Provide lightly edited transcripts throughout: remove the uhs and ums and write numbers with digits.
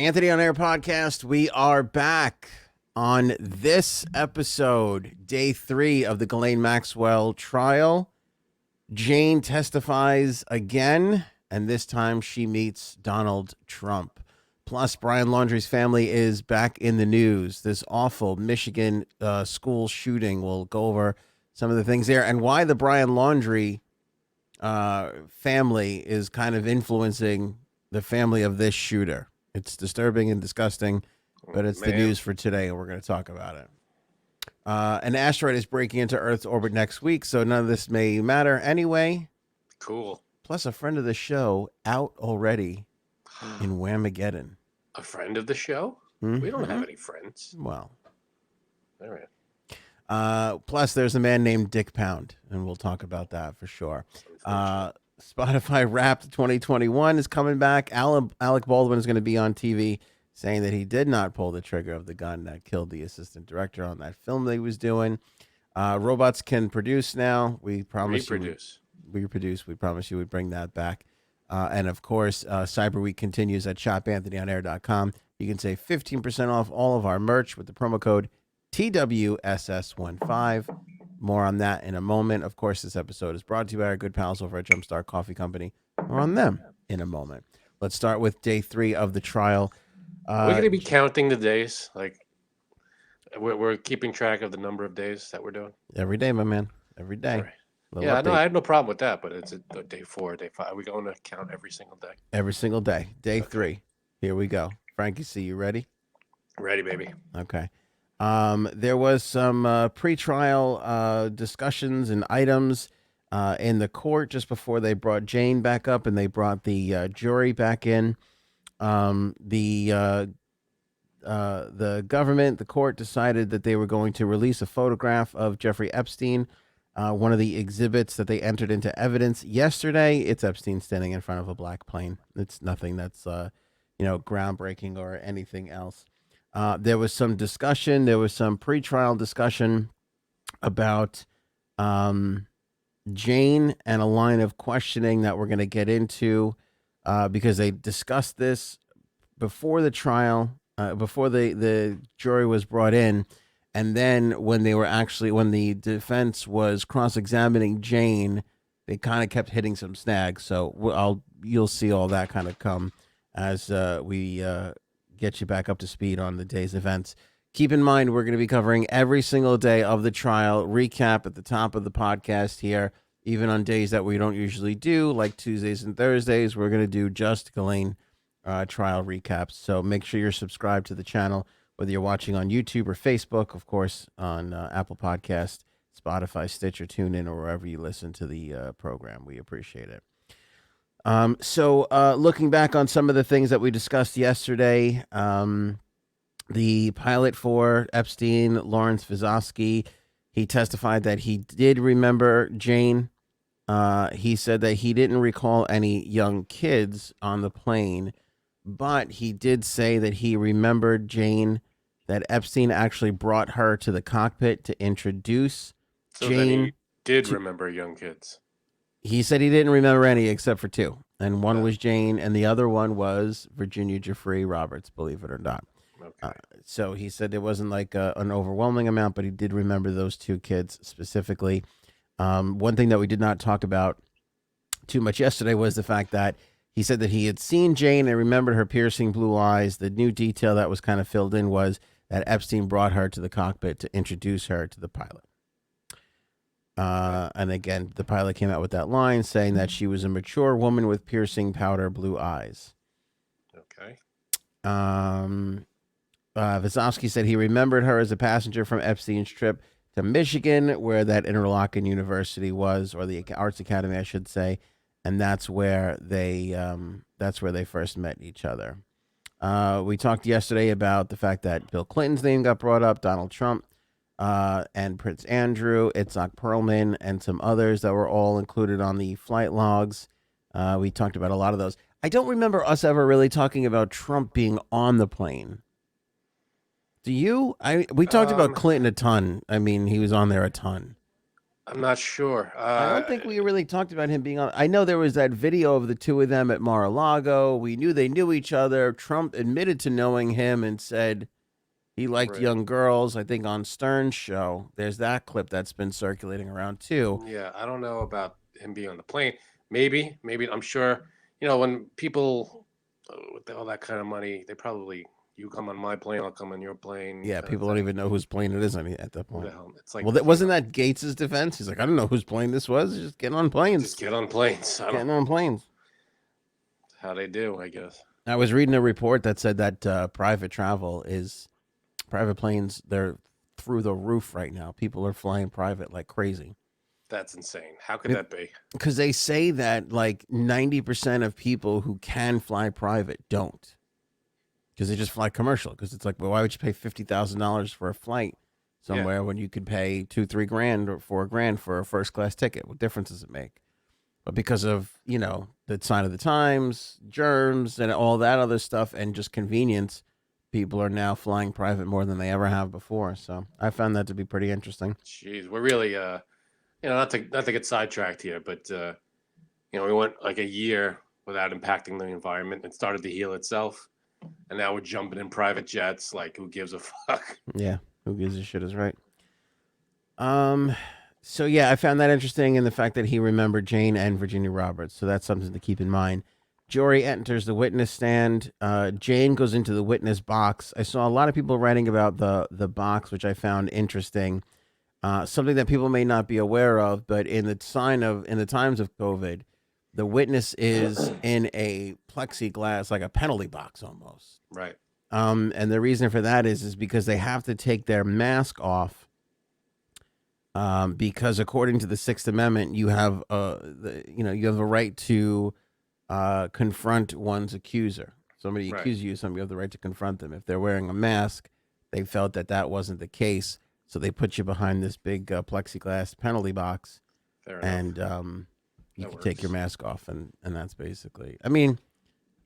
Anthony on Air podcast. We are back on this episode, day 3 of the Ghislaine Maxwell trial. Jane testifies again, and this time she meets Donald Trump. Plus, Brian Laundrie's family is back in the news. This awful Michigan school shooting. We'll go over some of the things there and why the Brian Laundrie family is kind of influencing the family of this shooter. It's disturbing and disgusting, but it's the news for today, and we're going to talk about it. An asteroid is breaking into Earth's orbit next week, so none of this may matter anyway. Cool. Plus, a friend of the show out already in Whamageddon. A friend of the show? Mm-hmm. We don't have any friends. Well. All right. Plus, there's a man named Dick Pound, and we'll talk about that for sure. Spotify Wrapped 2021 is coming back. Alec Baldwin is going to be on TV saying that he did not pull the trigger of the gun that killed the assistant director on that film that he was doing. Robots can produce now. We promise reproduce. We promise you we'd bring that back. And of course, Cyber Week continues at shopanthonyonair.com. You can save 15% off all of our merch with the promo code TWSS15. More on that in a moment. Of course, this episode is brought to you by our good pals over at JUMPSTART Coffee Company. More on them in a moment. Let's start with day 3 of the trial. We're going to be counting the days. Like, we're keeping track of the number of days that we're doing. Every day, my man. Every day. Right. Yeah, no, I have no problem with that, but it's day 4, day 5. Are we going to count every single day? Every single day. Day 3. Here we go. Frankie C, you ready? Ready, baby. Okay. There was some pre-trial discussions and items in the court just before they brought Jane back up and they brought the jury back in. The government, the court decided that they were going to release a photograph of Jeffrey Epstein, one of the exhibits that they entered into evidence yesterday. It's Epstein standing in front of a black plane. It's nothing that's groundbreaking or anything else. There was some discussion. There was some pretrial discussion about Jane and a line of questioning that we're going to get into because they discussed this before the trial, before the jury was brought in. And then when the defense was cross-examining Jane, they kind of kept hitting some snags. So you'll see all that kind of come as we get you back up to speed on the day's events. Keep in mind, we're going to be covering every single day of the trial, recap at the top of the podcast here, even on days that we don't usually do, like Tuesdays and Thursdays. We're going to do just Ghislaine trial recaps. So make sure you're subscribed to the channel, whether you're watching on YouTube or Facebook, of course, on Apple Podcast, Spotify, Stitcher, TuneIn, or wherever you listen to the program. We appreciate it. So looking back on some of the things that we discussed yesterday, the pilot for Epstein, Lawrence Vizovsky, he testified that he did remember Jane. He said that he didn't recall any young kids on the plane, but he did say that he remembered Jane, that Epstein actually brought her to the cockpit to introduce Jane. So he did remember young kids. He said he didn't remember any except for 2. And one was Jane, and the other one was Virginia Jeffrey Roberts, believe it or not. Okay. So he said it wasn't like an overwhelming amount, but he did remember those 2 kids specifically. One thing that we did not talk about too much yesterday was the fact that he said that he had seen Jane and remembered her piercing blue eyes. The new detail that was kind of filled in was that Epstein brought her to the cockpit to introduce her to the pilot. And again, the pilot came out with that line saying that she was a mature woman with piercing powder blue eyes. Okay. Vizovsky said he remembered her as a passenger from Epstein's trip to Michigan, where that Interlochen University was, or the Arts Academy, I should say, and that's where they first met each other. We talked yesterday about the fact that Bill Clinton's name got brought up, Donald Trump, and Prince Andrew, Itzhak Perlman, and some others that were all included on the flight logs. We talked about a lot of those. I don't remember us ever really talking about Trump being on the plane. Do you? We talked about Clinton a ton. I mean, he was on there a ton. I'm not sure. I don't think we really talked about him being on. I know there was that video of the two of them at Mar-a-Lago. We knew they knew each other. Trump admitted to knowing him and said he liked right. young girls. I think on Stern's show, there's that clip that's been circulating around too. Yeah, I don't know about him being on the plane. Maybe I'm sure. When people with all that kind of money, they probably you come on my plane, I'll come on your plane, Yeah, kind of people don't thing. even know whose plane it is at that Who the point. hell? It's like Well, that wasn't that Gates's defense. He's like, I don't know whose plane this was. Just getting on just planes, get on planes. I don't getting on planes. how they do, I guess. I was reading a report that said that private planes. They're through the roof right now. People are flying private like crazy. That's insane. How could that be? Because they say that like 90% of people who can fly private don't. Because they just fly commercial. Because it's like, well, why would you pay $50,000 for a flight somewhere when you could pay $2-3 grand or $4 grand for a first class ticket? What difference does it make? But because of the sign of the times, germs, and all that other stuff, and just convenience, people are now flying private more than they ever have before. So I found that to be pretty interesting. Jeez, we're really not to get sidetracked here, but we went like a year without impacting the environment. It started to heal itself, and now we're jumping in private jets. Like, who gives a fuck? Yeah, who gives a shit is right. So yeah, I found that interesting, in the fact that he remembered Jane and Virginia Roberts. So that's something to keep in mind. Jory enters the witness stand. Jane goes into the witness box. I saw a lot of people writing about the box, which I found interesting. Something that people may not be aware of, but in the times of COVID, the witness is in a plexiglass, like a penalty box almost. Right. And the reason for that is because they have to take their mask off. Because according to the Sixth Amendment, you have you have a right to confront one's accuser. Somebody Right. accuses you of something, you have the right to confront them. If they're wearing a mask, they felt that wasn't the case, so they put you behind this big plexiglass penalty box, Fair enough. and you That can take your works. mask off, and that's basically. I mean,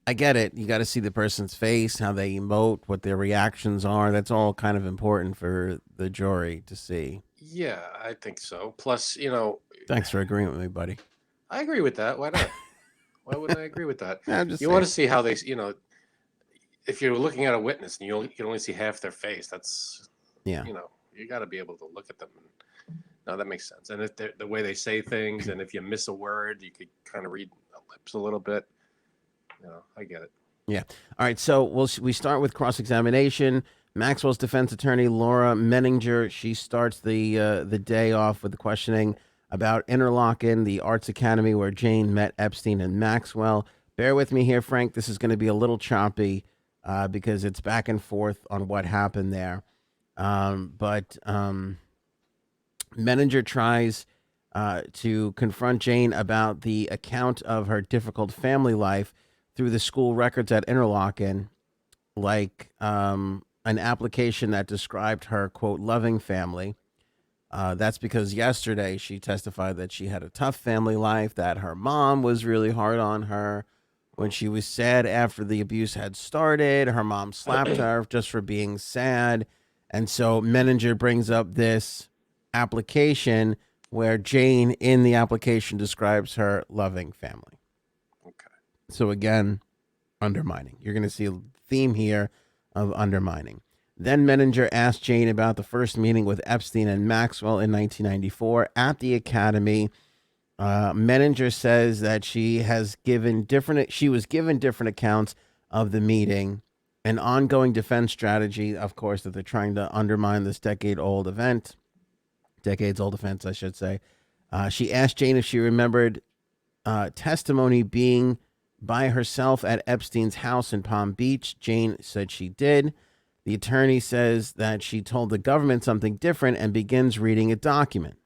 I get it. You got to see the person's face, how they emote, what their reactions are. That's all kind of important for the jury to see. Yeah, I think so. Plus, Thanks for agreeing with me, buddy. I agree with that. Why not? Why wouldn't I agree with that? I'm just You saying. want to see how they, if you're looking at a witness and you can only see half their face, that's, Yeah. you got to be able to look at them. No, that makes sense. And if the way they say things, and if you miss a word, you could kind of read the lips a little bit. I get it. Yeah. All right. So we start with cross examination. Maxwell's defense attorney Laura Menninger, she starts the day off with the questioning about Interlochen, the arts academy where Jane met Epstein and Maxwell. Bear with me here, Frank. This is going to be a little choppy because it's back and forth on what happened there. But Menninger tries to confront Jane about the account of her difficult family life through the school records at Interlochen, like an application that described her, quote, loving family. That's because yesterday she testified that she had a tough family life, that her mom was really hard on her. When she was sad after the abuse had started, her mom slapped her just for being sad. And so Menninger brings up this application where Jane in the application describes her loving family. Okay. So again, undermining. You're going to see a theme here of undermining. Then Menninger asked Jane about the first meeting with Epstein and Maxwell in 1994 at the academy. Menninger says that she was given different accounts of the meeting, an ongoing defense strategy, of course, that they're trying to undermine this decades-old offense, I should say. She asked Jane if she remembered testimony being by herself at Epstein's house in Palm Beach. Jane said she did. The attorney says that she told the government something different and begins reading a document.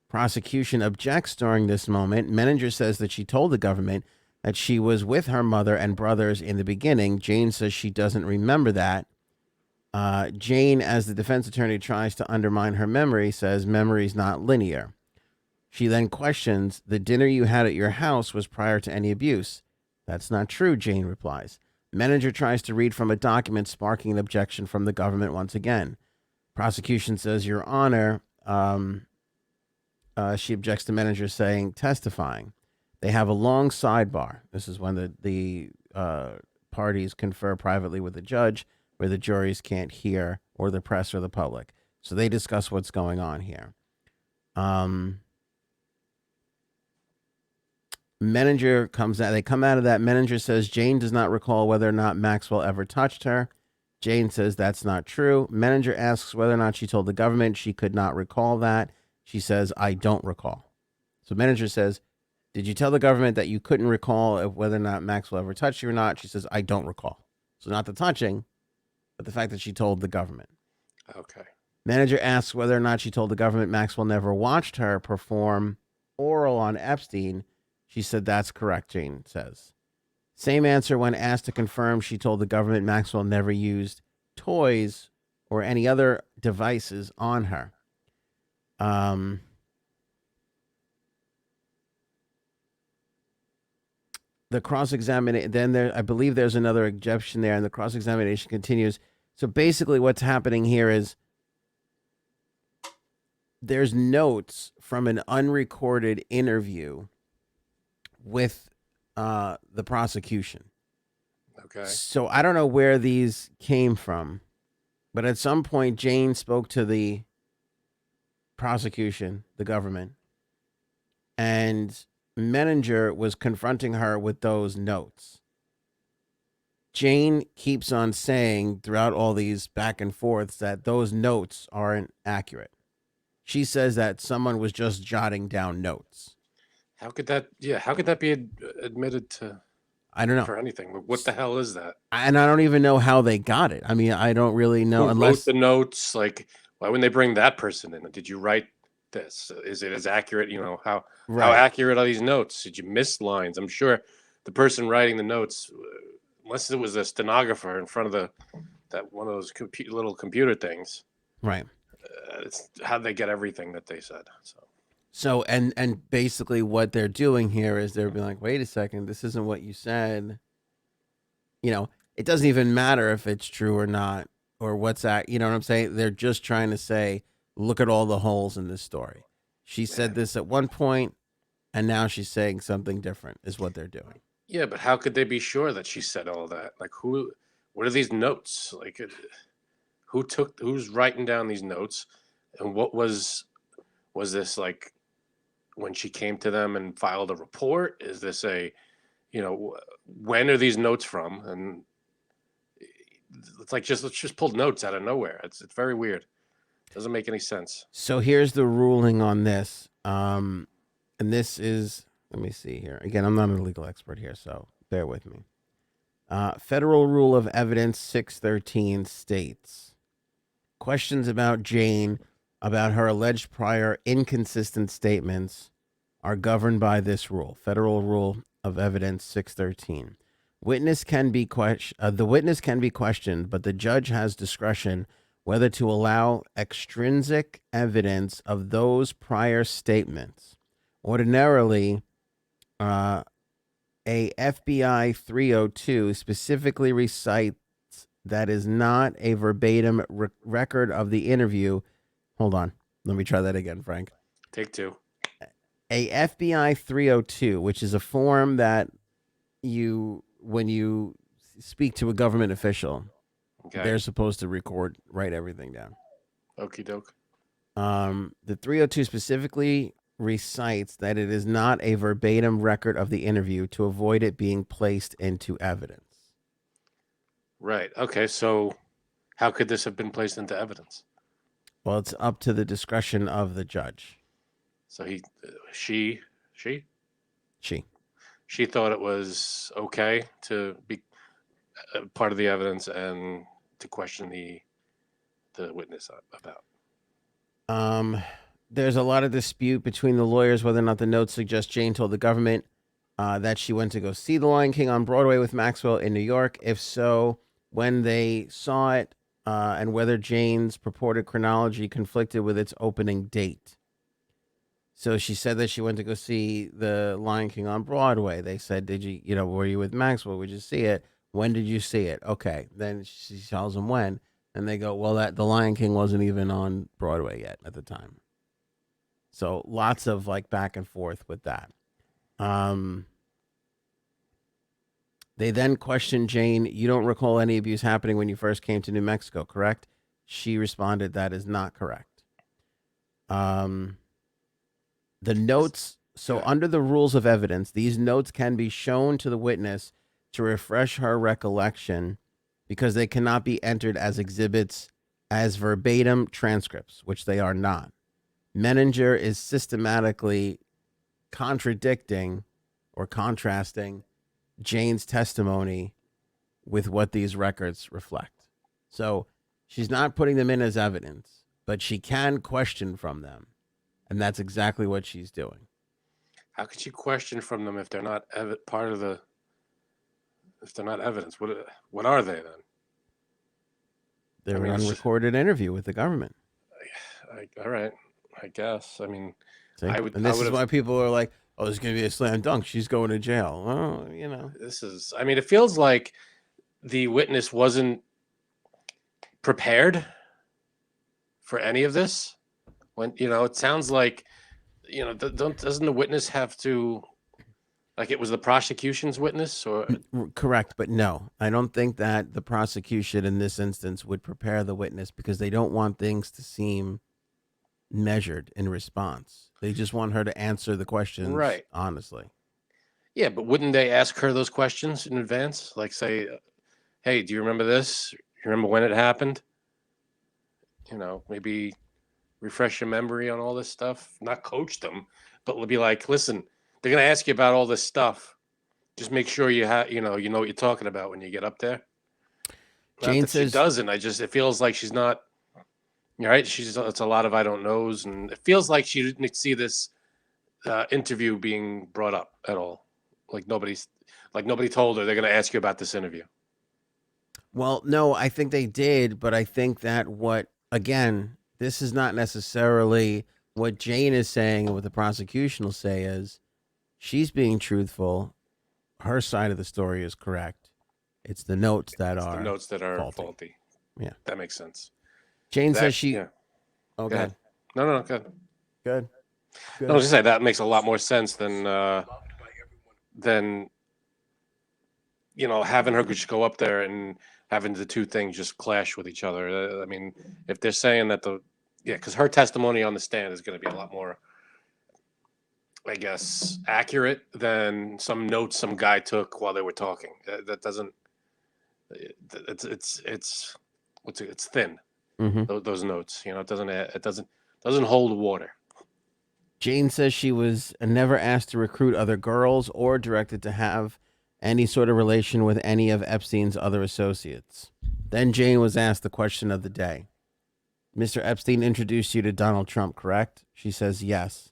Prosecution objects during this moment. Menninger says that she told the government that she was with her mother and brothers in the beginning. Jane says she doesn't remember that. Jane, as the defense attorney tries to undermine her memory, says memory's not linear. She then questions, the dinner you had at your house was prior to any abuse. That's not true, Jane replies. Menninger tries to read from a document, sparking an objection from the government once again. Prosecution says, Your Honor, she objects to manager saying testifying. They have a long sidebar. This is when the parties confer privately with the judge, where the juries can't hear, or the press or the public. So they discuss what's going on here. Menninger comes out. They come out of that. Menninger says Jane does not recall whether or not Maxwell ever touched her. Jane says that's not true. Menninger asks whether or not she told the government she could not recall that. She says, I don't recall. So Menninger says, did you tell the government that you couldn't recall whether or not Maxwell ever touched you or not? She says, I don't recall. So not the touching, but the fact that she told the government. Okay. Menninger asks whether or not she told the government Maxwell never watched her perform oral on Epstein. She said that's correct, Jane says. Same answer when asked to confirm she told the government Maxwell never used toys or any other devices on her. The cross-examination, then I believe there's another objection there, and the cross-examination continues. So basically what's happening here is there's notes from an unrecorded interview with the prosecution. Okay. So I don't know where these came from, but at some point Jane spoke to the prosecution, the government, and Menninger was confronting her with those notes. Jane keeps on saying throughout all these back and forths that those notes aren't accurate. She says that someone was just jotting down notes. How could that? Yeah, how could that be admitted to? I don't know. For anything. What the hell is that? And I don't even know how they got it. I mean, I don't really know. Who unless wrote the notes? Like, why wouldn't they bring that person in? Did you write this? Is it as accurate? You know, how accurate are these notes? Did you miss lines? I'm sure the person writing the notes, unless it was a stenographer in front of that one of those little computer things. Right. It's how they get everything that they said. So and basically what they're doing here is they're being like, wait a second, this isn't what you said. You know, it doesn't even matter if it's true or not, or what's that. You know what I'm saying? They're just trying to say, look at all the holes in this story. She said this at one point, and now she's saying something different, is what they're doing. Yeah, but how could they be sure that she said all that? Like, what are these notes? Like, who's writing down these notes? And what was this like when she came to them and filed a report? Is this when are these notes from? And it's like, let's just pull notes out of nowhere. It's very weird. Doesn't make any sense. So here's the ruling on this. And this is, let me see here. Again, I'm not a legal expert here, so bear with me. Federal Rule of Evidence 613 states, questions about Jane about her alleged prior inconsistent statements are governed by this rule. Federal Rule of Evidence 613. The witness can be questioned, but the judge has discretion whether to allow extrinsic evidence of those prior statements. Ordinarily, a FBI 302 specifically recites that is not a verbatim record of the interview. Hold on. Let me try that again, Frank. Take two. A FBI 302, which is a form that when you speak to a government official, they're supposed to write everything down. Okie doke. The 302 specifically recites that it is not a verbatim record of the interview to avoid it being placed into evidence. Right. Okay. So how could this have been placed into evidence? Well, it's up to the discretion of the judge. So she thought it was okay to be part of the evidence and to question the witness about. There's a lot of dispute between the lawyers whether or not the notes suggest Jane told the government that she went to go see The Lion King on Broadway with Maxwell in New York. If so, when they saw it, and whether Jane's purported chronology conflicted with its opening date. So she said that she went to go see The Lion King on Broadway. They said, did you, were you with Maxwell? Would you see it? When did you see it? Okay. Then she tells them when. And they go, well, The Lion King wasn't even on Broadway yet at the time. So lots of like back and forth with that. Um, they then questioned Jane. You don't recall any abuse happening when you first came to New Mexico, correct? She responded, that is not correct. Um, the notes, so Yeah. under the rules of evidence, these notes can be shown to the witness to refresh her recollection because they cannot be entered as exhibits as verbatim transcripts, which they are not. Menninger is systematically contradicting or contrasting Jane's testimony with what these records reflect. So she's not putting them in as evidence, but she can question from them. And that's exactly what she's doing. How could you question from them if they're not part of the? If they're not evidence, what are they then? They're I an mean, unrecorded interview with the government. all right, I guess. I mean, See? I would. And I this would is have. why people are like, oh, this is going to be a slam dunk. She's going to jail. Well, This is. I mean, it feels like the witness wasn't prepared for any of this. When it sounds like, doesn't the witness have to, like, it was the prosecution's witness, or correct. But no, I don't think that the prosecution in this instance would prepare the witness because they don't want things to seem measured in response. They just want her to answer the questions right? honestly. Yeah, but wouldn't they ask her those questions in advance? Like, say, hey, do you remember this? You remember when it happened? Maybe refresh your memory on all this stuff. Not coach them, but be like, listen, they're gonna ask you about all this stuff. Just make sure you have, what you're talking about when you get up there. Not Jane that she says, doesn't. It feels like she's not. Right? It's a lot of I don't knows, and it feels like she didn't see this interview being brought up at all. Like nobody told her they're gonna ask you about this interview. well, no, I think they did, but I think that again, this is not necessarily what Jane is saying and what the prosecution will say is she's being truthful. Her side of the story is correct. It's the notes that It's the are notes that are faulty. faulty. Yeah. That makes sense. Jane says Yeah. oh, Go ahead. No, go ahead. Good. No, I was just say that makes a lot more sense than having her just go up there and having the two things just clash with each other. I mean, if they're saying that because her testimony on the stand is going to be a lot more, I guess, accurate than some notes some guy took while they were talking. That doesn't. It's thin. Mm-hmm. Those notes, it doesn't hold water. Jane says she was never asked to recruit other girls or directed to have any sort of relation with any of Epstein's other associates. Then Jane was asked the question of the day. Mr. Epstein introduced you to Donald Trump, correct? She says yes.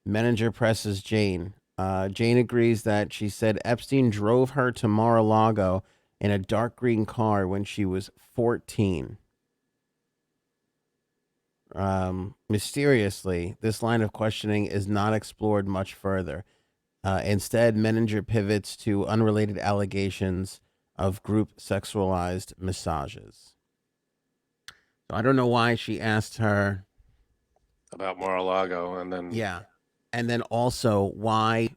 Menninger presses Jane. Jane agrees that she said Epstein drove her to Mar-a-Lago in a dark green car when she was 14. Mysteriously, this line of questioning is not explored much further. Instead, Menninger pivots to unrelated allegations of group sexualized massages. So I don't know why she asked her About Mar-a-Lago, and then yeah, and then also why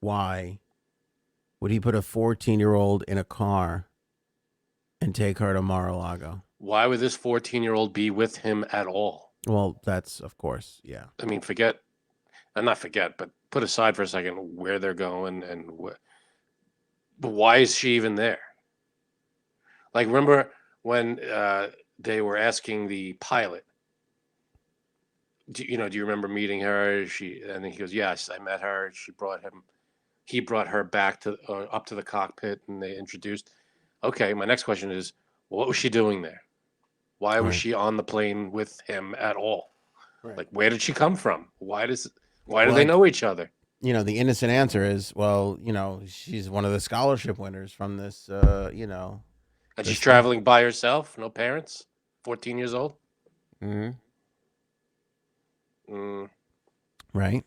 would he put a 14-year-old in a car and take her to Mar-a-Lago? why would this 14-year-old be with him at all? Well, that's of course, yeah. I mean, not forget, but put aside for a second where they're going and what. But why is she even there? Like, remember when they were asking the pilot? Do you remember meeting her? And then he goes, "Yes, I met her. He brought her back up to the cockpit, and they introduced." Okay, my next question is, what was she doing there? Why was Right. she on the plane with him at all? Right. Like, where did she come from? Why do Well, they know each other? the innocent answer is, well, she's one of the scholarship winners from this, And she's traveling by herself, no parents, 14 years old. Mm-hmm. Mm. Right.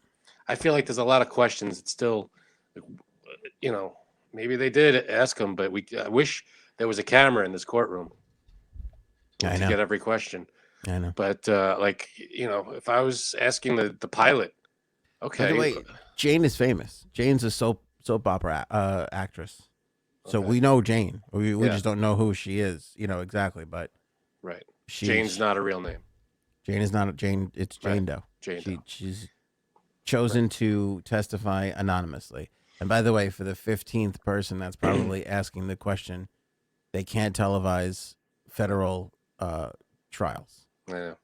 I feel like there's a lot of questions. It's still, maybe they did ask him, but I wish there was a camera in this courtroom to get every question. I know. But like, you know, if I was asking the pilot, By okay, the way, Jane is famous. Jane's a soap opera actress. So okay, we know Jane. We yeah, just don't know who she is, exactly. But right. she, Jane's not a real name, Jane is not a Jane. It's right? Jane Doe. Jane Doe, She's right? chosen to testify anonymously. And by the way, for the 15th person that's probably asking the question, they can't televise federal trials. Yeah.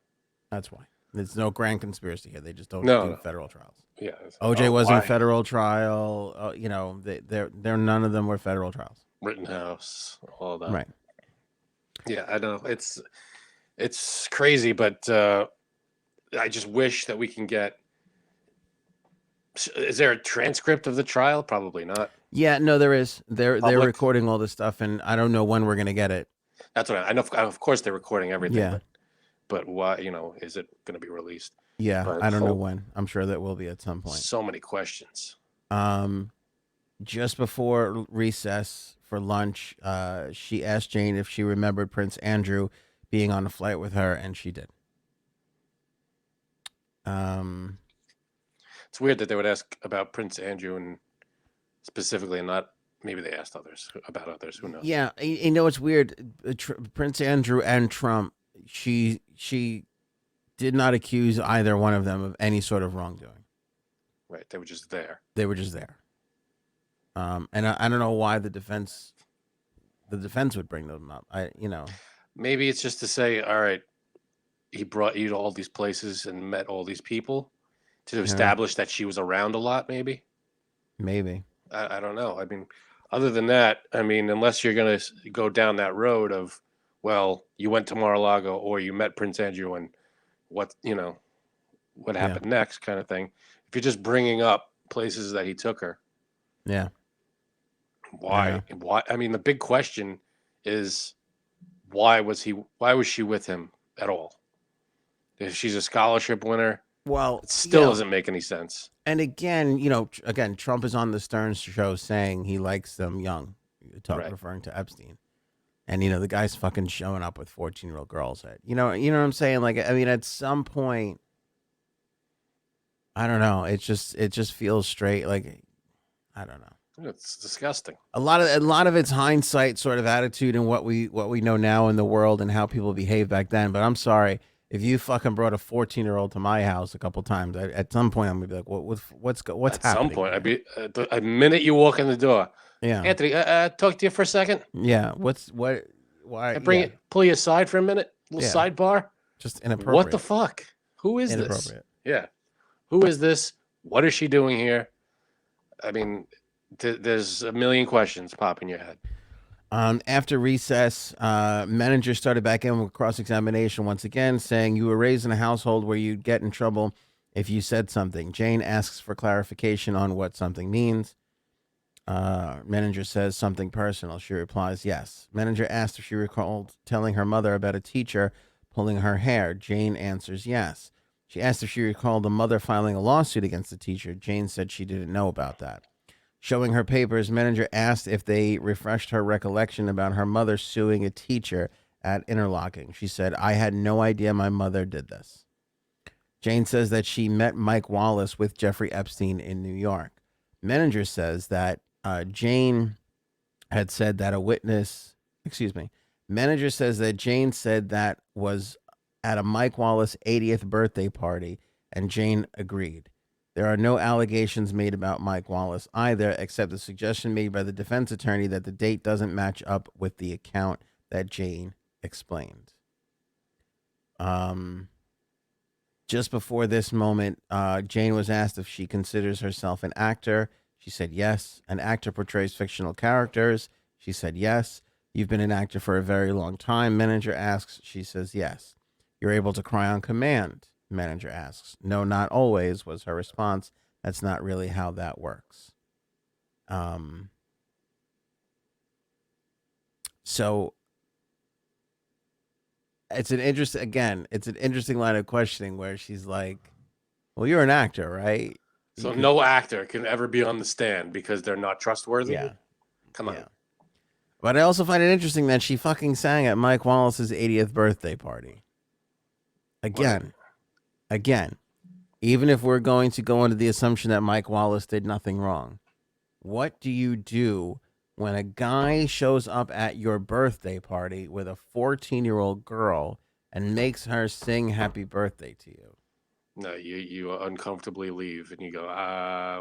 That's why. There's no grand conspiracy here. They just don't No, do no, federal trials. yeah. OJ Oh, wasn't why? federal trial. They're none of them were federal trials. Rittenhouse, all that. Right. Yeah, I know it's crazy, but I just wish that we can get. Is there a transcript of the trial? Probably not. Yeah, no, there is. They're Public. recording all this stuff, and I don't know when we're gonna get it. That's what I know. Of course, they're recording everything, Yeah. but why? You know, is it going to be released? Yeah, But I don't know when. I'm sure that will be at some point. So many questions. Just before recess for lunch, she asked Jane if she remembered Prince Andrew being on a flight with her, and she did. It's weird that they would ask about Prince Andrew and specifically, and not maybe they asked others about others. Who knows? Yeah, it's weird. Prince Andrew and Trump. She did not accuse either one of them of any sort of wrongdoing. Right. They were just there. They were just there. And I don't know why the defense would bring them up. Maybe it's just to say, all right, he brought you to all these places and met all these people to establish that she was around a lot. Maybe. I don't know. I mean, other than that, I mean, unless you're going to go down that road of, well, you went to Mar-a-Lago or you met Prince Andrew and what happened next kind of thing. If you're just bringing up places that he took her. Yeah. Why? Yeah. Why? I mean, the big question is, why was she with him at all? If she's a scholarship winner, well, it still doesn't make any sense. And again, Trump is on the Stern show saying he likes them young, referring to Epstein. And, the guy's fucking showing up with 14-year-old girls. You know what I'm saying? Like, I mean, at some point, I don't know. It just feels straight. Like, I don't know. It's disgusting. A lot of it's hindsight sort of attitude and what we know now in the world and how people behave back then. But I'm sorry. If you fucking brought a 14-year-old to my house a couple times, at some point I'm gonna be like, what's happening? At some point, I'd be a minute you walk in the door. Yeah, Anthony, talk to you for a second. Yeah, why? Pull you aside for a minute. Little sidebar. Just inappropriate. What the fuck? Who is this? Yeah, who is this? What is she doing here? I mean, there's a million questions pop in your head. After recess, manager started back in with cross-examination once again, saying you were raised in a household where you'd get in trouble if you said something. Jane asks for clarification on what something means. Manager says something personal. She replies, yes. Manager asked if she recalled telling her mother about a teacher pulling her hair. Jane answers yes. She asked if she recalled the mother filing a lawsuit against the teacher. Jane said she didn't know about that. Showing her papers, manager asked if they refreshed her recollection about her mother suing a teacher at interlocking. She said, I had no idea my mother did this. Jane says that she met Mike Wallace with Jeffrey Epstein in New York. Manager says that Jane had said that Manager says that Jane said that was at a Mike Wallace 80th birthday party, and Jane agreed. There are no allegations made about Mike Wallace either, except the suggestion made by the defense attorney that the date doesn't match up with the account that Jane explained. Just before this moment, Jane was asked if she considers herself an actor. She said yes. An actor portrays fictional characters. She said yes. You've been an actor for a very long time. Manager asks. She says yes. You're able to cry on command. Manager asks. No, not always, was her response. That's not really how that works. So it's an interesting line of questioning where she's like, well, you're an actor, right? So no actor can ever be on the stand because they're not trustworthy? Yeah. Come on. Yeah. But I also find it interesting that she fucking sang at Mike Wallace's 80th birthday party. again, again, even if we're going to go under the assumption that Mike Wallace did nothing wrong, what do you do when a guy shows up at your birthday party with a 14-year-old girl and makes her sing happy birthday to you? No, you uncomfortably leave and you go,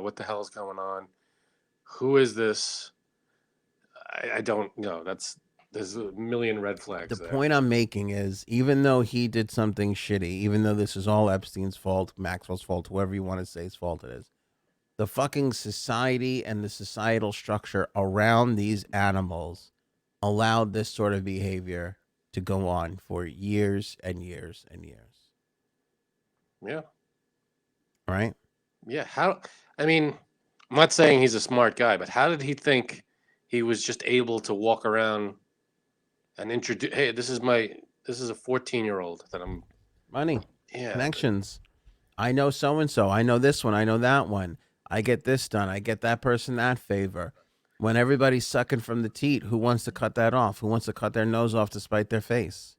what the hell is going on? Who is this? I don't know. There's a million red flags The there. point I'm making is, even though he did something shitty, even though this is all Epstein's fault, Maxwell's fault, whoever you want to say his fault it is, the fucking society and the societal structure around these animals allowed this sort of behavior to go on for years and years and years. Yeah. Right? Yeah. I mean, I'm not saying he's a smart guy, but how did he think he was just able to walk around and introduce, hey, this is a 14-year-old that I'm, Money, yeah. connections. I know so and so. I know this one. I know that one. I get this done. I get that person that favor. When everybody's sucking from the teat, who wants to cut that off? Who wants to cut their nose off to spite their face?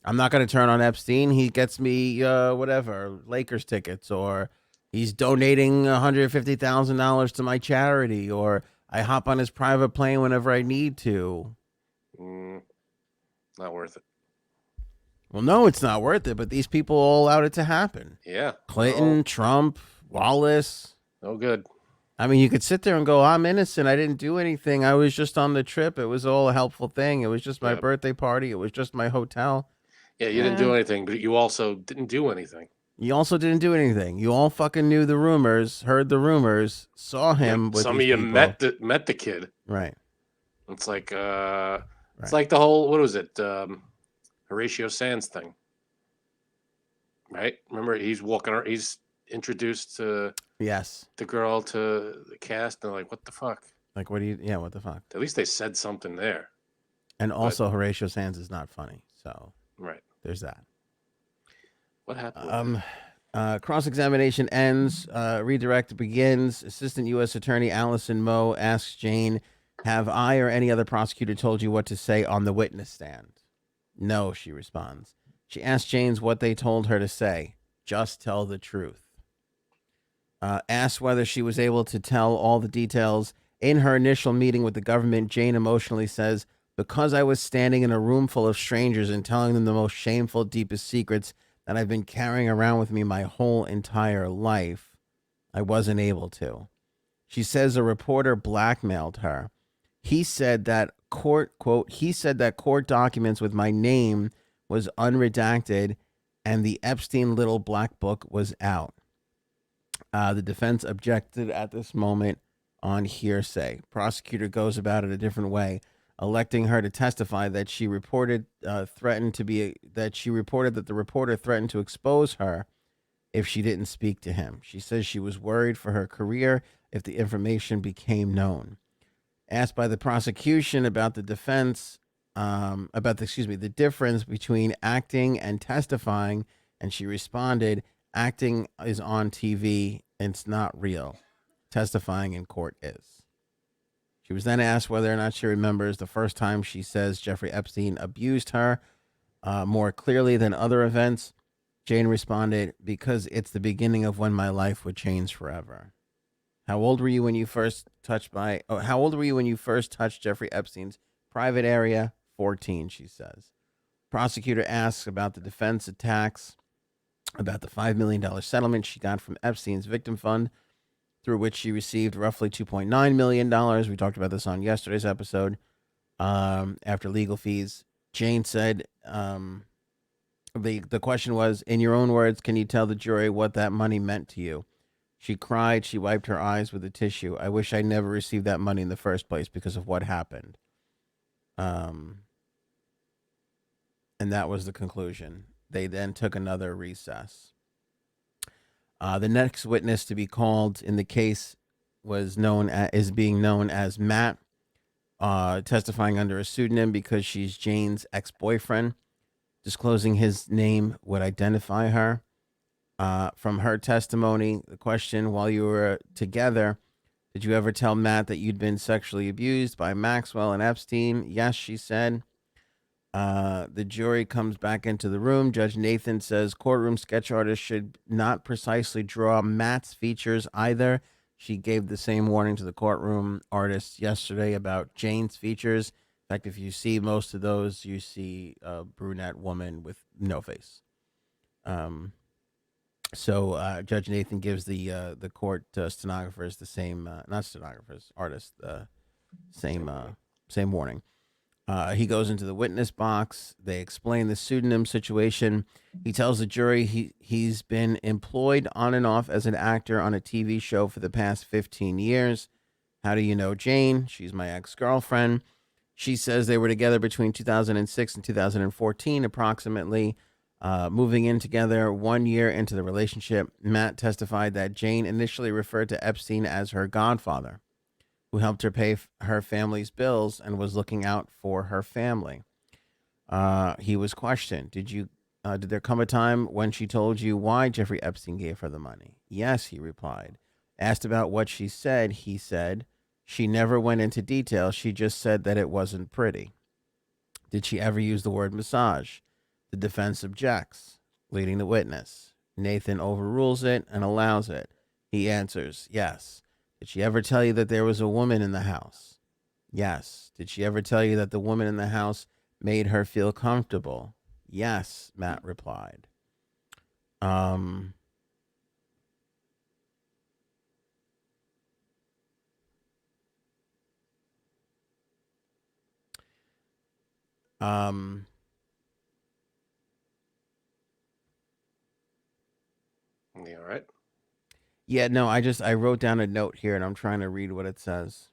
I'm not going to turn on Epstein. He gets me whatever, Lakers tickets, or he's donating $150,000 to my charity, or I hop on his private plane whenever I need to. Not worth it. Well, no, it's not worth it, but these people all allowed it to happen. Yeah. Clinton, Trump, Wallace. No good. I mean, you could sit there and go, I'm innocent. I didn't do anything. I was just on the trip. It was all a helpful thing. It was just my birthday party. It was just my hotel. Yeah, you didn't do anything, but you also didn't do anything. You also didn't do anything. You all fucking knew the rumors, heard the rumors, saw him with some these of you people. met the kid. Right. It's like it's like the whole, what was it? Horatio Sands thing. Right? Remember, he's introduced to the girl to the cast, and they're like, what the fuck? Like, what the fuck? At least they said something there. And also, Horatio Sands is not funny. So, right. There's that. What happened? Cross-examination ends. Redirect begins. Assistant U.S. Attorney Allison Moe asks Jane, have I or any other prosecutor told you what to say on the witness stand? No, she responds. She asks Jane what they told her to say. Just tell the truth. Asked whether she was able to tell all the details. In her initial meeting with the government, Jane emotionally says, because I was standing in a room full of strangers and telling them the most shameful, deepest secrets that I've been carrying around with me my whole entire life, I wasn't able to. She says a reporter blackmailed her. He said that court documents with my name was unredacted and the Epstein little black book was out. The defense objected at this moment on hearsay. Prosecutor goes about it a different way, electing her to testify that she reported that the reporter threatened to expose her if she didn't speak to him. She says she was worried for her career if the information became known. Asked by the prosecution about the difference between acting and testifying, and she responded, acting is on TV, it's not real. Testifying in court is. She was then asked whether or not she remembers the first time she says Jeffrey Epstein abused her more clearly than other events. Jane responded, because it's the beginning of when my life would change forever. How old were you when you first touched Jeffrey Epstein's private area? 14, she says. Prosecutor asks about the defense attacks, about the $5 million settlement she got from Epstein's victim fund, through which she received roughly $2.9 million. We talked about this on yesterday's episode. After legal fees, Jane said, the question was, in your own words, can you tell the jury what that money meant to you? She cried. She wiped her eyes with a tissue. I wish I never received that money in the first place because of what happened. And that was the conclusion. They then took another recess. The next witness to be called in the case is being known as Matt, testifying under a pseudonym because she's Jane's ex-boyfriend. Disclosing his name would identify her. From her testimony, the question, while you were together, did you ever tell Matt that you'd been sexually abused by Maxwell and Epstein? Yes, she said. The jury comes back into the room. Judge Nathan says courtroom sketch artists should not precisely draw Matt's features either. She gave the same warning to the courtroom artists yesterday about Jane's features. In fact, if you see most of those, you see a brunette woman with no face. So Judge Nathan gives the court stenographers the same, not stenographers, artists, same same warning. He goes into the witness box. They explain the pseudonym situation. He tells the jury he's been employed on and off as an actor on a TV show for the past 15 years. How do you know Jane? She's my ex-girlfriend. She says they were together between 2006 and 2014, approximately. Moving in together 1 year into the relationship, Matt testified that Jane initially referred to Epstein as her godfather, who helped her pay her family's bills and was looking out for her family. He was questioned. Did there come a time when she told you why Jeffrey Epstein gave her the money? Yes, he replied. Asked about what she said, he said she never went into detail. She just said that it wasn't pretty. Did she ever use the word massage? The defense objects, leading the witness. Nathan overrules it and allows it. He answers, yes. Did she ever tell you that there was a woman in the house? Yes. Did she ever tell you that the woman in the house made her feel comfortable? Yes, Matt replied. Um, um, You all right? yeah, no, I wrote down a note here and I'm trying to read what it says.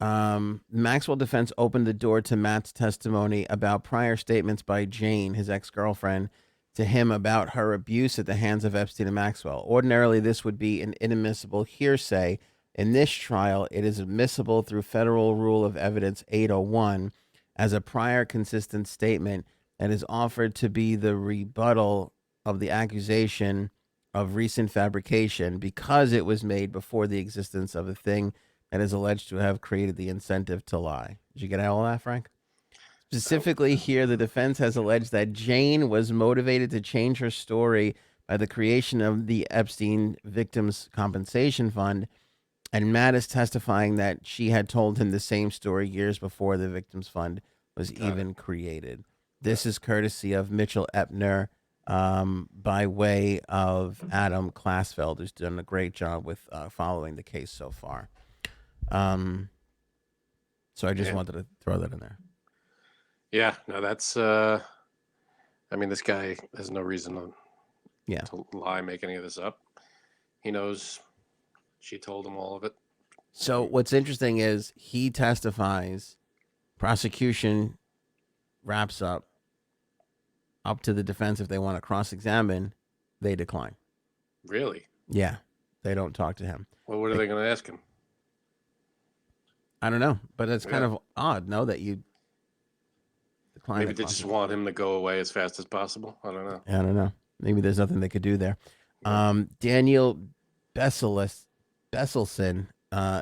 Maxwell defense opened the door to Matt's testimony about prior statements by Jane, his ex-girlfriend, to him about her abuse at the hands of Epstein and Maxwell. Ordinarily, this would be an inadmissible hearsay. In this trial, it is admissible through Federal Rule of Evidence 801 as a prior consistent statement that is offered to be the rebuttal of the accusation of recent fabrication because it was made before the existence of a thing that is alleged to have created the incentive to lie. Did you get all that, Frank? Specifically, here, the defense has alleged that Jane was motivated to change her story by the creation of the Epstein Victims Compensation Fund, and Matt is testifying that she had told him the same story years before the Victims Fund was even created. This is courtesy of Mitchell Epner, by way of Adam Klassfeld, who's done a great job with following the case so far. So I just wanted to throw that in there. Yeah, no, that's I mean, this guy has no reason to lie, make any of this up. He knows she told him all of it. So what's interesting is he testifies, prosecution wraps up to the defense. If they want to cross-examine, they decline. Really? Yeah, they don't talk to him. Well, what are they going to ask him? I don't know, but it's kind of odd, no, that you decline. Maybe they just want him to go away as fast as possible. I don't know. Maybe there's nothing they could do there. Yeah. Daniel Besselson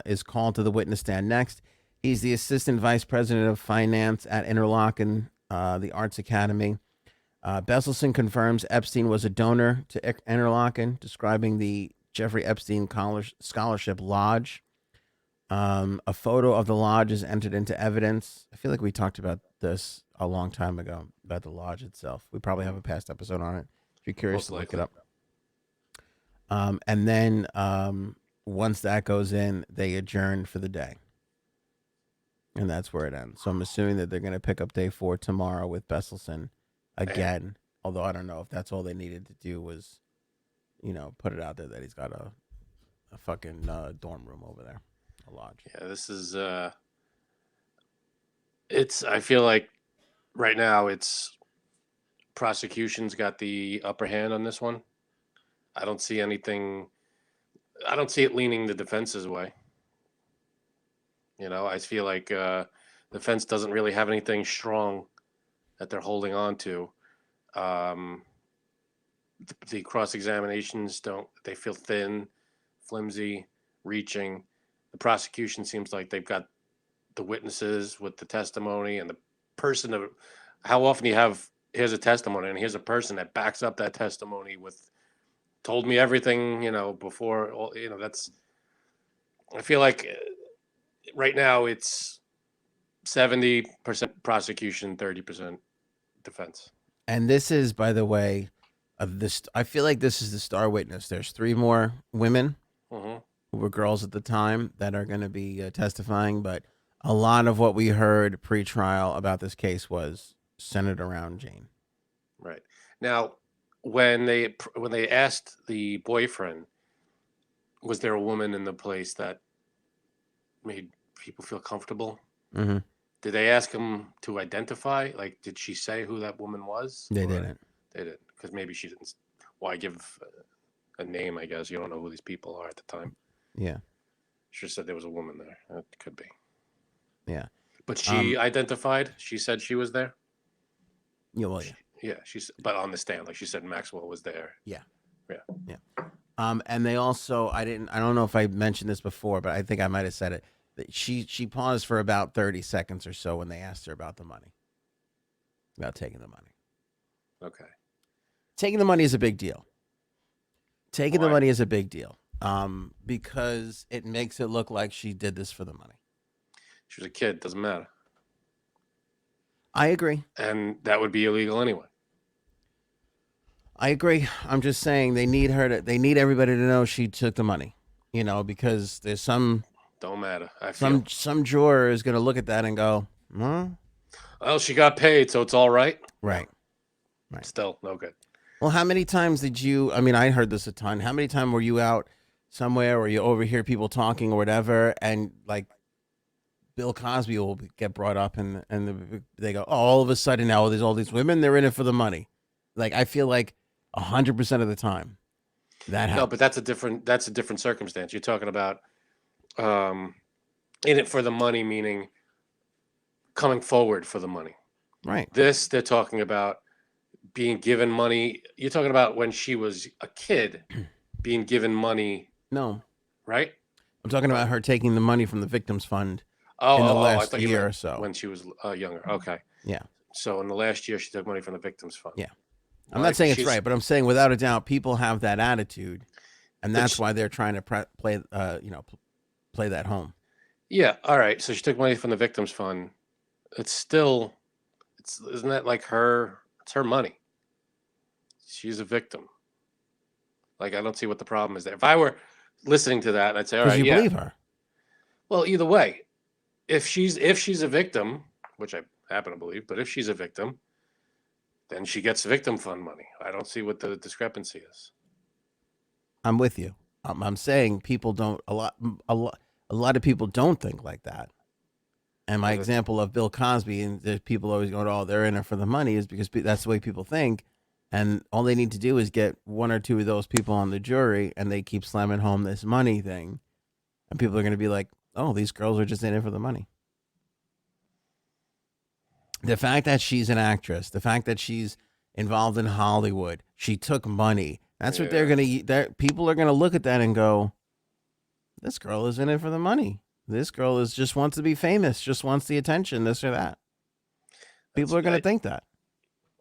is called to the witness stand next. He's the assistant vice president of finance at Interlochen, the Arts Academy. Besselson confirms Epstein was a donor to Interlochen, describing the Jeffrey Epstein Scholarship Lodge. A photo of the lodge is entered into evidence. I feel like we talked about this a long time ago, about the lodge itself. We probably have a past episode on it. If you're curious, look it up. And then once that goes in, they adjourn for the day. And that's where it ends. So I'm assuming that they're going to pick up day 4 tomorrow with Besselson again. Although I don't know if that's all they needed to do was, put it out there that he's got a fucking dorm room over there. A lodge. Yeah, this is I feel like right now it's prosecution's got the upper hand on this one. I don't see it leaning the defense's way. I feel like the defense doesn't really have anything strong that they're holding on to. The cross-examinations they feel thin, flimsy, reaching. The prosecution seems like they've got the witnesses with the testimony and the person of how often here's a testimony and here's a person that backs up that testimony with told me everything, before, that's, I feel like right now it's 70% prosecution, 30% defense. And this is, by the way, this. I feel like this is the star witness. There's 3 more women Mm-hmm. who were girls at the time that are going to be testifying, but a lot of what we heard pre-trial about this case was centered around Jane. Right. Now, when they asked the boyfriend, was there a woman in the place that made people feel comfortable? Mm-hmm. Did they ask him to identify? Like, did she say who that woman was? They Or- didn't. They didn't, because maybe she didn't. Why give a name? I guess you don't know who these people are at the time. Yeah. She said there was a woman there. That could be. Yeah. But she identified. She said she was there. Yeah. Well, yeah. Yeah, but on the stand, like she said, Maxwell was there. Yeah. Yeah. And they also, I don't know if I mentioned this before, but I think I might have said it. That she paused for about 30 seconds or so when they asked her about the money, about taking the money. Okay. Taking the money is a big deal. Taking the Why? money is a big deal, because it makes it look like she did this for the money. She was a kid. Doesn't matter. I agree. And that would be illegal anyway. I agree. I'm just saying they need everybody to know she took the money, because there's some Don't matter. I feel. some juror is going to look at that and go, Well, she got paid, so it's all right. right. Right. Still no good. Well, how many times I heard this a ton. How many times were you out somewhere or you overhear people talking or whatever, and like Bill Cosby will get brought up and they go, oh, all of a sudden now there's all these women, they're in it for the money. Like, I feel like 100% of the time that happens. No, but that's a different circumstance. You're talking about in it for the money, meaning coming forward for the money. Right. This, they're talking about being given money. You're talking about when she was a kid being given money, No, right? I'm talking about her taking the money from the victims fund Oh, in the I last thought you year meant or so. when she was younger. Okay. Yeah. So in the last year, she took money from the victims fund. Yeah. I'm not saying it's right, but I'm saying without a doubt, people have that attitude, and that's why they're trying to play that home. Yeah. All right. So she took money from the victims fund. Isn't that like her? It's her money. She's a victim. Like, I don't see what the problem is there. If I were listening to that, I'd say, all right, you yeah. believe her. Well, either way, if she's a victim, which I happen to believe, but if she's a victim, then she gets victim fund money. I don't see what the discrepancy is. I'm with you. I'm saying people don't a lot of people don't think like that. And my example of Bill Cosby and the people always going, oh, they're in it for the money, is because that's the way people think. And all they need to do is get 1 or 2 of those people on the jury, and they keep slamming home this money thing. And people are going to be like, oh, these girls are just in it for the money. The fact that she's an actress, the fact that she's involved in Hollywood, she took money. That's what they're going to, people are going to look at that and go, this girl is in it for the money. This girl just wants to be famous, just wants the attention, this or that. People are going to think that.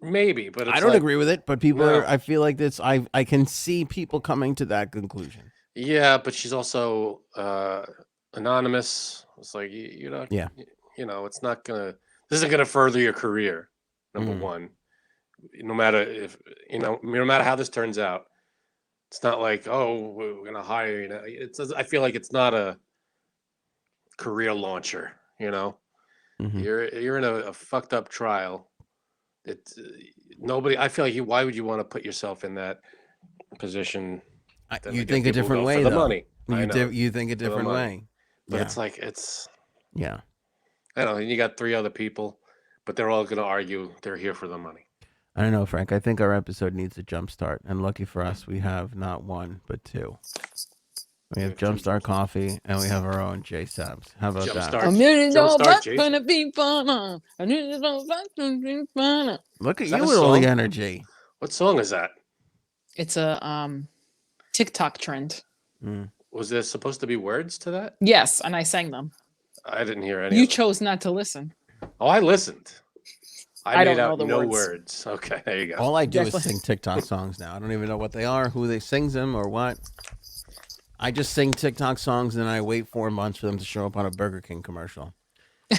Maybe, but I don't agree with it, but people are, I feel like this, I can see people coming to that conclusion. Yeah, but she's also anonymous. It's like, it's not going to, this isn't going to further your career, number one. No matter no matter how this turns out, it's not like, oh, we're going to hire you. I feel like it's not a career launcher, Mm-hmm. You're in a fucked up trial. I feel like why would you want to put yourself in that position? You think a different way, though. Money. You think a different way. But it's I don't know. And you got 3 other people, but they're all going to argue they're here for the money. I don't know, Frank. I think our episode needs a jump start. And lucky for us, we have not 1, but 2. We have Jumpstart Coffee, and we have our own J Sabs. How about that? $1 million gonna be fun. Look at you with all the energy. What song is that? It's a TikTok trend. Was there supposed to be words to that? Yes, and I sang them. I didn't hear any. You of them. chose not to listen. Oh, I listened. I made don't know out the no words. words. Okay, there you go. All I do is Definitely. sing TikTok songs now. I don't even know what they are, who they sings them, or what. I just sing TikTok songs and then I wait 4 months for them to show up on a Burger King commercial.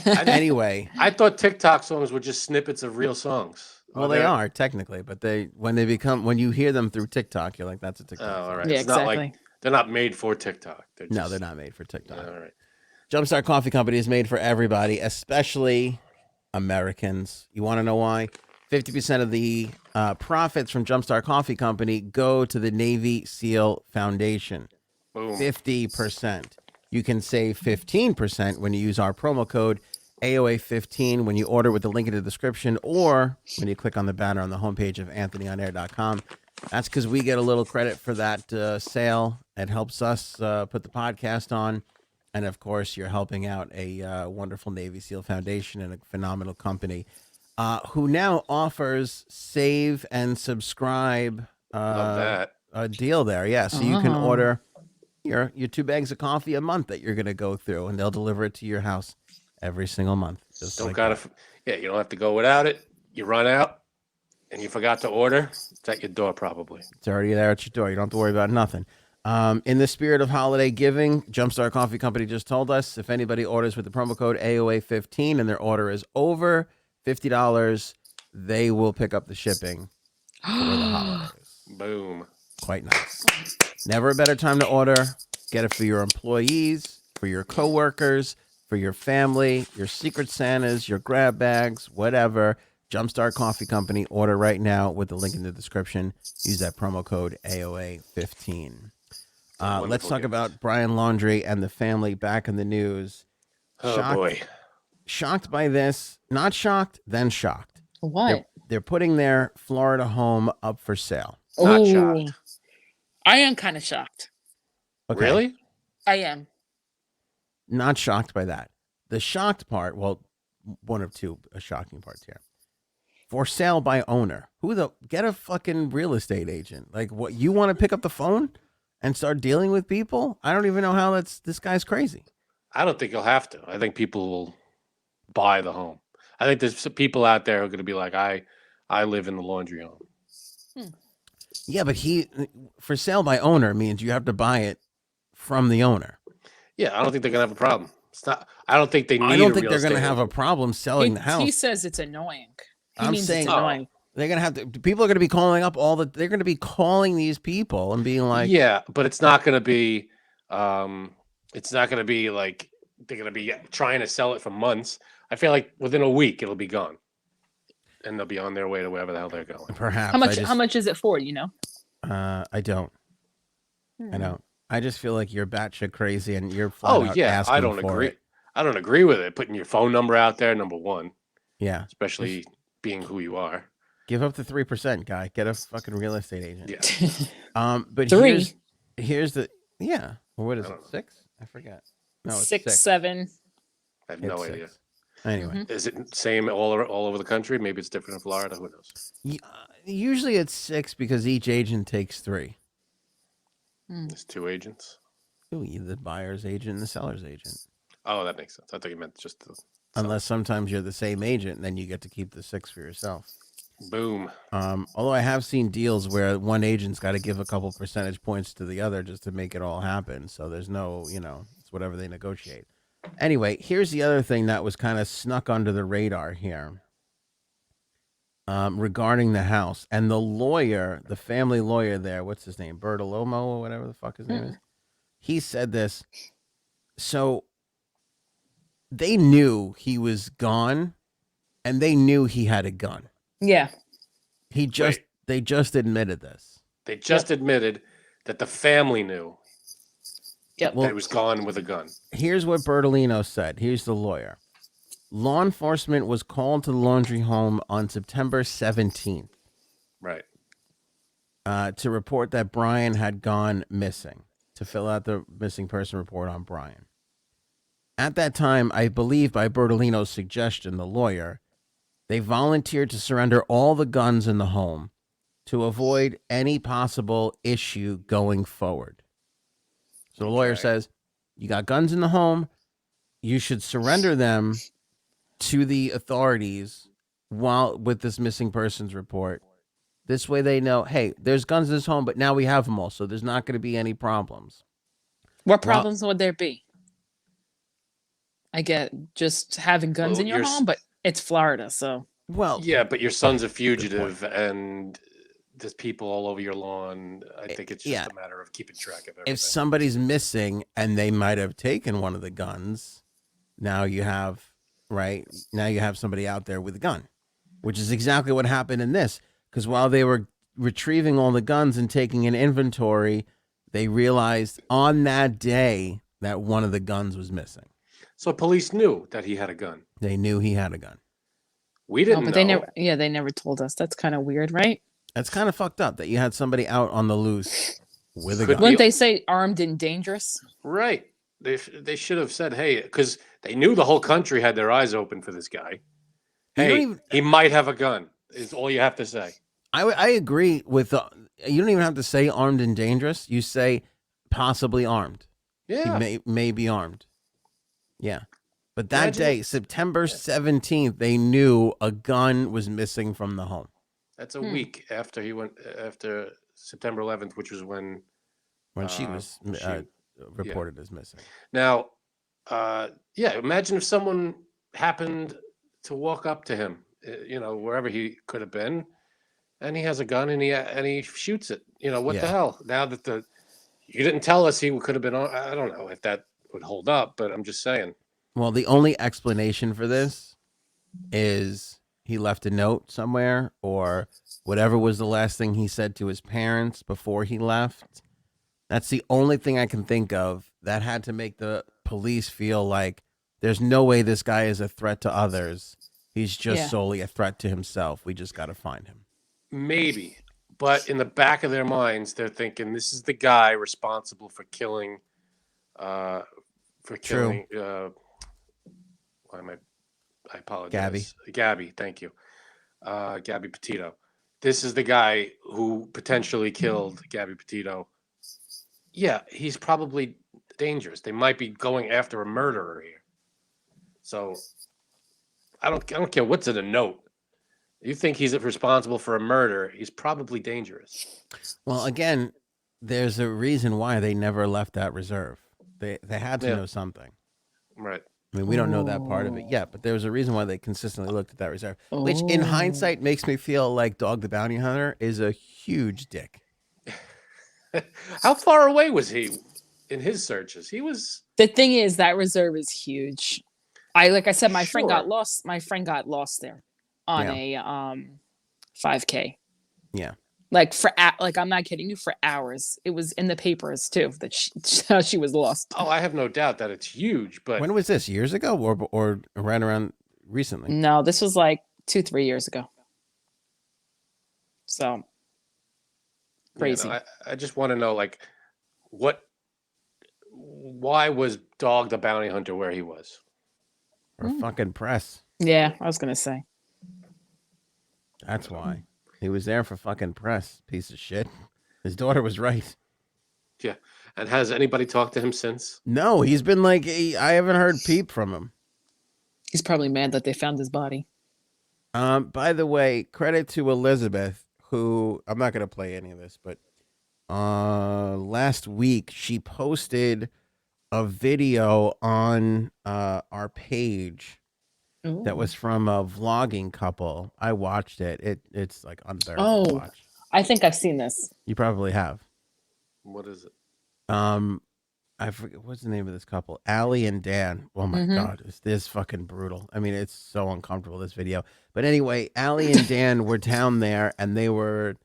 Anyway, I thought TikTok songs were just snippets of real songs. well, they are technically, but when you hear them through TikTok, you're like, that's a TikTok. Oh, all song. right. Yeah, It's not exactly. like they're not made for TikTok. No, they're not made for TikTok. All right. Jumpstart Coffee Company is made for everybody, especially Americans. You want to know why? 50% of the profits from Jumpstart Coffee Company go to the Navy SEAL Foundation. Boom. 50%. You can save 15% when you use our promo code AOA15 when you order with the link in the description or when you click on the banner on the homepage of anthonyonair.com. That's because we get a little credit for that sale. It helps us put the podcast on. And, of course, you're helping out a wonderful Navy SEAL Foundation and a phenomenal company who now offers save and subscribe Love that. a deal there. Yeah, so you can Oh. order your 2 bags of coffee a month that you're going to go through, and they'll deliver it to your house every single month. Just Don't like gotta. that. You don't have to go without it. You run out, and you forgot to order. It's at your door, probably. It's already there at your door. You don't have to worry about nothing. In the spirit of holiday giving, Jumpstart Coffee Company just told us if anybody orders with the promo code AOA15 and their order is over $50, they will pick up the shipping for the holidays. Boom. Quite nice. Never a better time to order. Get it for your employees, for your coworkers, for your family, your Secret Santas, your grab bags, whatever. Jumpstart Coffee Company. Order right now with the link in the description. Use that promo code AOA15. Let's talk about Brian Laundrie and the family back in the news. Oh, boy. Shocked by this. Not shocked, then shocked. What? They're putting their Florida home up for sale. Not Ooh. shocked. I am kind of shocked. Okay. Really? I am. Not shocked by that. The shocked part, well, one of two shocking parts here. For sale by owner. Get a fucking real estate agent. Like, what, you want to pick up the phone and start dealing with people? I don't even know how this guy's crazy. I don't think you'll have to. I think people will buy the home. I think there's some people out there who are going to be like, I live in the laundry home. Yeah, but for sale by owner means you have to buy it from the owner. Yeah, I don't think they're going to have a problem. It's not. I don't think they need. I don't think a real they're going to estate have a problem selling the house. He says it's annoying. I'm saying it's annoying. they're going to have to. People are going to be calling up they're going to be calling these people and being like, yeah, but it's not going to be. It's not going to be like they're going to be trying to sell it for months. I feel like within a week it'll be gone, and they'll be on their way to wherever the hell they're going. Perhaps. How much is it for? You know. I don't. I don't. I just feel like you're batshit crazy and you're Oh flat out yeah, asking I don't for agree. it. I don't agree with it. Putting your phone number out there, number one, Yeah. especially being who you are. Give up the 3%, guy. Get a fucking real estate agent. Yeah. But 3. here's the Or what is I it? don't know. 6? I forget. No, it's 6, 6. 7. I have It's no 6. idea. Anyway, Mhm. Is it same all over the country? Maybe it's different in Florida. Who knows? usually it's 6 because each agent takes 3. There's 2 agents. Ooh, the buyer's agent and the seller's agent. Oh, that makes sense. I thought you meant just the Unless sometimes you're the same agent, and then you get to keep the 6 for yourself. boom. Although I have seen deals where one agent's got to give a couple percentage points to the other just to make it all happen. So there's no, it's whatever they negotiate. Anyway, here's the other thing that was kind of snuck under the radar here regarding the house. And the lawyer, the family lawyer there, what's his name? Bertolomo or whatever the fuck his name is. He said this. So they knew he was gone and they knew he had a gun. Yeah. They just admitted this. They just admitted that the family knew Yep. that he was gone with a gun. Here's what Bertolino said. Here's the lawyer. Law enforcement was called to the laundry home on September 17th Right. to report that Brian had gone missing, to fill out the missing person report on Brian. At that time, I believe by Bertolino's suggestion, the lawyer, they volunteered to surrender all the guns in the home to avoid any possible issue going forward. So the lawyer says, you got guns in the home. you should surrender them to the authorities while with this missing persons report. This way they know, hey, there's guns in this home, but now we have them all, so there's not going to be any problems. What Well- problems would there be? I get just having guns Well, in your you're home, but it's Florida, so Well, Yeah, but your son's a point. fugitive, and there's people all over your lawn. I think it's just yeah. a matter of keeping track of everything. If somebody's missing and they might have taken one of the guns, now you have somebody out there with a gun, which is exactly what happened in this. Because while they were retrieving all the guns and taking an inventory, they realized on that day that one of the guns was missing. So police knew that he had a gun. They knew he had a gun. We didn't but know. they never told us. That's kind of weird, right? That's kind of fucked up that you had somebody out on the loose with a Could gun. be- Wouldn't they say armed and dangerous? Right. They should have said, hey, because they knew the whole country had their eyes open for this guy. You don't Hey, even- he might have a gun, is all you have to say. I agree with you don't even have to say armed and dangerous. You say possibly armed. Yeah. He may be armed. Yeah. But that Imagine day, September 17th, they knew a gun was missing from the home. That's a week after after September 11th, which was when When she was reported as missing. Now, imagine if someone happened to walk up to him, wherever he could have been, and he has a gun and he shoots it. What the Yeah. hell? Now that you didn't tell us he could have been on, I don't know if that would hold up, but I'm just saying. Well, the only explanation for this is he left a note somewhere or whatever was the last thing he said to his parents before he left. That's the only thing I can think of that had to make the police feel like there's no way this guy is a threat to others. He's just solely a threat to himself. We just got to find him. Maybe, but in the back of their minds, they're thinking this is the guy responsible for killing. Why am I apologize. Gabby, thank you. Gabby Petito. This is the guy who potentially killed Gabby Petito. Yeah, he's probably dangerous. They might be going after a murderer here. So I don't care what's in a note. You think he's responsible for a murder, he's probably dangerous. Well, again, there's a reason why they never left that reserve. They had to know something. Right. I mean, we don't know that part of it yet, but there was a reason why they consistently looked at that reserve, which in hindsight makes me feel like Dog the Bounty Hunter is a huge dick. How far away was he in his searches? He was. The thing is, that reserve is huge. Like I said, my friend got Sure. lost. My friend got lost there on a 5K. Yeah. Like I'm not kidding you, for hours. It was in the papers too that she was lost. Oh, I have no doubt that it's huge, but When was this? Years ago or right around recently? No, this was like 2-3 years ago. So crazy. I just want to know, like, why was Dog the Bounty Hunter where he was? Or fucking press. Yeah, I was gonna say. That's why. He was there for fucking press, piece of shit. His daughter was right. Yeah. And has anybody talked to him since? No, he's been like, I haven't heard peep from him. He's probably mad that they found his body. By the way, credit to Elizabeth, who, I'm not going to play any of this, but last week she posted a video on our page that was from a vlogging couple. I watched it. It's like unbearable to watch. I think I've seen this. You probably have. What is it? I forget what's the name of this couple, Allie and Dan. Oh my God, this fucking brutal. I mean, it's so uncomfortable, this video. But anyway, Allie and Dan were down there, and they were,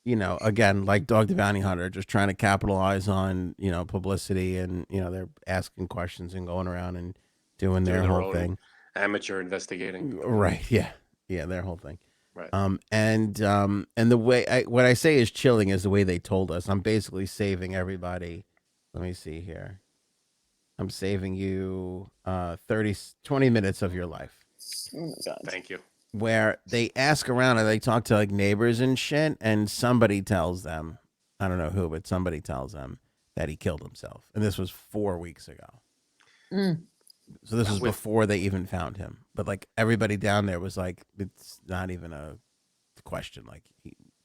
again, like Dog the Bounty Hunter, just trying to capitalize on, publicity, and they're asking questions and going around and doing their whole thing. Amateur investigating. Right? Yeah, their whole thing. Right. And the way what I say is chilling is the way they told us. I'm basically saving everybody. Let me see here. I'm saving you 20 minutes of your life. Oh my God. Thank you. Where they ask around and they talk to like neighbors and shit, and somebody tells them, I don't know who, but somebody tells them that he killed himself. And this was 4 weeks ago. So this was before they even found him. But like everybody down there was like, it's not even a question. Like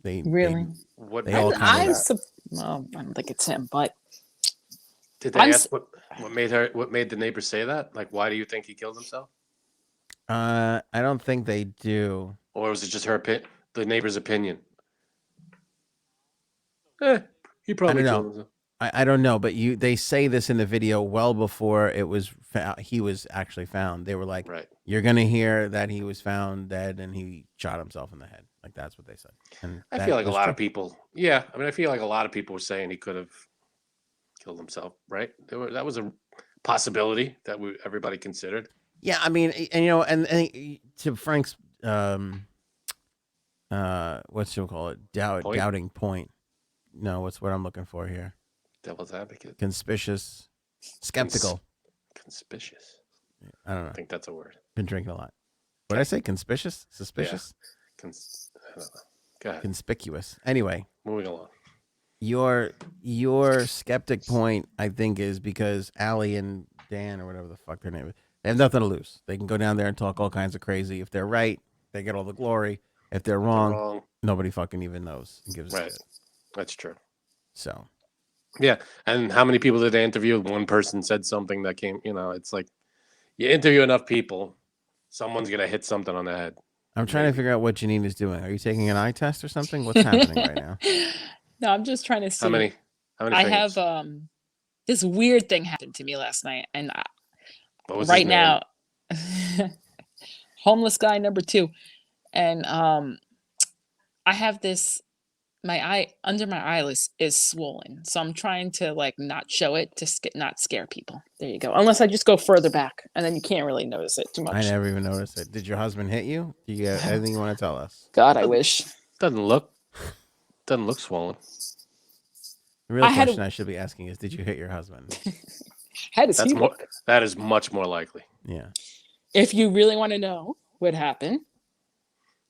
they Really? What They all made, kind of- Well, I don't think it's him, but did they ask what made the neighbor say that? Like, why do you think he killed himself? I don't think they do. Or was it just the neighbor's opinion? He probably I don't know. killed himself. I don't know, but they say this in the video well before it was he was actually found. They were like, Right. "You're gonna hear that he was found dead and he shot himself in the head." Like that's what they said. And I feel like a lot of people. Yeah, I mean, I feel like a lot of people were saying he could have killed himself. Right? That was a possibility that everybody considered. Yeah, I mean, and and to Frank's what's you call it? Doubting point. No, what's what I'm looking for here? Devil's advocate. Conspicuous, skeptical. Conspicuous. I don't know. I think that's a word. Been drinking a lot. What did I say? Conspicuous? Suspicious? I don't know. Go ahead. Conspicuous. Anyway, Moving along. your skeptic point, I think, is because Allie and Dan or whatever the fuck their name is, they have nothing to lose. They can go down there and talk all kinds of crazy. If they're right, they get all the glory. If they're wrong, nobody fucking even knows and gives a shit. That's true. So yeah, and how many people did they interview? One person said something that came. It's like you interview enough people, someone's gonna hit something on the head. I'm trying to figure out what Janine is doing. Are you taking an eye test or something? What's happening right now? No, I'm just trying to see. How many? I have this weird thing happened to me last night, and What was right his name? now, homeless guy number 2, and I have this. My eye under my eyelid is swollen, so I'm trying to like not show it to not scare people. There you go. Unless I just go further back, and then you can't really notice it too much. I never even noticed it. Did your husband hit you? Do you have anything you want to tell us? God, I wish. Doesn't look swollen. The real question I should be asking is, did you hit your husband? How does he look? That is much more likely. Yeah. If you really want to know what happened,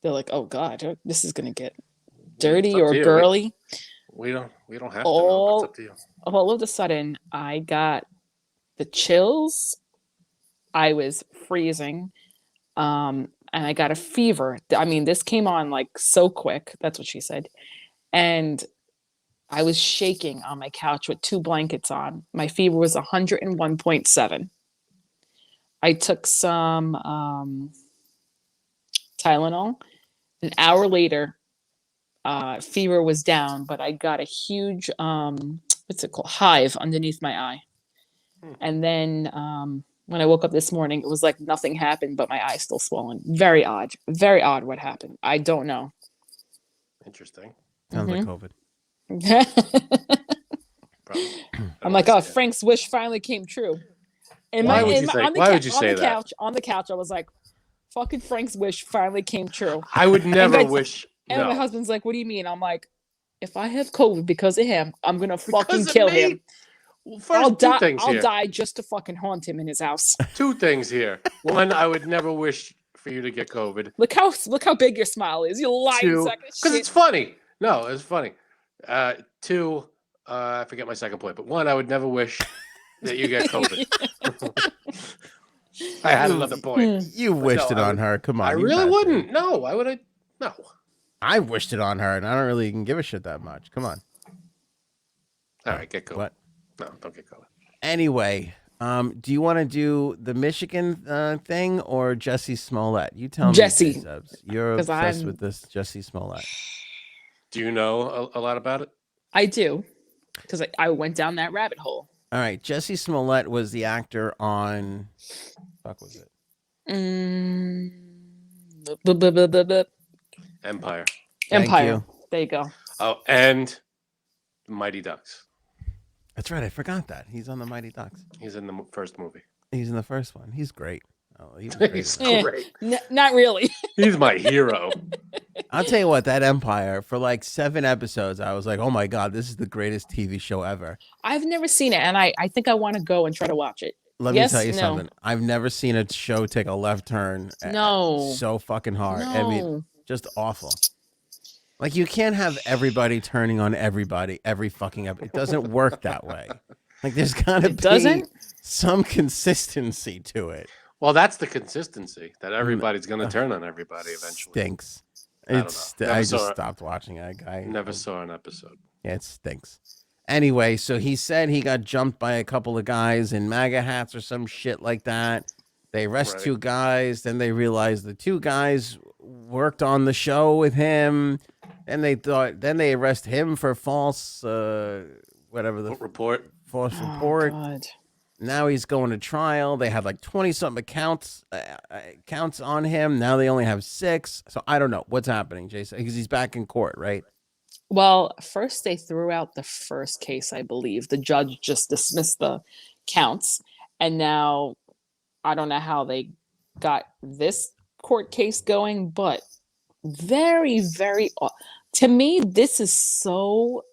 they're like, "Oh God, this is gonna get dirty or girly." We don't have to know. It's up to you. All of a sudden, I got the chills. I was freezing, and I got a fever. I mean, this came on like so quick. That's what she said, and I was shaking on my couch with 2 blankets on. My fever was 101.7. I took some Tylenol. An hour later, fever was down, but I got a huge hive underneath my eye. And then when I woke up this morning, it was like nothing happened, but my eye's still swollen. Very odd what happened. I don't know. Interesting. Sounds like COVID. I'm like, oh, Frank's wish finally came true. Why would you say that? On the couch, I was like, fucking Frank's wish finally came true. I would never wish. And my husband's like, what do you mean? I'm like, if I have COVID because of him, I'm going to fucking kill him. Well, first, I'll die just to fucking haunt him in his house. 2 things here. One, I would never wish for you to get COVID. Look how big your smile is. You lying sack of shit. Because it's funny. No, it's funny. 2, I forget my second point, but 1, I would never wish that you get COVID. I had another point. You wished it on her. Come on. I really wouldn't. No, why would I? No. I wished it on her, and I don't really even give a shit that much. Come on. All right, get COVID. What? No, don't get COVID. Anyway, do you want to do the Michigan thing or Jussie Smollett? You tell me. Jesse. You're obsessed with this Jussie Smollett. Do you know a lot about it? I do, because I went down that rabbit hole. All right, Jussie Smollett was the actor on. Fuck was it? Empire. Empire. There you go. Oh, and Mighty Ducks. That's right. I forgot that he's on the Mighty Ducks. He's in the first movie. He's in the first one. He's great. Oh, he was great. He's great. Not really. He's my hero. I'll tell you what, that Empire, for like 7 episodes, I was like, oh my God, this is the greatest TV show ever. I've never seen it, and I think I want to go and try to watch it. Let me tell you something. I've never seen a show take a left turn so fucking hard. No. I mean, just awful. Like, you can't have everybody turning on everybody every fucking episode. It doesn't work that way. Like there's gotta It be doesn't. some consistency to it. Well, that's the consistency that everybody's going to turn on everybody eventually. Stinks. I don't It's know. Never I saw just it. stopped watching it. Never saw an episode. Yeah, it stinks. Anyway, so he said he got jumped by a couple of guys in MAGA hats or some shit like that. They arrest Right. 2 guys. Then they realized the 2 guys worked on the show with him. And then they arrest him for false, whatever the Report. false Oh, report. God. Now he's going to trial. They had like 20-something accounts on him. Now they only have 6. So I don't know what's happening, Jason, because he's back in court, right? Well, first they threw out the first case, I believe. The judge just dismissed the counts. And now I don't know how they got this court case going, but very, very, to me, this is so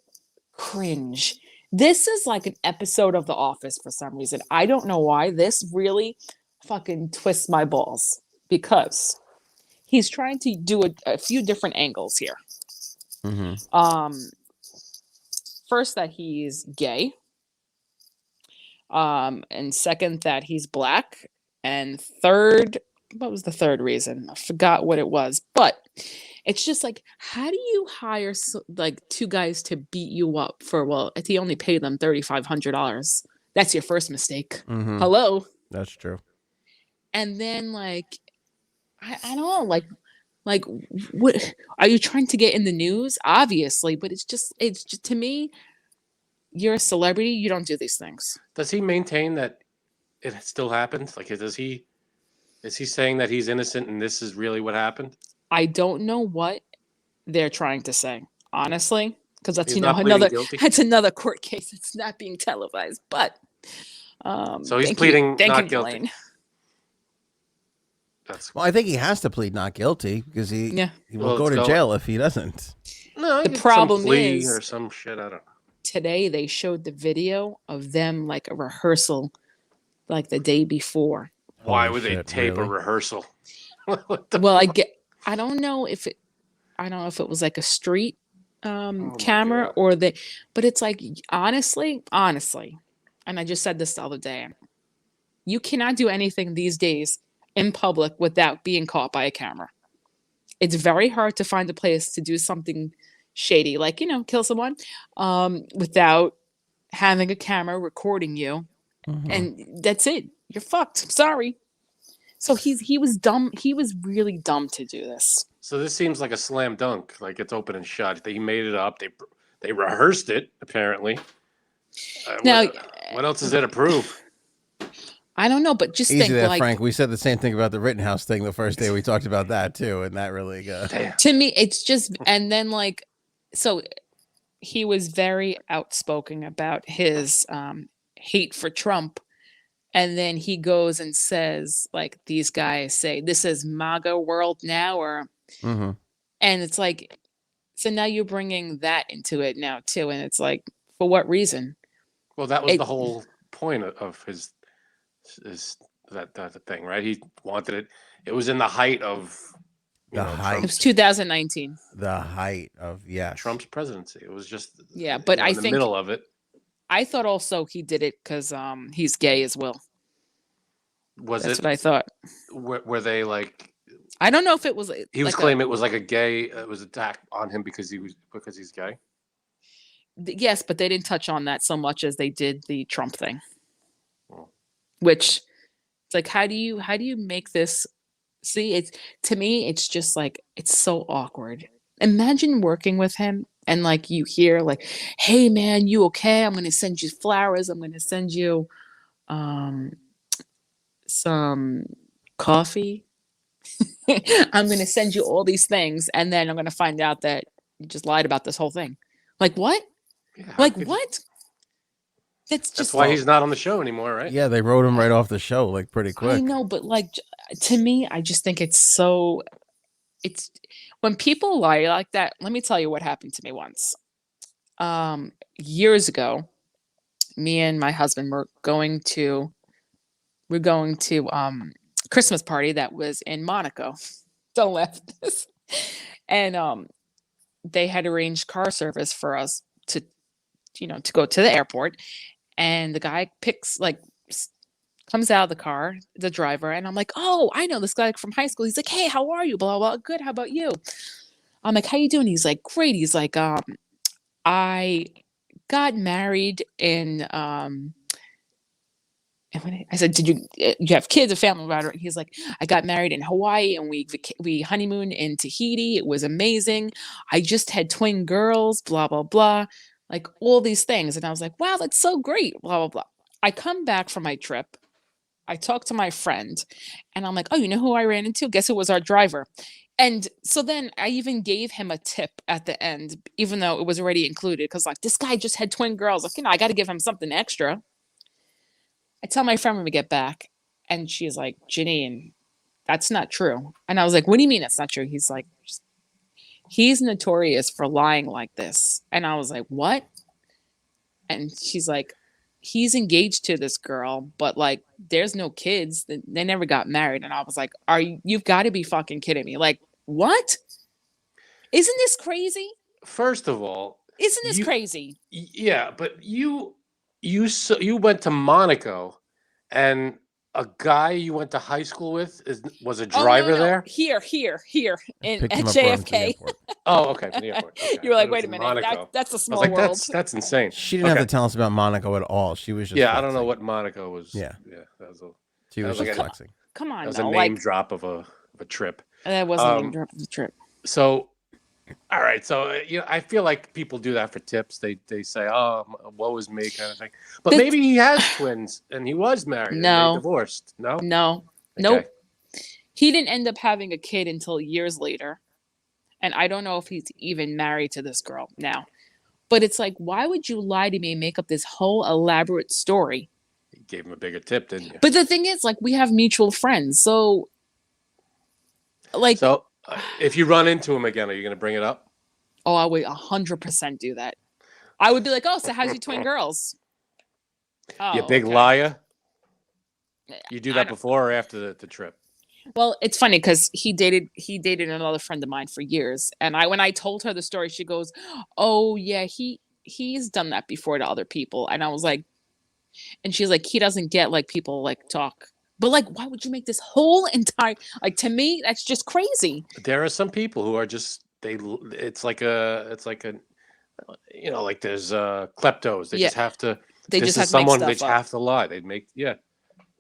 cringe. This is like an episode of The Office for some reason. I don't know why. This really fucking twists my balls because he's trying to do a few different angles here. Mm-hmm. First that he's gay, and second that he's black, and third, what was the third reason? I forgot what it was, but it's just like, how do you hire like 2 guys to beat you up for, well, if he only paid them $3,500, that's your first mistake. Mm-hmm. Hello. That's true. And then like, I don't know, like what are you trying to get in the news? Obviously, but it's just to me, you're a celebrity, you don't do these things. Does he maintain that it still happened? Like, is he saying that he's innocent and this is really what happened? I don't know what they're trying to say, honestly, because that's He's not pleading guilty? that's another court case. It's not being televised, but so he's pleading not guilty. Ghislaine. Well, I think he has to plead not guilty because he will go to jail if he doesn't. No, the problem plea is or some shit. I don't know. Today they showed the video of them like a rehearsal, like the day before. Why would they tape a rehearsal? Well, I don't know if it was like a street camera or but it's like honestly, and I just said this the other day, you cannot do anything these days in public without being caught by a camera. It's very hard to find a place to do something shady, like, kill someone, without having a camera recording you. Mm-hmm. And that's it. You're fucked. Sorry. So he was dumb. He was really dumb to do this. So this seems like a slam dunk. Like it's open and shut. He made it up. They rehearsed it apparently. Now, what else is there to prove? I don't know, but just Easy think, there, like, Frank. We said the same thing about the Rittenhouse thing the first day we talked about that too, and that really to me, it's just, and then like, so he was very outspoken about his hate for Trump. And then he goes and says, like, these guys say, this is MAGA world now, or, mm-hmm. And it's like, so now you're bringing that into it now too. And it's like, for what reason? Well, that was the whole point of his that thing, right? He wanted it. It was in the height of height. It was 2019. The height of Trump's presidency. It was just but I in the think middle of it. I thought also he did it because he's gay as well. That's what I thought. Were they like? I don't know if it was. He was claiming it was like a gay. It was attack on him because he's gay. Yes, but they didn't touch on that so much as they did the Trump thing. Oh. Which, it's like, how do you make this? See, it's, to me, it's just like, it's so awkward. Imagine working with him and like you hear like, hey man, you okay? I'm going to send you flowers. I'm going to send you some coffee. I'm going to send you all these things. And then I'm going to find out that you just lied about this whole thing. Like what? Yeah, like what? That's why he's not on the show anymore, right? Yeah, they wrote him right off the show like pretty quick. I know, but like to me, I just think it's when people lie like that. Let me tell you what happened to me once. Years ago, me and my husband were going to Christmas party that was in Monaco. Don't laugh at this. And they had arranged car service for us to go to the airport. And the guy comes out of the car, the driver, and I'm like, oh, I know this guy from high school. He's like, hey, how are you? Blah, blah, blah. Good. How about you? I'm like, how you doing? He's like, great. He's like, I got married in and when I said, did you have kids, a family, whatever? He's like, I got married in Hawaii and we honeymooned in Tahiti. It was amazing. I just had twin girls, blah, blah, blah, like all these things. And I was like, wow, that's so great, blah, blah, blah. I come back from my trip. I talk to my friend and I'm like, oh, you know who I ran into? Guess who was our driver? And so then I even gave him a tip at the end, even though it was already included. Cause like this guy just had twin girls. Like, I got to give him something extra. I tell my friend when we get back and she's like, Janine, that's not true. And I was like, what do you mean that's not true? He's like, he's notorious for lying like this. And I was like, what? And she's like, he's engaged to this girl, but like, there's no kids. They never got married. And I was like, you've got to be fucking kidding me. Like, what? Isn't this crazy? First of all, isn't this crazy? Yeah, but you went to Monaco, and a guy you went to high school with was a driver there? Here at JFK. Oh, okay, from the airport. Okay. You were like, wait a minute, that's a small world. That's insane. She didn't have to tell us about Monaco at all. She was just flexing. I don't know what Monaco was. Yeah, she was just flexing. Come on, that was a name drop of a trip. That wasn't a name drop of the trip. So, all right, so I feel like people do that for tips. They say, "Oh, woe is me," kind of thing. But maybe he has twins and he was married. No, and they divorced. No, okay. Nope. He didn't end up having a kid until years later, and I don't know if he's even married to this girl now. But it's like, why would you lie to me and make up this whole elaborate story? You gave him a bigger tip, didn't you? But the thing is, like, we have mutual friends, so like. So, if you run into him again, are you going to bring it up? Oh, I would 100% do that. I would be like, oh, so how's your twin girls? Oh, you big liar. You do that before or after the trip? Well, it's funny because he dated another friend of mine for years. And when I told her the story, she goes, oh, yeah, he's done that before to other people. And I was like, and she's like, he doesn't get like people like talk. But like, why would you make this whole entire, like, to me, that's just crazy. There are some people who are just, it's like a, like there's kleptos. They just have to, they just have to lie. They'd make, no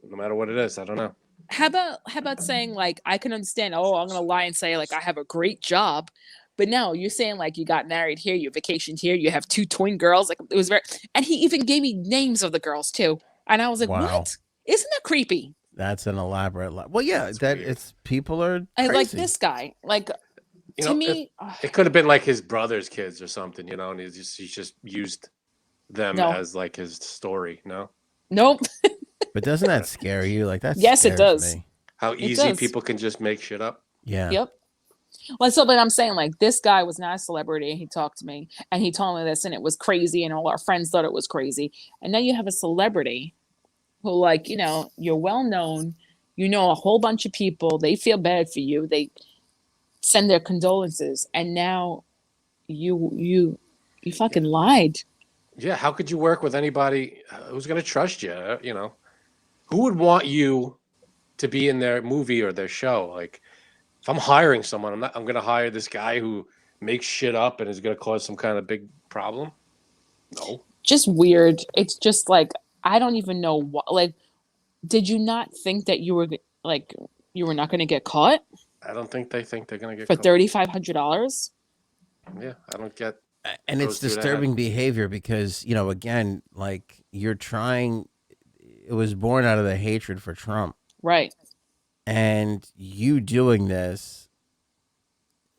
matter what it is. I don't know. How about saying like, I can understand, oh, I'm going to lie and say like, I have a great job. But no, you're saying like you got married here, you vacationed here, you have 2 twin girls. Like it was and he even gave me names of the girls too. And I was like, what? Isn't that creepy? That's an elaborate lie. Well, yeah, people are crazy. I like this guy. Like, to me, it could have been like his brother's kids or something, and he just used them as like his story. No, nope. But doesn't that scare you? Like that? Yes, it does. Me. How easy people can just make shit up. Yeah. Yep. Well, but I'm saying like this guy was not a celebrity. And he talked to me and he told me this, and it was crazy, and all our friends thought it was crazy. And now you have a celebrity who, like, you're well known, a whole bunch of people, they feel bad for you, they send their condolences, and now you fucking lied. Yeah, how could you work with anybody who's going to trust you? Who would want you to be in their movie or their show? Like, if I'm hiring someone, I'm going to hire this guy who makes shit up and is going to cause some kind of big problem. No, just weird. It's just like, I don't even know what, like, did you not think that you were not going to get caught? I don't think they think they're going to get for caught. $3,500. Yeah, I don't get. And it's disturbing behavior because, again, like you're trying, it was born out of the hatred for Trump. Right. And you doing this,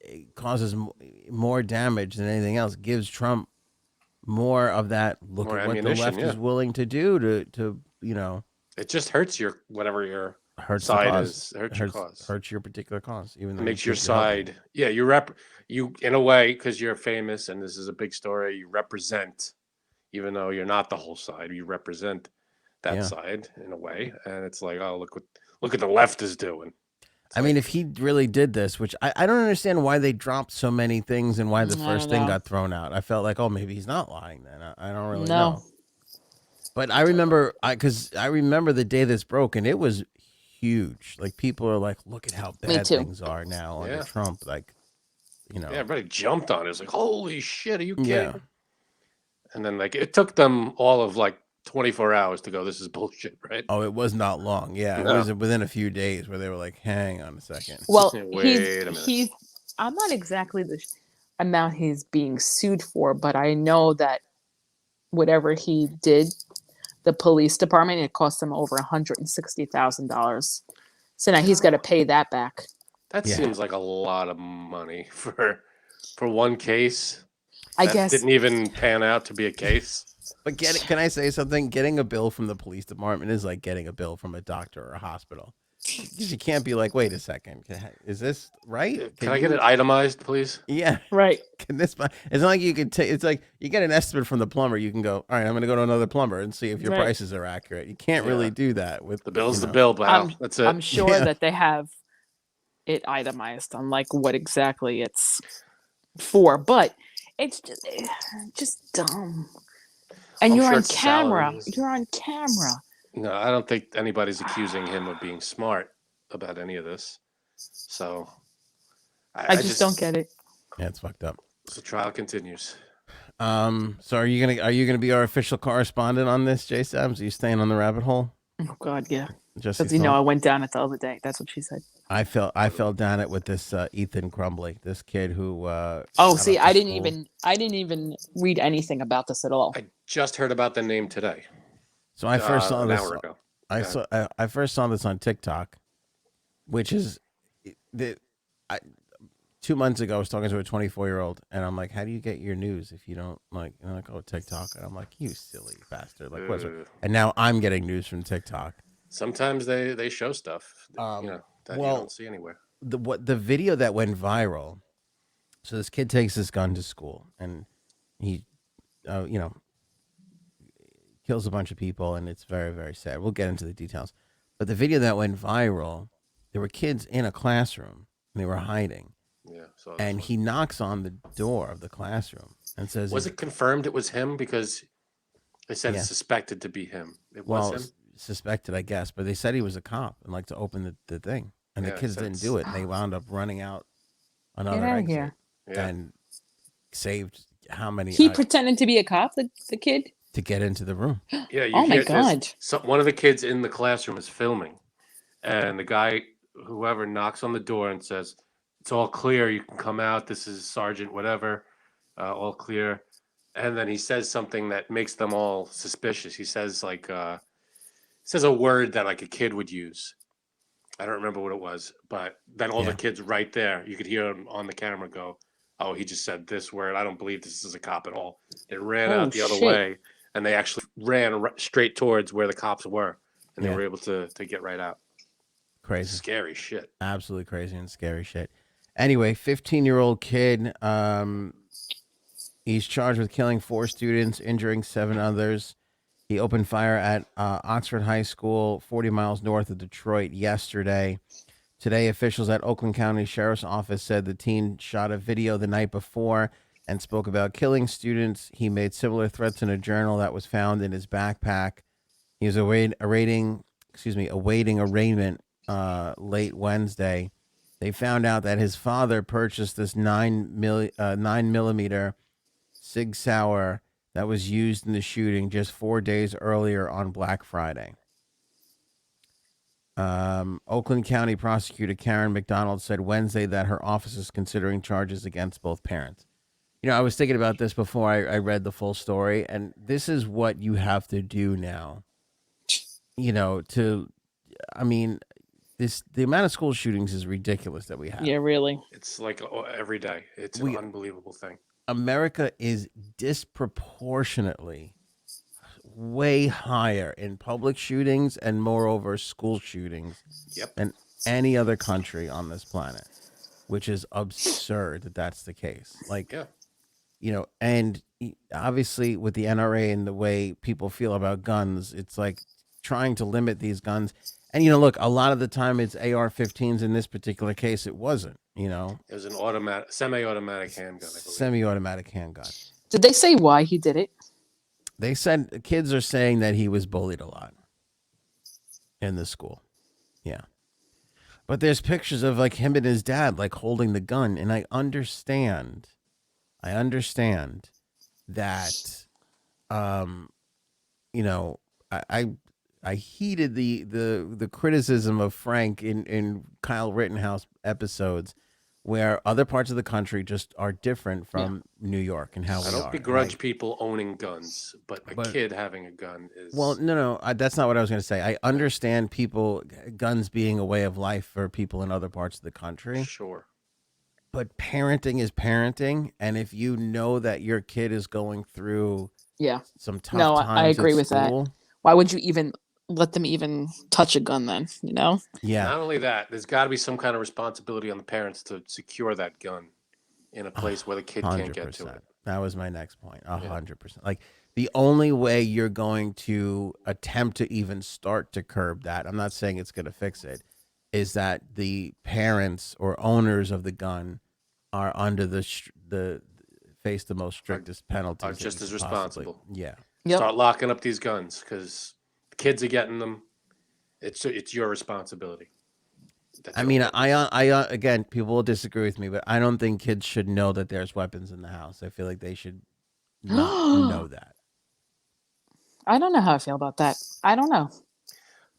it causes more damage than anything else. It gives Trump more of that. Look at what the left is willing to do to. It just hurts your side is hurts your cause. Hurts your particular cause. Even though it makes your side. Yeah, you in a way, because you're famous and this is a big story. You represent, even though you're not the whole side. You represent that side in a way, and it's like, oh, look what the left is doing. I mean, if he really did this, which I don't understand why they dropped so many things and why the first thing got thrown out. I felt like, oh, maybe he's not lying then. I don't really know. But I remember, because I remember the day this broke, and it was huge. Like people are like, look at how Me bad too. things are now under Yeah. Trump. Like, Yeah, everybody jumped on it. It was like, holy shit, are you kidding? yeah. And then like it took them all of like 24 hours to go, this is bullshit, right? Oh, it was not long. Yeah, it No. was within a few days where they were like, hang on a second. Well, Wait a minute. he's. I'm not exactly the amount he's being sued for, but I know that whatever he did, the police department, it cost him over $160,000. So now he's got to pay that back. That Yeah. seems like a lot of money for one case. I That guess. didn't even pan out to be a case. But can I say something? Getting a bill from the police department is like getting a bill from a doctor or a hospital. Because you can't be like, wait a second, is this right? Can I get it itemized, please? Yeah. Right. Can this? It's not like you can take. It's like you get an estimate from the plumber. You can go, all right, I'm going to go to another plumber and see if your Right. prices are accurate. You can't really do that with The bill's you the know. bill, pal. That's it. I'm sure Yeah. that they have it itemized on like what exactly it's for, but it's just dumb. And I'm you're sure on it's camera. salaries. You're on camera. No, I don't think anybody's accusing him of being smart about any of this. So I just don't get it. Yeah, it's fucked up. The trial continues. So are you gonna be our official correspondent on this, Jay Sams? Are you staying on the rabbit hole? Oh God, yeah. Just Because I went down it the other day. That's what she said. I fell down it with this Ethan Crumbly, this kid who. Oh, got see, up to I didn't school. even read anything about this at all. I just heard about the name today. So I first saw an this. hour ago. I first saw this on TikTok, which is 2 months ago. I was talking to a 24-year-old, and I'm like, "How do you get your news if you don't like?" And I'm like, "Oh, TikTok." And I'm like, "You silly bastard!" Like, what's it? And now I'm getting news from TikTok. Sometimes they show stuff, that you don't see anywhere. The video that went viral. So this kid takes his gun to school, and he, kills a bunch of people, and it's very, very sad. We'll get into the details. But the video that went viral, there were kids in a classroom, and they were hiding. Yeah. So And he knocks on the door of the classroom and says, was it confirmed it was him? Because they said it's suspected to be him. It was him. Suspected, I guess, but they said he was a cop and like to open the thing. And the kids didn't do it. And they wound up running out another Get out of exit here. Yeah. and saved how many He pretended to be a cop, the kid? to get into the room. Yeah. Oh my God. One of the kids in the classroom is filming, and the guy, whoever, knocks on the door and says, "It's all clear. You can come out. This is Sergeant whatever. All clear." And then he says something that makes them all suspicious. He says says a word that like a kid would use. I don't remember what it was, but then all the kids right there, you could hear him on the camera go, "Oh, he just said this word. I don't believe this is a cop at all." They ran out the other way, and they actually ran straight towards where the cops were, and they were able to get right out. Crazy. Scary shit. Absolutely crazy and scary shit. Anyway, 15-year-old kid. He's charged with killing 4 students, injuring 7 others. He opened fire at Oxford High School, 40 miles north of Detroit, yesterday. Today, officials at Oakland County Sheriff's Office said the teen shot a video the night before and spoke about killing students. He made similar threats in a journal that was found in his backpack. He was awaiting arraignment late Wednesday. They found out that his father purchased this 9mm Sig Sauer that was used in the shooting just 4 days earlier on Black Friday. Oakland County prosecutor Karen McDonald said Wednesday that her office is considering charges against both parents. I was thinking about this before I read the full story, and this is what you have to do now. The amount of school shootings is ridiculous that we have. Yeah, really. It's like every day. It's an unbelievable thing. America is disproportionately way higher in public shootings and moreover school shootings than any other country on this planet, which is absurd that that's the case. And obviously with the NRA and the way people feel about guns, it's like trying to limit these guns. And, look, a lot of the time it's AR-15s. In this particular case, it wasn't, It was an semi-automatic handgun, I believe. Semi-automatic handgun. Did they say why he did it? They said kids are saying that he was bullied a lot in the school. Yeah. But there's pictures of like him and his dad like holding the gun, and I understand that um you know, I heeded the criticism of Frank in Kyle Rittenhouse episodes where other parts of the country just are different Yeah. from New York and how I we don't are. begrudge people owning guns, but a But kid having a gun is well, no, that's not what I was going to say. I understand people guns being a way of life for people in other parts of the country, sure. but parenting is parenting, and if you know that your kid is going through Yeah. some tough No, I times agree at with that. school, Why would you even let them even touch a gun then? You know? yeah, Not only that, there's got to be some kind of responsibility on the parents to secure that gun in a place where the kid can't get to 100%. it. That was my next point. Yeah. 100%. Like the only way you're going to attempt to even start to curb that, I'm not saying it's going to fix it, is that the parents or owners of the gun are under the face the most strictest penalties. Are that just you as could possibly- responsible. Yeah. Yep. Start locking up these guns because the kids are getting them. It's your responsibility. That I you mean, don't get I again, people will disagree with me, but I don't think kids should know that there's weapons in the house. I feel like they should not know that. I don't know how I feel about that. I don't know.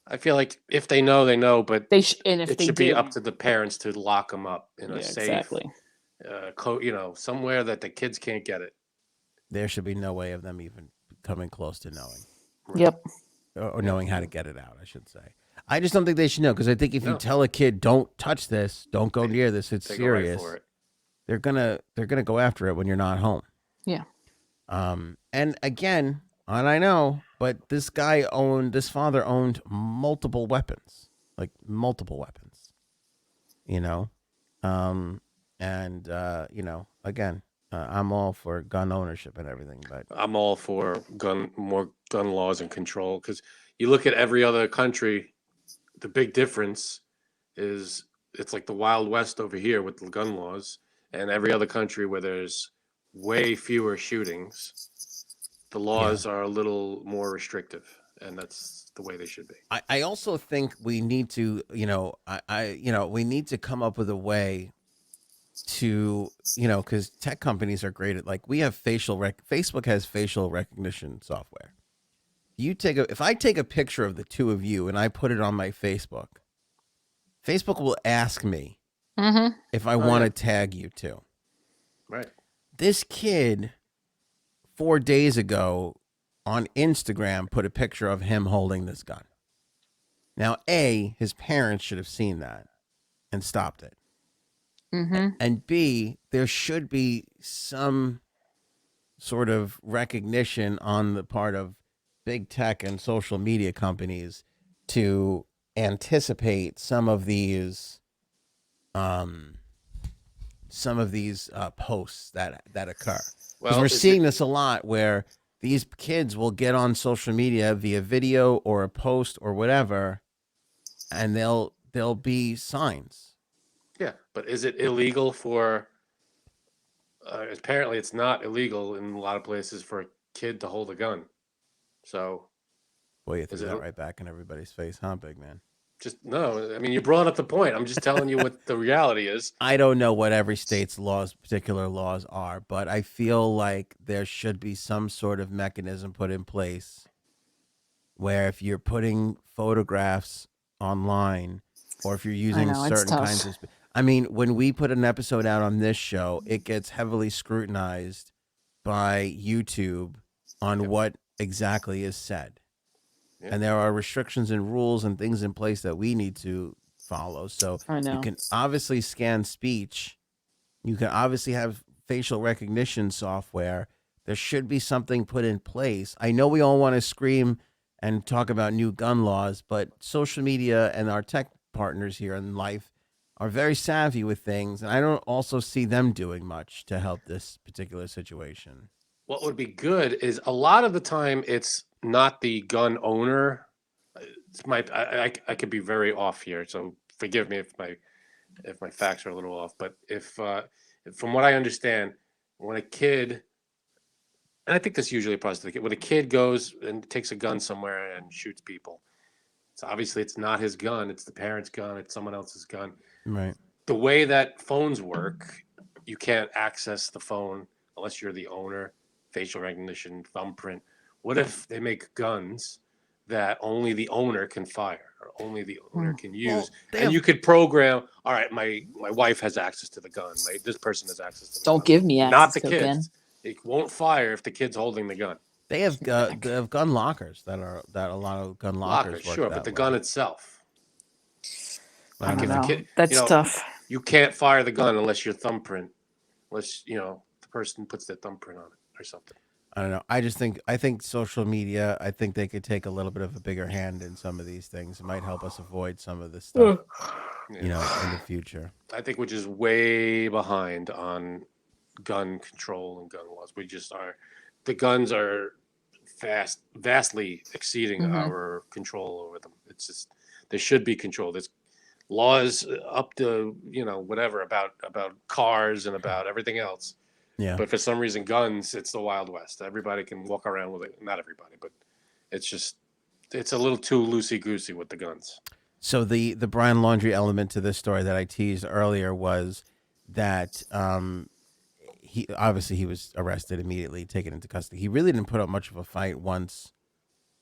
I feel like if they know, they know, but They and if it they should do, be up to the parents to lock them up in a yeah, safe, exactly. somewhere that the kids can't get it. There should be no way of them even coming close to knowing. Right. Yep. Or knowing how to get it out, I should say. I just don't think they should know because I think if you No. tell a kid don't touch this, don't go near this, it's They go right serious. for it. They're gonna go after it when you're not home. Yeah. And again, and I know, but this father owned multiple weapons, like multiple weapons. You know, again, I'm all for gun ownership and everything, but I'm all for more gun laws and control because you look at every other country, the big difference is it's like the Wild West over here with the gun laws, and every other country where there's way fewer shootings, the laws are a little more restrictive, and that's the way they should be. I also think we need to, we need to come up with a way to, because tech companies are great at, like, we have Facebook has facial recognition software. If I take a picture of the two of you and I put it on my Facebook will ask me if I want to tag you too. Right. This kid 4 days ago on Instagram put a picture of him holding this gun. Now, his parents should have seen that and stopped it. And B, there should be some sort of recognition on the part of big tech and social media companies to anticipate some of these posts that occur. Because we're seeing this a lot where these kids will get on social media via video or a post or whatever, and there'll be signs. Yeah, but is it illegal for? Apparently, it's not illegal in a lot of places for a kid to hold a gun. So, Boy, you threw that right back in everybody's face, huh, big man? No. I mean, you brought up the point. I'm just telling you what the reality is. I don't know what every state's particular laws are, but I feel like there should be some sort of mechanism put in place where if you're putting photographs online or if you're using certain kinds of... I mean, when we put an episode out on this show, it gets heavily scrutinized by YouTube on what exactly is said. Yeah. And there are restrictions and rules and things in place that we need to follow. So you can obviously scan speech. You can obviously have facial recognition software. There should be something put in place. I know we all want to scream and talk about new gun laws, but social media and our tech partners here in life are very savvy with things. And I don't also see them doing much to help this particular situation. What would be good is a lot of the time it's not the gun owner. I could be very off here, so forgive me if my facts are a little off. But if from what I understand, when a kid and I think this usually applies to the kid. When a kid goes and takes a gun somewhere and shoots people, it's not his gun. It's the parent's gun. It's someone else's gun. Right. The way that phones work, you can't access the phone unless you're the owner. Facial recognition, thumbprint. What if they make guns that only the owner can fire or only the owner can use? Well, you could program, all right, my wife has access to the gun. This person has access to the gun. Don't give me Not access the to a gun. kids. It won't fire if the kid's holding the gun. They have gun lockers that a lot of gun lockers work sure, that but the way. gun itself. I don't if the know. kid- That's tough. You can't fire the gun unless your thumbprint, unless the person puts their thumbprint on it or something. I don't know. I think social media. I think they could take a little bit of a bigger hand in some of these things. It might help us avoid some of this stuff. In the future. I think we're just way behind on gun control and gun laws. We just are. The guns are vastly exceeding our control over them. It's just there should be control. There's laws up to whatever about cars and about everything else. Yeah. But for some reason, guns, it's the Wild West. Everybody can walk around with it. Not everybody, but it's a little too loosey-goosey with the guns. So the Brian Laundrie element to this story that I teased earlier was that he was arrested immediately, taken into custody. He really didn't put up much of a fight once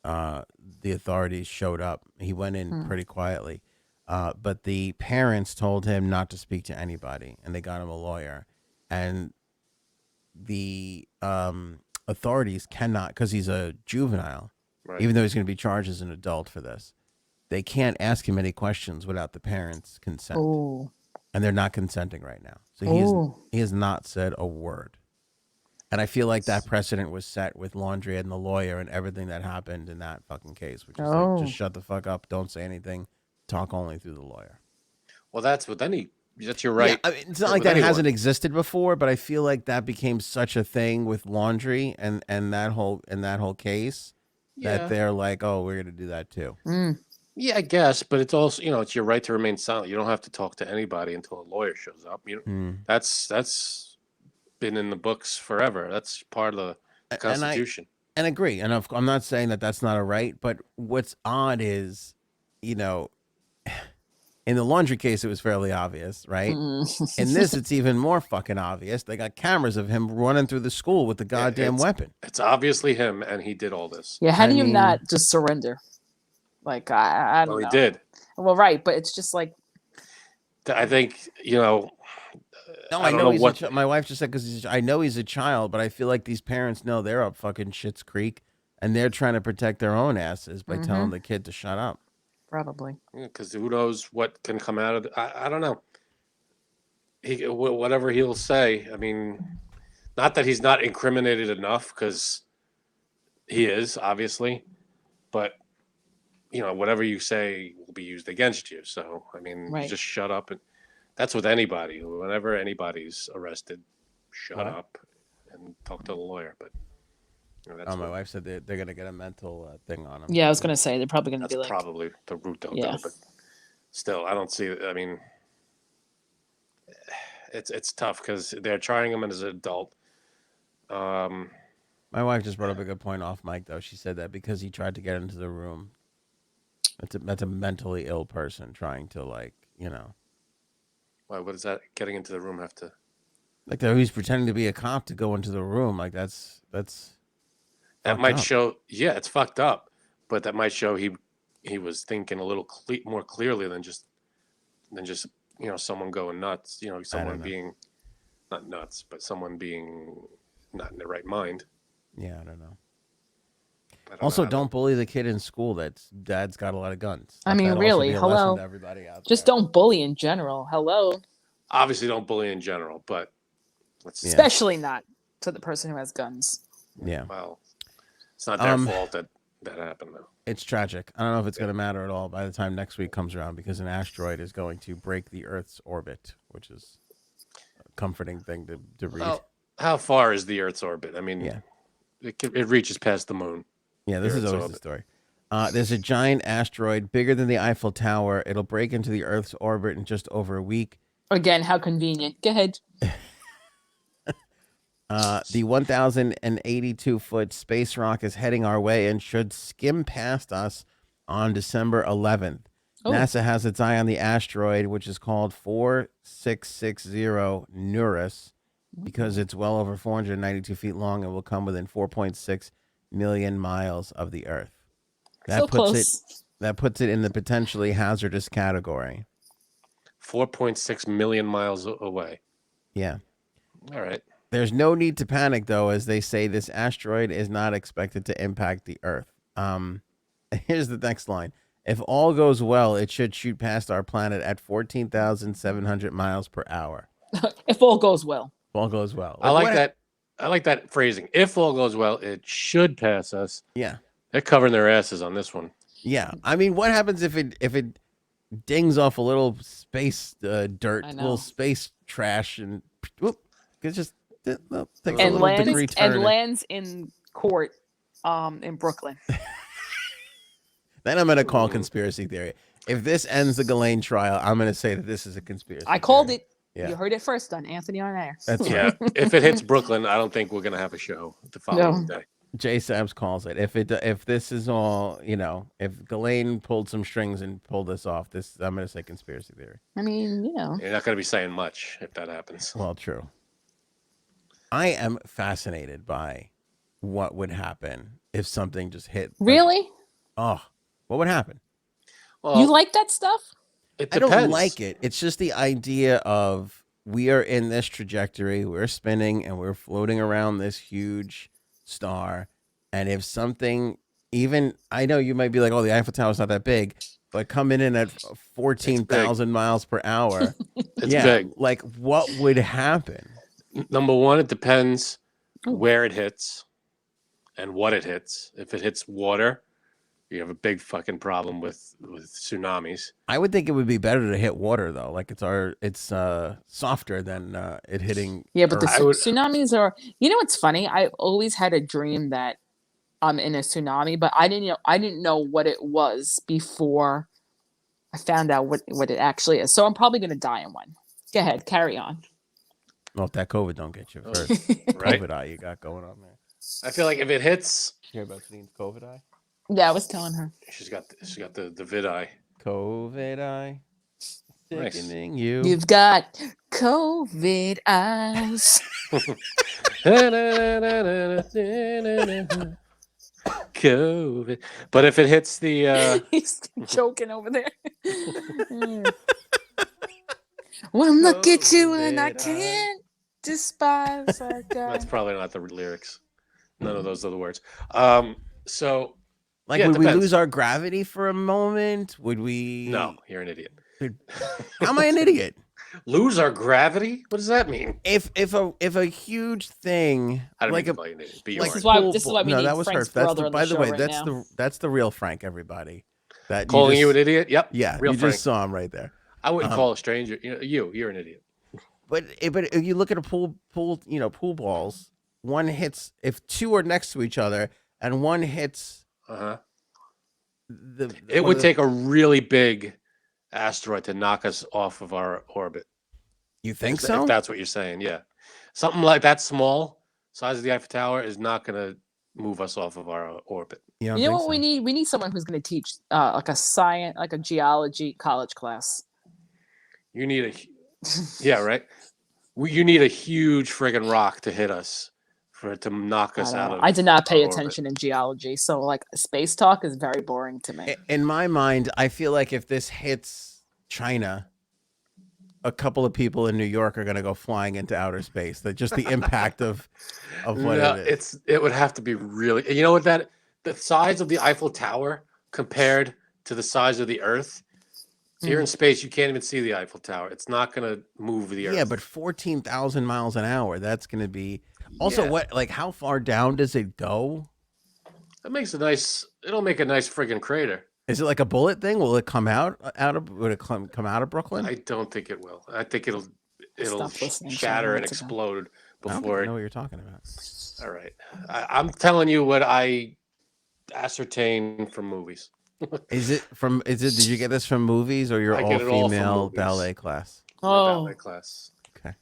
the authorities showed up. He went in pretty quietly. But the parents told him not to speak to anybody, and they got him a lawyer. And the authorities cannot, because he's a juvenile, Right. even though he's going to be charged as an adult for this, they can't ask him any questions without the parents' consent. Oh. And they're not consenting right now. So he has not said a word. And I feel like that precedent was set with Laundrie and the lawyer and everything that happened in that fucking case, which is like, just shut the fuck up, don't say anything, talk only through the lawyer. Well, that's you're right. Yeah, I mean, it's not like that hasn't existed before, but I feel like that became such a thing with Laundrie and that whole case that they're like, oh, we're gonna do that too. Yeah, I guess, but it's also it's your right to remain silent. You don't have to talk to anybody until a lawyer shows up. That's been in the books forever. That's part of the Constitution. And agree. And I'm not saying that that's not a right, but what's odd is, in the Laundrie case, it was fairly obvious, right? In this, it's even more fucking obvious. They got cameras of him running through the school with the goddamn weapon. It's obviously him, and he did all this. Yeah, how do you not just surrender? Like, I don't know. Well, he did. Well, right, but it's just like... I think, No, I know he's my wife just said, because I know he's a child, but I feel like these parents know they're up fucking Schitt's Creek, and they're trying to protect their own asses by telling the kid to shut up. Probably. Because who knows what can come out of it. I don't know. Whatever he'll say, I mean, not that he's not incriminated enough, because he is, obviously, but whatever you say will be used against you. So, I mean, you just shut up. And that's with anybody. Whenever anybody's arrested, shut up and talk to the lawyer. But that's my wife said they're going to get a mental thing on him. Yeah, I was going to say they're probably going to be like... That's probably the route they'll go. But still, I don't see it. I mean, it's tough because they're trying him as an adult. My wife just brought up a good point off mic, though. She said that because he tried to get into the room. That's a mentally ill person trying to, like, Why? What does that getting into the room have to? Like, he's pretending to be a cop to go into the room. Like, that's. That might show. Yeah, it's fucked up, but that might show he was thinking a little more clearly than just someone going nuts. Someone being not nuts, but someone being not in their right mind. Yeah, I don't know. Also, don't bully the kid in school. Dad's got a lot of guns. I mean, really, hello. Everybody out just there. Don't bully in general. Hello. Obviously, don't bully in general, but especially not to the person who has guns. Yeah. Well, it's not their fault that happened, though. It's tragic. I don't know if it's going to matter at all by the time next week comes around, because an asteroid is going to break the Earth's orbit, which is a comforting thing to read. Well, how far is the Earth's orbit? I mean, it reaches past the moon. Yeah, this is always the story. There's a giant asteroid bigger than the Eiffel Tower. It'll break into the Earth's orbit in just over a week. Again, how convenient. Go ahead. The 1,082-foot space rock is heading our way and should skim past us on December 11th. Oh. NASA has its eye on the asteroid, which is called 4660 Neurus, because it's well over 492 feet long and will come within 4.6 million miles of the Earth. So close. That puts it in the potentially hazardous category. 4.6 million miles away. Yeah. All right. There's no need to panic, though, as they say this asteroid is not expected to impact the Earth. Here's the next line. If all goes well, it should shoot past our planet at 14,700 miles per hour. If all goes well. If all goes well. I like that. I like that phrasing. If all goes well, it should pass us. Yeah. They're covering their asses on this one. Yeah. I mean, what happens if it dings off a little space dirt, little space trash, and whoop, it's just takes a little degree turn and lands in court in Brooklyn. Then I'm going to call conspiracy theory. If this ends the Ghislaine trial, I'm going to say that this is a conspiracy I called theory. it. Yeah. You heard it first on Anthony on Air. That's Yeah. If it hits Brooklyn, I don't think we're going to have a show the following day. Jay Sabs calls it. If this is all, if Ghislaine pulled some strings and pulled this off, I'm going to say conspiracy theory. I mean, You're not going to be saying much if that happens. Well, true. I am fascinated by what would happen if something just hit. Really? What would happen? Well, You like that stuff? It I depends. don't like it. It's just the idea of we are in this trajectory, we're spinning, and we're floating around this huge star. And if something, even, I know you might be like, oh, the Eiffel Tower's not that big, but coming in at 14,000 miles per hour. It's big. Like, what would happen? Number one, it depends where it hits and what it hits. If it hits water, you have a big fucking problem with tsunamis. I would think it would be better to hit water though. Like it's softer than it hitting. Yeah, but the Earth. tsunamis are. You know what's funny? I always had a dream that I'm in a tsunami, but I didn't know what it was before I found out what it actually is. So I'm probably gonna die in one. Go ahead, carry on. Well, if that COVID don't get you first, Right? COVID eye you got going on there. I feel like if it hits, You hear about Celine's COVID eye? Yeah, I was telling her. she's got the vid eye. COVID eye. Nice. Sickening you. You've got COVID eyes. COVID. But if it hits the He's joking over there. One look at you and I can't despise our guy. that's probably not the lyrics. None of those are the words. So Like, yeah, it would we depends. lose our gravity for a moment? Would we? No, you're an idiot. How am I an idiot? Lose our gravity? What does that mean? If a huge thing I don't like mean a to call you an idiot. Be like yours. This is why we no, need that was Frank's her. That's brother the, on by the the way, show right now. that's the real Frank, everybody. That Calling you just, an idiot? Yep. Yeah, real you Frank. just saw him right there. I wouldn't call a stranger. You're an idiot. But if you look at a pool balls, one hits if two are next to each other and one hits It would take a really big asteroid to knock us off of our orbit. You think If so? that's what you're saying, yeah. Something like that small, size of the Eiffel Tower, is not going to move us off of our orbit. You You know what we need? We need someone who's going to teach like a science, like a geology college class. You need yeah, right. You need a huge friggin' rock to hit us for it to knock us out of. I did not pay our attention in geology, so like space talk is very boring to me. In my mind, I feel like if this hits China, a couple of people in New York are going to go flying into outer space. That just the impact of what it is. It would have to be really. You know what the size of the Eiffel Tower compared to the size of the Earth. So you're in space, you can't even see the Eiffel Tower. It's not going to move the Earth. Yeah, but 14,000 miles an hour, that's going to be... Also, how far down does it go? That makes it'll make a nice friggin' crater. Is it like a bullet thing? Will it come would it come out of Brooklyn? I don't think it will. I think it'll Stop listening, shatter and Sean. explode I don't before know what you're talking about. All right. I'm telling you what I ascertain from movies. Did you get this from movies or your I get it all from all-female movies. ballet class? My Oh, ballet class. Okay.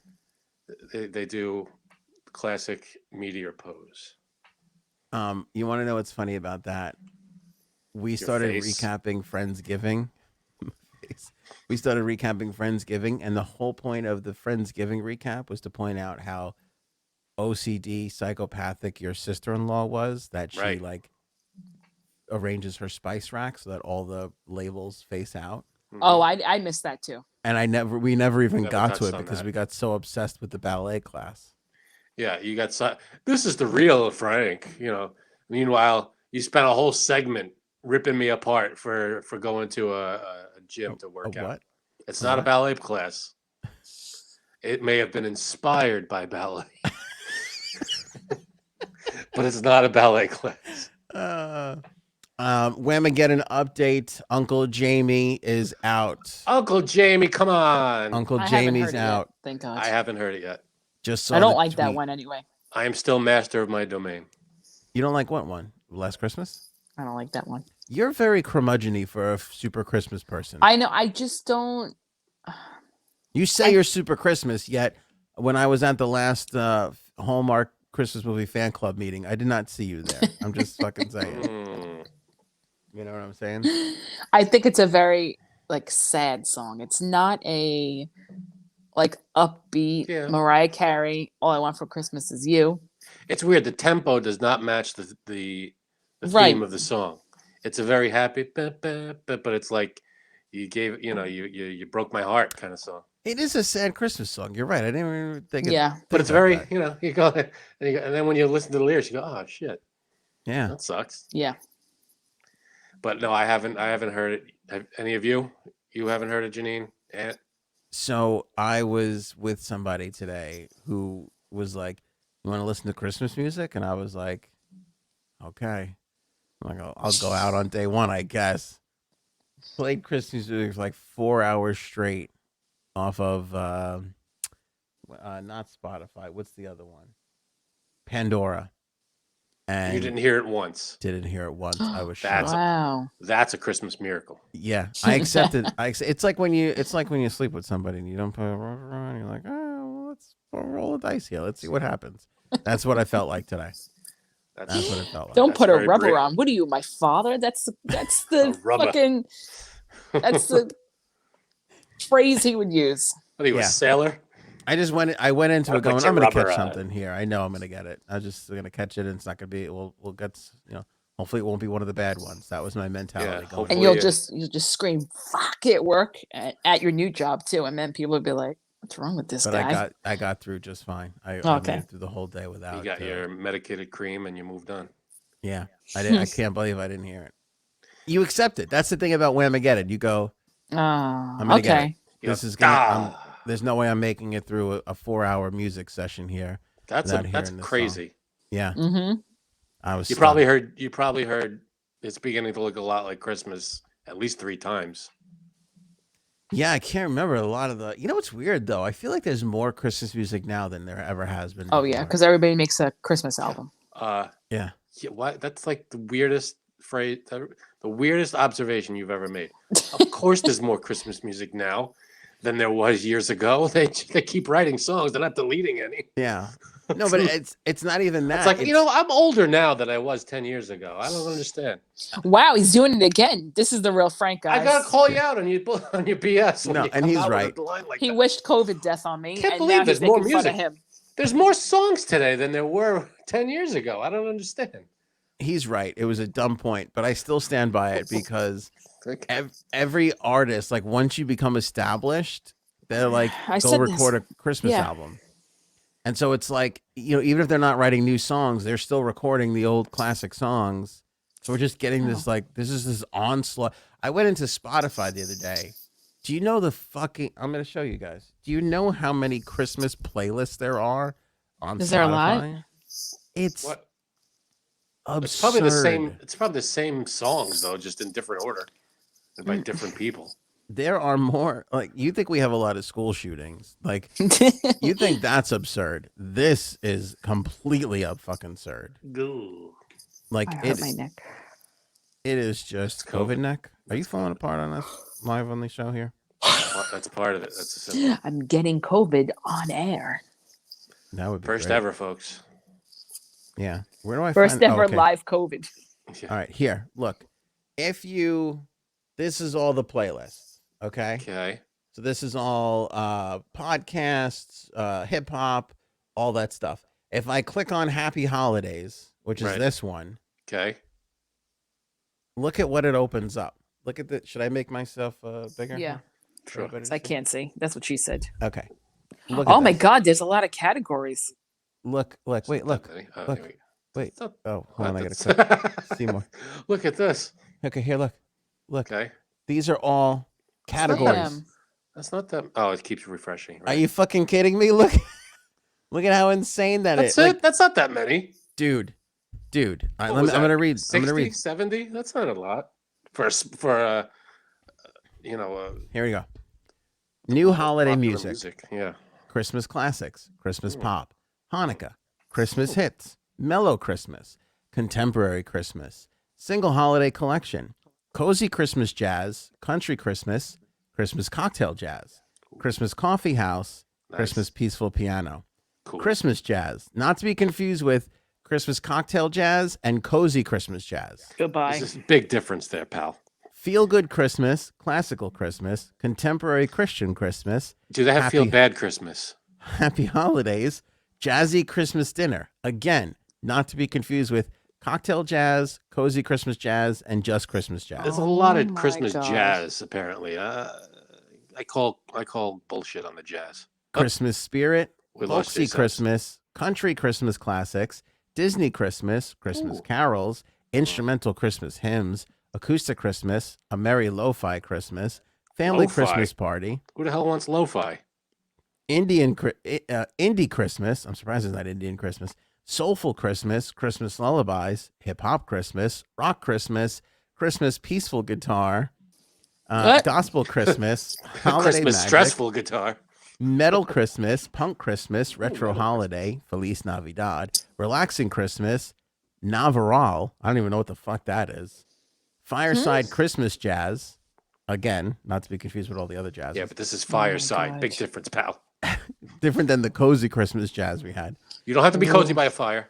They do classic meteor pose. You want to know what's funny about that? We Your started face. recapping Friendsgiving. We started recapping Friendsgiving, and the whole point of the Friendsgiving recap was to point out how OCD psychopathic your sister-in-law was, that she Right. like arranges her spice rack so that all the labels face out. Oh, I missed that too. And we never even Never got to touched it on because that. we got so obsessed with the ballet class. Yeah, you got this is the real Frank, you know. Meanwhile, you spent a whole segment ripping me apart for going to a gym to work out. What? It's not a ballet class. It may have been inspired by ballet, but it's not a ballet class. Whamageddon update. Uncle Jamie is out. Uncle Jamie, come on. Uncle I haven't Jamie's heard it out. yet. Thank God. I haven't heard it yet. Just saw I don't the like that tweet. one anyway. I am still master of my domain. You don't like what one? Last Christmas? I don't like that one. You're very curmudgeon-y for a super Christmas person. I know. I just don't. You say you're super Christmas, yet when I was at the last Hallmark Christmas movie fan club meeting, I did not see you there. I'm just fucking saying. You know what I'm saying? I think it's a very like sad song. It's not a like upbeat Mariah Carey. All I want for Christmas is you. It's weird. The tempo does not match the Right. theme of the song. It's a very happy, but it's like you gave, you know, you broke my heart kind of song. It is a sad Christmas song. You're right. I didn't even think. But it's very, you know, you go and then when you listen to the lyrics, you go, oh shit, yeah, that sucks. Yeah. But no, I haven't heard it. Have any of you? You haven't heard it, Janine? So I was with somebody today who was like, "You want to listen to Christmas music?" And I was like, "Okay." I'm like, I'll go out on day one, I guess. Played Christmas music for like 4 hours straight off of not Spotify. What's the other one? Pandora. And you didn't hear it once. Didn't hear it once. I was shocked. That's a Christmas miracle. Yeah, I accepted. It's like when you sleep with somebody and you don't put a rubber on. You're like, oh, well, let's roll a dice here. Let's see what happens. That's what I felt like today. That's what it felt like. Don't put a rubber on. What are you, my father? That's the fucking. That's the phrase he would use. What are you, a sailor? I went into it going, I'm going to catch something here. I know I'm going to get it. I'm just going to catch it, and it's not going to be. We'll get, you know. Hopefully, it won't be one of the bad ones. That was my mentality. Yeah, and you'll just scream "fuck" at work at your new job too, and then people will be like, "What's wrong with this guy?" But I got through just fine. I made it through the whole day without. You got your medicated cream, and you moved on. Yeah, I did. I can't believe I didn't hear it. You accept it. That's the thing about Whamageddon. You go, I'm gonna get it. This is gonna. There's no way I'm making it through a 4-hour music session here. That's crazy. Song. Yeah. Mm-hmm. I was. You probably heard it's beginning to look a lot like Christmas at least 3 times. Yeah, I can't remember a lot of the. You know what's weird though? I feel like there's more Christmas music now than there ever has been. Oh yeah, because everybody makes a Christmas album. Yeah. What? That's like the weirdest phrase, the weirdest observation you've ever made. Of course, there's more Christmas music now than there was years ago. They keep writing songs. They're not deleting any. Yeah. No, but it's not even that. It's like, you know, I'm older now than I was 10 years ago. I don't understand. Wow, he's doing it again. This is the real Frank, guys. I gotta call you out on your BS. No, and he's right. He wished COVID death on me. Can't and believe now there's he's more making fun music. of him. There's more songs today than there were 10 years ago. I don't understand. He's right. It was a dumb point, but I still stand by it because every artist, like once you become established, they're like, go record a Christmas album. And so it's like, you know, even if they're not writing new songs, they're still recording the old classic songs. So we're just getting this, like, this onslaught. I went into Spotify the other day. Do you know I'm going to show you guys. Do you know how many Christmas playlists there are on Spotify? Is there a lot? It's absurd. It's probably the same. It's probably the same songs though, just in different order and by different people. There are more. Like, you think we have a lot of school shootings? Like, you think that's absurd? This is completely fucking absurd. Like, I hurt my neck. It is just COVID neck. Are you falling apart on us live on the show here? That's part of it. That's I'm getting COVID on air. That would be First great. ever, folks. Yeah. Where do I First find? ever okay. live COVID. Yeah. All right, here. Look, this is all the playlists. Okay. Okay. So this is all podcasts, hip hop, all that stuff. If I click on Happy Holidays, which is Right. this one, Okay. look at what it opens up. Look at the. Should I make myself bigger? Yeah. Sure. Better to I see? can't see. That's what she said. Okay. Look at Oh my this. God, there's a lot of categories. Look. Wait. It's not Look. that many. Oh, Look. here we go. Wait. It's not- Oh, hold on. I that's- gotta click. See more. Look at this. Okay. Here. Look. Look. Okay. These are all categories. Damn. That's not that. Oh, it keeps refreshing. Are Right? you fucking kidding me? Look. Look at how insane That's is. it. Like, That's not that many. dude. All right, What I'm was gonna that? read. 60, I'm gonna read. 70? That's not a lot for you know, Here we go. New holiday popular music. Yeah. Christmas classics, Christmas Hmm. pop, Hanukkah, Christmas hits, mellow Christmas, contemporary Christmas, single holiday collection, cozy Christmas jazz, country Christmas, Christmas cocktail jazz, Christmas coffee house, Nice. Christmas peaceful piano, Cool. Christmas jazz, not to be confused with Christmas cocktail jazz and cozy Christmas jazz. Goodbye. There's a big difference there, pal. Feel good Christmas, classical Christmas, contemporary Christian Christmas, Do they have Happy- Feel Bad Christmas? Happy Holidays, Jazzy Christmas Dinner. Again, not to be confused with cocktail jazz, cozy Christmas jazz, and just Christmas jazz. There's a lot Oh of my Christmas God. jazz, apparently. I call bullshit on the jazz. Christmas Spirit, We lost folksy yourselves. Christmas, country Christmas classics, Disney Christmas, Christmas Ooh. carols, instrumental Christmas hymns, acoustic Christmas, a merry lo-fi Christmas, family Lo-fi? Christmas party, Who the hell wants lo-fi? indie Christmas. I'm surprised it's not Indian Christmas. Soulful Christmas, Christmas lullabies, hip hop Christmas, rock Christmas, Christmas peaceful guitar, What? gospel Christmas, holiday Christmas magic, stressful guitar. metal Christmas, punk Christmas, retro metal holiday, Feliz Navidad, relaxing Christmas, Navaral. I don't even know what the fuck that is. Fireside Christmas jazz. Again, not to be confused with all the other jazz. Yeah, but this is Oh my fireside. Big gosh. difference, pal. Different than the cozy Christmas jazz we had. You don't have to be cozy by a fire.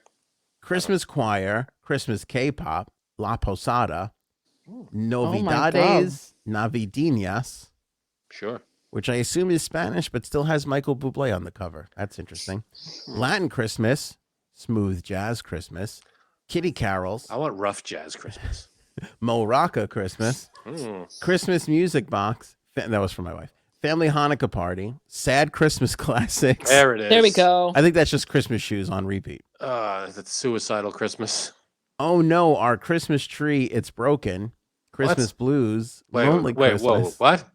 Christmas choir, Christmas K-pop, La Posada, my Novidades, Navideñas, Sure. which I assume is Spanish, but still has Michael Bublé on the cover. That's interesting. Latin Christmas, smooth jazz Christmas, kitty carols, I want rough jazz Christmas. Morocco Christmas, Christmas music box. That was for my wife. Family Hanukkah party, sad Christmas classics. There it is. There we go. I think that's just Christmas shoes on repeat. That's suicidal Christmas. Oh no, our Christmas tree, it's broken. Christmas blues, lonely wait, Christmas. whoa, what?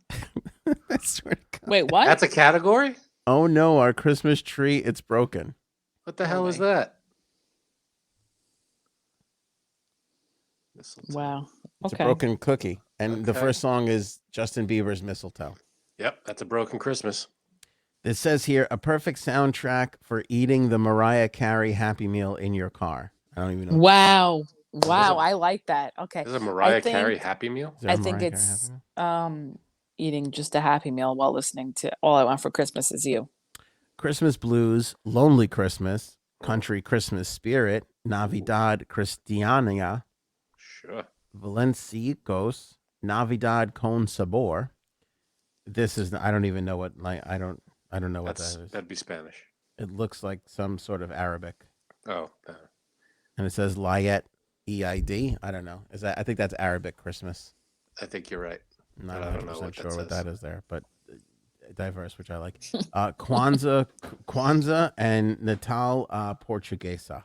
I swear to God. Wait, what? That's a category? Oh no, our Christmas tree, it's broken. What the hell is my- that? Wow. It's Okay. a broken cookie. And the Okay. first song is Justin Bieber's Mistletoe. Yep, that's a broken Christmas. It says here, a perfect soundtrack for eating the Mariah Carey Happy Meal in your car. I don't even know. Wow. Is Wow. it- I like that. Okay. This is a Mariah think- Carey Happy Meal? Is there I a think Mariah Carey it's Happy Meal? eating just a Happy Meal while listening to All I Want for Christmas Is You. Christmas blues, lonely Christmas, country Christmas spirit, Navidad Cristiana, Sure. Valencicos, Navidad con sabor. This is I don't even know what I don't know what that is. That'd be Spanish. It looks like some sort of Arabic. Oh, And it says Layet EID. I don't know. Is that I think that's Arabic Christmas. I think you're right. I'm not I don't know 100% what that sure what says. that is there, but diverse, which I like. Kwanzaa and Natal Portuguesa.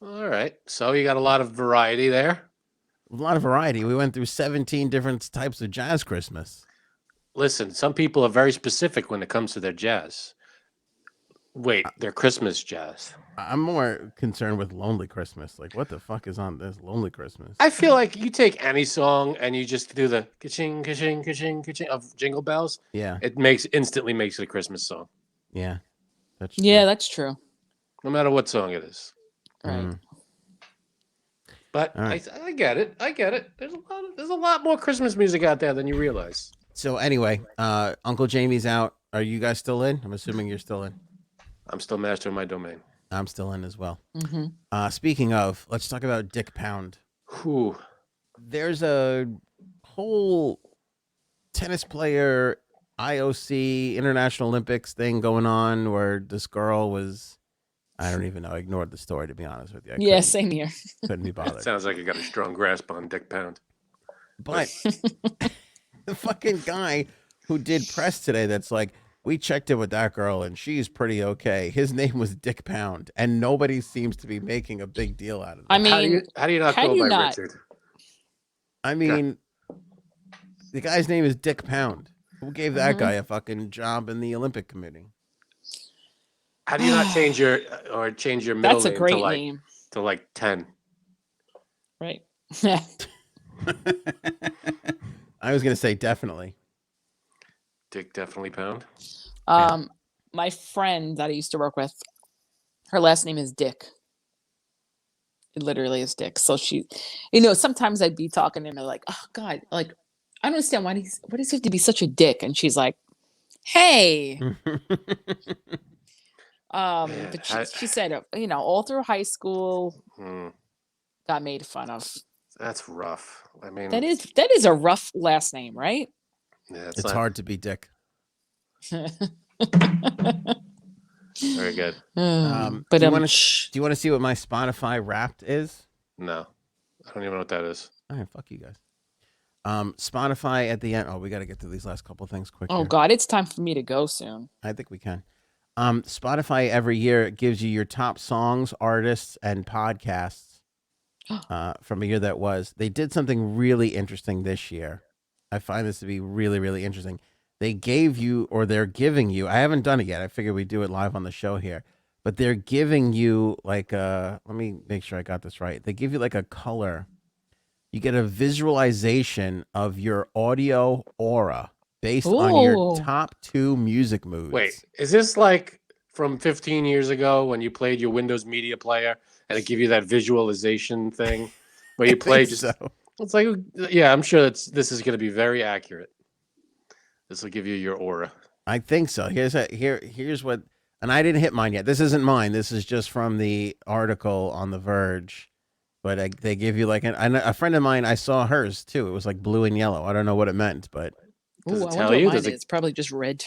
All right. So you got a lot of variety there. A lot of variety. We went through 17 different types of jazz Christmas. Listen, some people are very specific when it comes to their jazz. Wait, their Christmas jazz. I'm more concerned with Lonely Christmas. Like, what the fuck is on this Lonely Christmas? I feel like you take any song and you just do the ka-ching, ka-ching, ka-ching, ka-ching of Jingle Bells. Yeah, It instantly makes it a Christmas song, yeah. That's Yeah, true. that's true. no matter what song it is. Right. Mm. But All right. I get it. I get it. There's a lot more Christmas music out there than you realize. So anyway, Uncle Jamie's out. Are you guys still in? I'm assuming you're still in. I'm still master of my domain. I'm still in as well. Mm-hmm. Speaking of, let's talk about Dick Pound. Whew. There's a whole tennis player IOC International Olympics thing going on where this girl was, I don't even know, I ignored the story, to be honest with you. Yeah, same here. Couldn't be bothered. Sounds like you got a strong grasp on Dick Pound. But the fucking guy who did press today that's like, we checked in with that girl and she's pretty okay. His name was Dick Pound, and nobody seems to be making a big deal out of it. I mean, how do you not how go do you by not? Richard? I mean, the guy's name is Dick Pound. Who gave that Mhm. guy a fucking job in the Olympic Committee? How do you not change your middle That's a name great name, to like 10? right? I was gonna say definitely. Dick definitely Pound. My friend that I used to work with, her last name is Dick. It literally is Dick. So she, sometimes I'd be talking to her like, oh God, like, I don't understand why does he have to be such a dick? And she's like, hey. But she said, all through high school, got made fun of. That's rough. I mean, that is a rough last name, right? Yeah, it's hard to be Dick. Very good. But do you want to see what my Spotify Wrapped is? No, I don't even know what that is. All right, fuck you guys. Spotify at the end. Oh, we got to get through these last couple things quick. Oh here. God, it's time for me to go soon. I think we can. Spotify every year gives you your top songs, artists, and podcasts from a year that was. They did something really interesting this year. I find this to be really, really interesting. They gave you, or they're giving you, I haven't done it yet. I figured we'd do it live on the show here. But they're giving you like let me make sure I got this right. They give you like a color. You get a visualization of your audio aura based on your top 2 music moods. Wait, is this like from 15 years ago when you played your Windows Media Player and it give you that visualization thing where you play just? So. It's like, yeah, I'm sure this is going to be very accurate. This will give you your aura. I think so. Here's what, and I didn't hit mine yet. This isn't mine. This is just from the article on The Verge. But they give you like a friend of mine. I saw hers too. It was like blue and yellow. I don't know what it meant, but does it tell you? It's probably just red.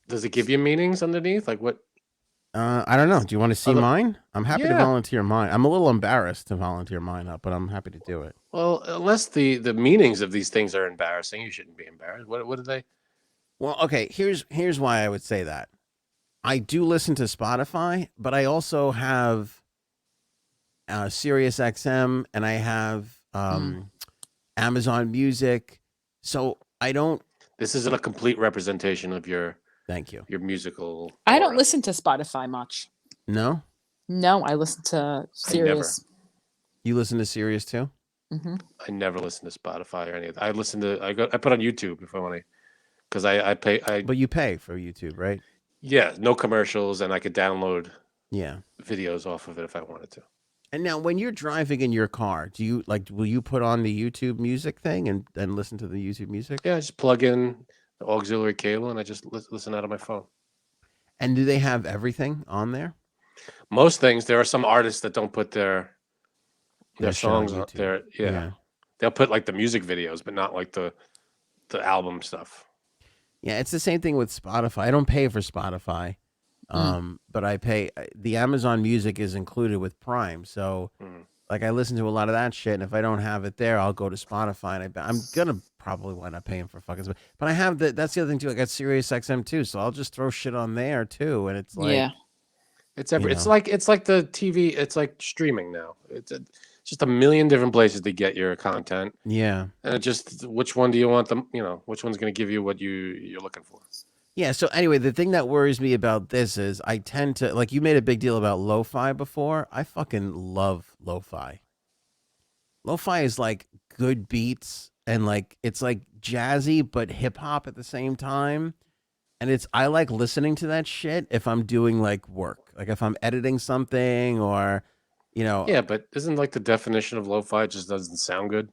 Does it give you meanings underneath? Like what? I don't know. Do you want to see mine? I'm happy to volunteer mine. I'm a little embarrassed to volunteer mine up, but I'm happy to do it. Well, unless the meanings of these things are embarrassing, you shouldn't be embarrassed. What are they? Well, okay. Here's why I would say that. I do listen to Spotify, but I also have Sirius XM, and I have Amazon Music. So I don't. This isn't a complete representation of your. Thank you. Your musical. I don't listen to Spotify much. No. No, I listen to Sirius. You listen to Sirius too? Mm-hmm. I never listen to Spotify or anything. I listen to. I put on YouTube if I want to, because I pay. But you pay for YouTube, right? Yeah, no commercials, and I could download. Yeah. Videos off of it if I wanted to. And now, when you're driving in your car, will you put on the YouTube music thing and listen to the YouTube music? Yeah, I just plug in the auxiliary cable and I just listen out of my phone. And do they have everything on there? Most things. There are some artists that don't put their songs on there. Yeah. They'll put like the music videos, but not like the album stuff. Yeah, it's the same thing with Spotify. I don't pay for Spotify. But I pay. The Amazon Music is included with Prime, so like I listen to a lot of that shit. And if I don't have it there, I'll go to Spotify, and I'm gonna probably wind up paying for fucking. But I have that's the other thing too. I got Sirius XM too, so I'll just throw shit on there too, and it's like it's it's like the TV. It's like streaming now. It's just a million different places to get your content. Yeah, and it just which one do you want them? Which one's gonna give you what you're looking for. Yeah, so anyway, the thing that worries me about this is I tend to, like, you made a big deal about lo-fi before. I fucking love lo-fi. Lo-fi is like good beats and like it's like jazzy but hip-hop at the same time. And I like listening to that shit if I'm doing like work. Like if I'm editing something or, Yeah, but isn't like the definition of lo-fi just doesn't sound good?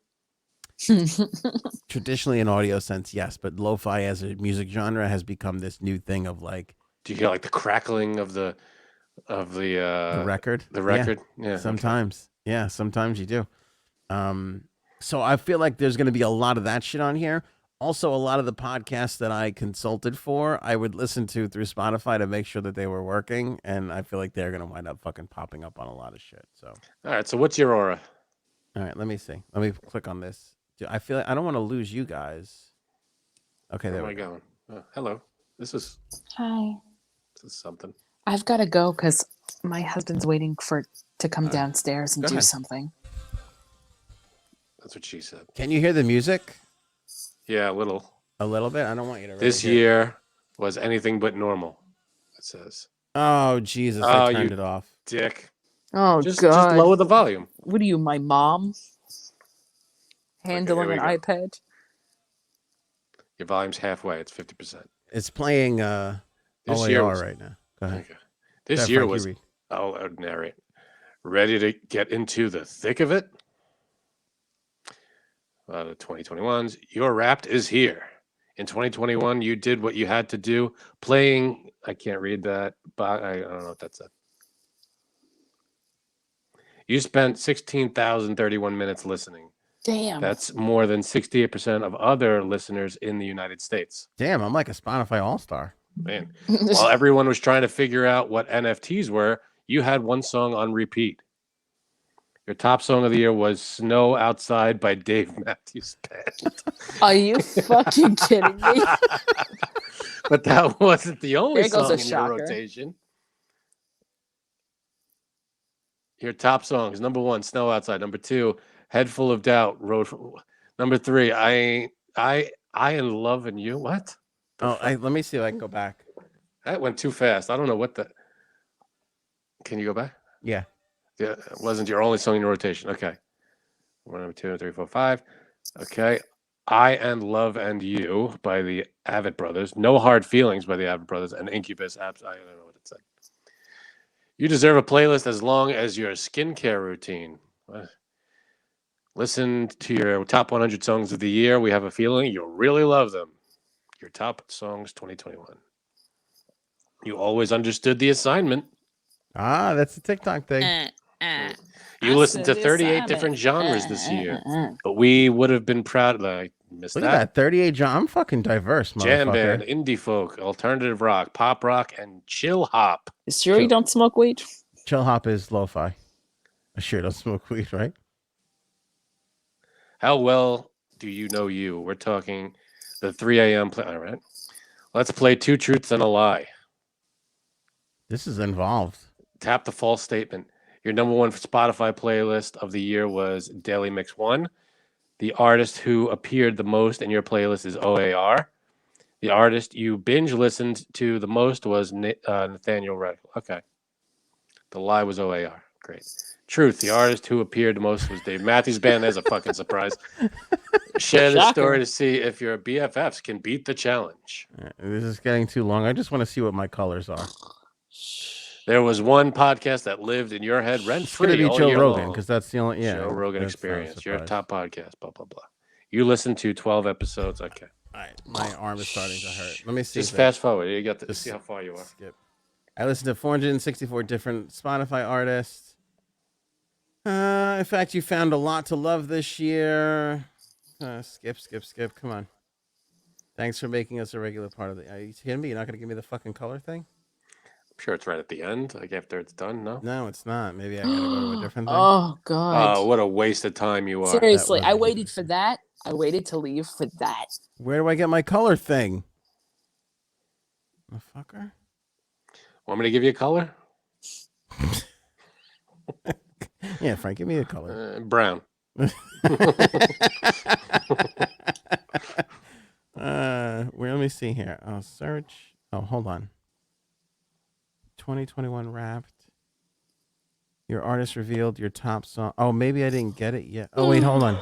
Traditionally in audio sense, yes, but lo-fi as a music genre has become this new thing of like. Do you get like the crackling of the of the record. The record. Yeah. Sometimes. Okay. Yeah, sometimes you do. So I feel like there's going to be a lot of that shit on here. Also, a lot of the podcasts that I consulted for, I would listen to through Spotify to make sure that they were working, and I feel like they're going to wind up fucking popping up on a lot of shit. So, all right. So, what's your aura? All right, let me see. Let me click on this. I feel like I don't want to lose you guys. Okay, there we go. Going? Oh, hello. This is something. I've got to go because my husband's waiting to come downstairs and do something. That's what she said. Can you hear the music? Yeah, a little. A little bit? I don't want you to really This year was anything but normal, it says. Oh, Jesus. I turned it off. Dick. Oh, just God. Just lower the volume. What are you, my mom? Handling an iPad? Your volume's halfway. It's 50%. It's playing OAR right now. Go ahead. Okay. This year was... I'll narrate. Ready to get into the thick of it? The 2021's Your Wrapped is here. In 2021, you did what you had to do, playing... I can't read that, but I don't know what that said. You spent 16,031 minutes listening. Damn. That's more than 68% of other listeners in the United States. Damn, I'm like a Spotify all-star. Man. While everyone was trying to figure out what NFTs were, you had one song on repeat. Your top song of the year was Snow Outside by Dave Matthews Band. Are you fucking kidding me? But that wasn't the only song in your rotation. Your top songs: number 1, Snow Outside; number 2, Head Full of Doubt; number 3, I in Love and You. What? Let me see if I can go back. That went too fast. I don't know what the... Can you go back? Yeah. Yeah, it wasn't your only song in your rotation. Okay. 1, number 2, 3, 4, 5. Okay. I and Love and You by the Avett Brothers. No Hard Feelings by the Avett Brothers. And Incubus. I don't know what it said. You deserve a playlist as long as your skincare routine. Listen to your top 100 songs of the year. We have a feeling you'll really love them. Your top songs 2021. You always understood the assignment. That's the TikTok thing. You listened to 38 different genres this year, but we would have been proud. I missed Look at that 38 genres. I'm fucking diverse, motherfucker. Jam band, indie folk, alternative rock, pop rock, and chill hop. You sure you don't smoke weed? Chill hop is lo-fi. I sure don't smoke weed, right? How well do you know you? We're talking the 3 a.m. play. All right. Let's play 2 truths and a lie. This is involved. Tap the false statement. Your number 1 Spotify playlist of the year was Daily Mix 1. The artist who appeared the most in your playlist is OAR. The artist you binge listened to the most was Nathaniel Radical. Okay. The lie was OAR. Great. Truth. The artist who appeared the most was Dave Matthews Band. That's a fucking surprise. Share the story to see if your BFFs can beat the challenge. This is getting too long. I just want to see what my colors are. There was one podcast that lived in your head rent free. It's going to be Joe Rogan because that's the only Joe Rogan Experience. Your top podcast. Blah blah blah. You listened to 12 episodes. Okay. All right. My arm is starting to hurt. Let me see. Just fast forward. You got to see how far you are. Skip. I listened to 464 different Spotify artists. In fact, you found a lot to love this year. Skip. Come on. Thanks for making us a regular part of the... Are you kidding me? You're not going to give me the fucking color thing? I'm sure it's right at the end, like after it's done, no? No, it's not. Maybe I got to go to a different thing. Oh, God. Oh, what a waste of time you are. Seriously, I waited for that. I waited to leave for that. Where do I get my color thing? Motherfucker. Want me to give you a color? Yeah, Frank, give me a color. Brown. Let me see here. I'll search. Oh, hold on. 2021 Wrapped. Your artist revealed your top song. Oh, maybe I didn't get it yet. Oh, wait, hold on.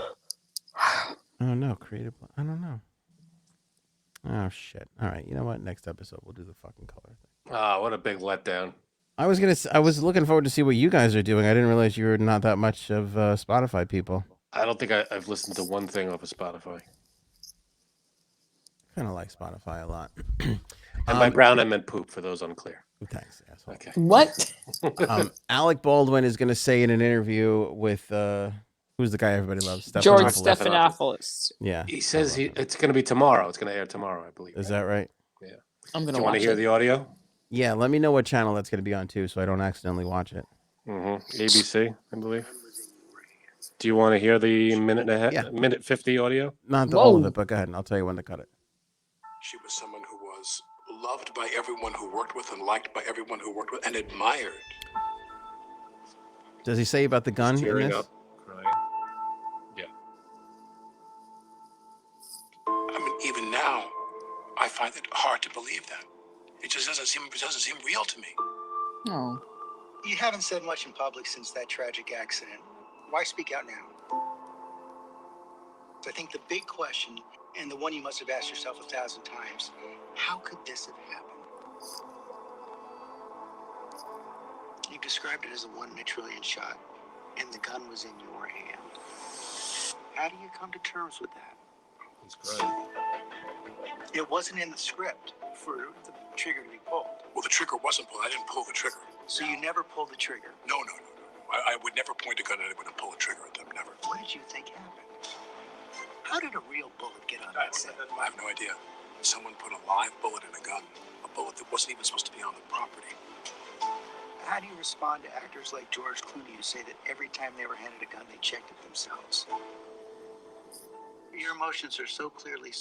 Oh, no. Creative. I don't know. Oh, shit. All right. You know what? Next episode, we'll do the fucking color thing. Oh, what a big letdown. I was looking forward to see what you guys are doing. I didn't realize you were not that much of Spotify people. I don't think I've listened to one thing off of Spotify. Kind of like Spotify a lot. And by brown, I meant poop, for those unclear. Thanks, asshole. Okay. What? Alec Baldwin is going to say in an interview with who's the guy everybody loves? George Stephanopoulos. Stephanopoulos. Yeah. He says it's going to be tomorrow. It's going to air tomorrow, I believe. Is that right? Yeah. I'm Do gonna you want to watch hear it. the audio? Yeah. Let me know what channel that's going to be on too, so I don't accidentally watch it. ABC, I believe. Do you want to hear the minute 50 audio? Not all of it, but go ahead and I'll tell you when to cut it. She was someone who was loved by everyone who worked with and liked by everyone who worked with and admired. Does he say about the gun in Tearing this? up, crying. Yeah. I mean, even now, I find it hard to believe that. It just doesn't seem real to me. Oh. You haven't said much in public since that tragic accident. Why speak out now? I think the big question, and the one you must have asked yourself 1,000 times, how could this have happened? You described it as a 1 in a trillion shot, and the gun was in your hand. How do you come to terms with that? He's crying. It wasn't in the script for the trigger to be pulled. Well, the trigger wasn't pulled. I didn't pull the trigger. So you never pulled the trigger? No. I would never point a gun at anyone and pull a trigger at them. Never. What did you think happened? How did a real bullet get on that set? I have no idea. Someone put a live bullet in a gun. A bullet that wasn't even supposed to be on the property. How do you respond to actors like George Clooney who say that every time they were handed a gun, they checked it themselves? Your emotions are so clearly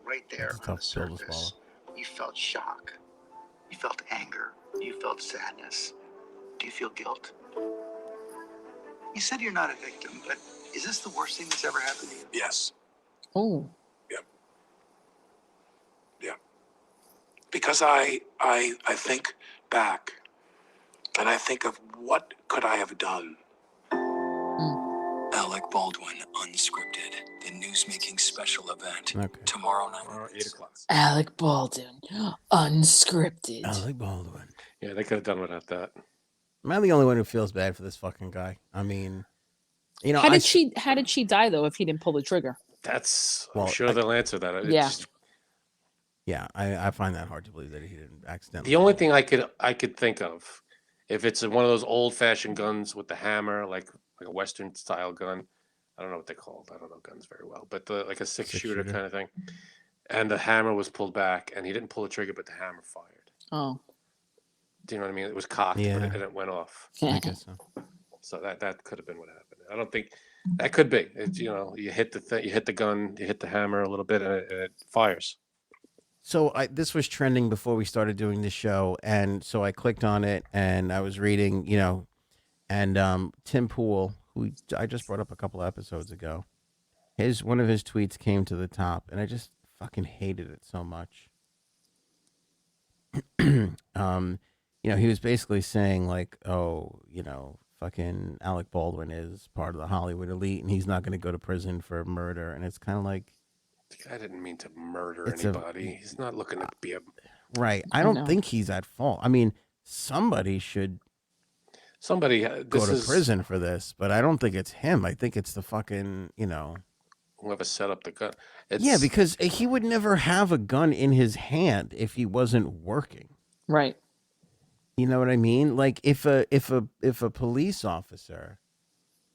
right there That's a on the tough pill to surface. You felt shock. You felt anger. You felt sadness. Do you feel guilt? You said you're not a victim, but is this the worst thing that's ever happened to you? Yes. Oh. Yeah. Because I think back, and I think of what could I have done. Alec Baldwin, Unscripted, the news-making special event. Okay. Tomorrow night. 8 o'clock. Alec Baldwin, unscripted. Alec Baldwin. Yeah, they could have done without that. Am I the only one who feels bad for this fucking guy? I mean, you know, How did she die though if he didn't pull the trigger? I'm sure they'll answer that. It's Yeah. just- Yeah, I find that hard to believe that he didn't accidentally. the only thing I could think of, if it's one of those old-fashioned guns with the hammer, like a Western style gun, I don't know what they're called. I don't know guns very well, but like a six-shooter kind of thing, and the hammer was pulled back, and he didn't pull the trigger, but the hammer fired. Oh. Do you know what I mean? It was cocked, but it went off. I guess so. So that could have been what happened. I don't think that could be. It's, you know, you hit the gun, you hit the hammer a little bit, and it fires. So this was trending before we started doing the show, and so I clicked on it, and I was reading, you know, and Tim Pool, who I just brought up a couple episodes ago, one of his tweets came to the top, and I just fucking hated it so much. You know, he was basically saying like, oh, you know, fucking Alec Baldwin is part of the Hollywood elite, and he's not going to go to prison for murder, and it's kind of like, The guy didn't mean to murder anybody. He's not looking to be a right. I don't think he's at fault. I mean, somebody should go to prison for this, but I don't think it's him. I think it's the fucking, you know, whoever set up the gun. Yeah, because he would never have a gun in his hand if he wasn't working. Right. You know what I mean? Like if a police officer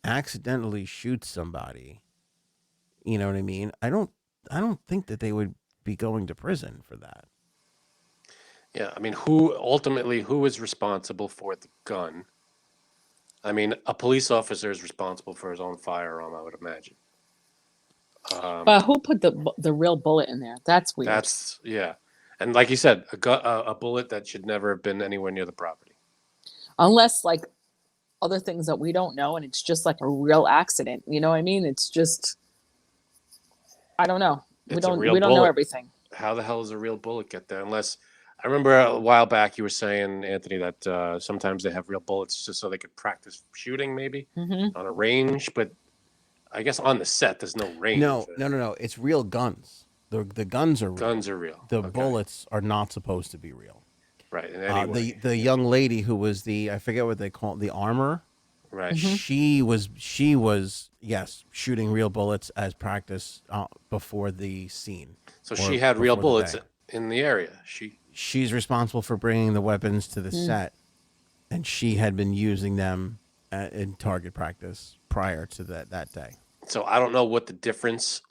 accidentally shoots somebody, you know what I mean? I don't think that they would be going to prison for that. Yeah, I mean, who is responsible for the gun? I mean, a police officer is responsible for his own firearm, I would imagine. But who put the real bullet in there? That's weird. And like you said, a bullet that should never have been anywhere near the property. Unless like other things that we don't know, and it's just like a real accident. You know what I mean? It's just, I don't know. We don't know everything. How the hell does a real bullet get there? Unless, I remember a while back you were saying, Anthony, that sometimes they have real bullets just so they could practice shooting maybe on a range, but I guess on the set there's no range. No. It's real guns. The guns are real. Guns are real. The bullets are not supposed to be real. Right. And anyway. The young lady who was I forget what they call it, the armor. Right. She was shooting real bullets as practice before the scene. So she had real bullets in the area. She's responsible for bringing the weapons to the set. and she had been using them in target practice prior to that day. So I don't know what the difference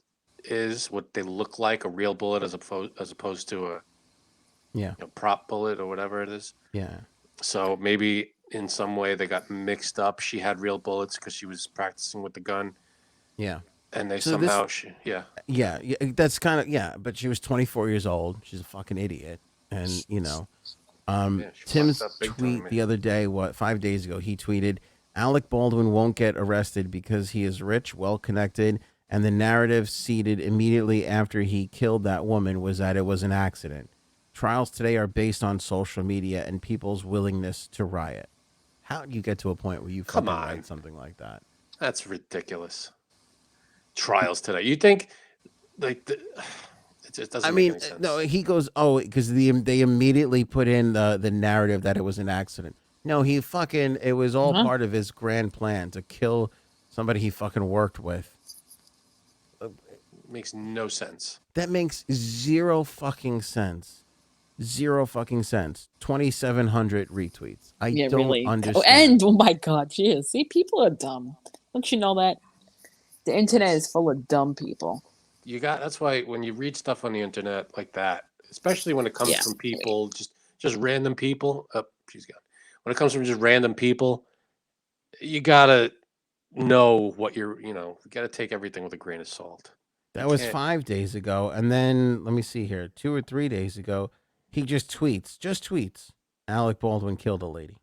is, what they look like, a real bullet as opposed to a prop bullet or whatever it is. Yeah. So maybe in some way they got mixed up. She had real bullets because she was practicing with the gun. Yeah. And they So somehow, yeah, that's kind of, but she was 24 years old. She's a fucking idiot. And, you know, Tim's tweet the other day, 5 days ago, he tweeted, Alec Baldwin won't get arrested because he is rich, well-connected, and the narrative seeded immediately after he killed that woman was that it was an accident. Trials today are based on social media and people's willingness to riot. How do you get to a point where you fucking write something like that? That's ridiculous. Trials today. You think, like, it just doesn't make any sense. No, he goes, because they immediately put in the narrative that it was an accident. No, it was all part of his grand plan to kill somebody he fucking worked with. Makes no sense. That makes zero fucking sense. 2,700 retweets. I don't understand. And oh my God, geez. See, people are dumb. Don't you know that? The internet is full of dumb people. That's why when you read stuff on the internet like that, especially when it comes from people, just random people. Oh, she's gone. When it comes from just random people, you gotta know what you gotta take everything with a grain of salt. That was 5 days ago. And then, let me see here, 2 or 3 days ago, he just tweets. Alec Baldwin killed a lady.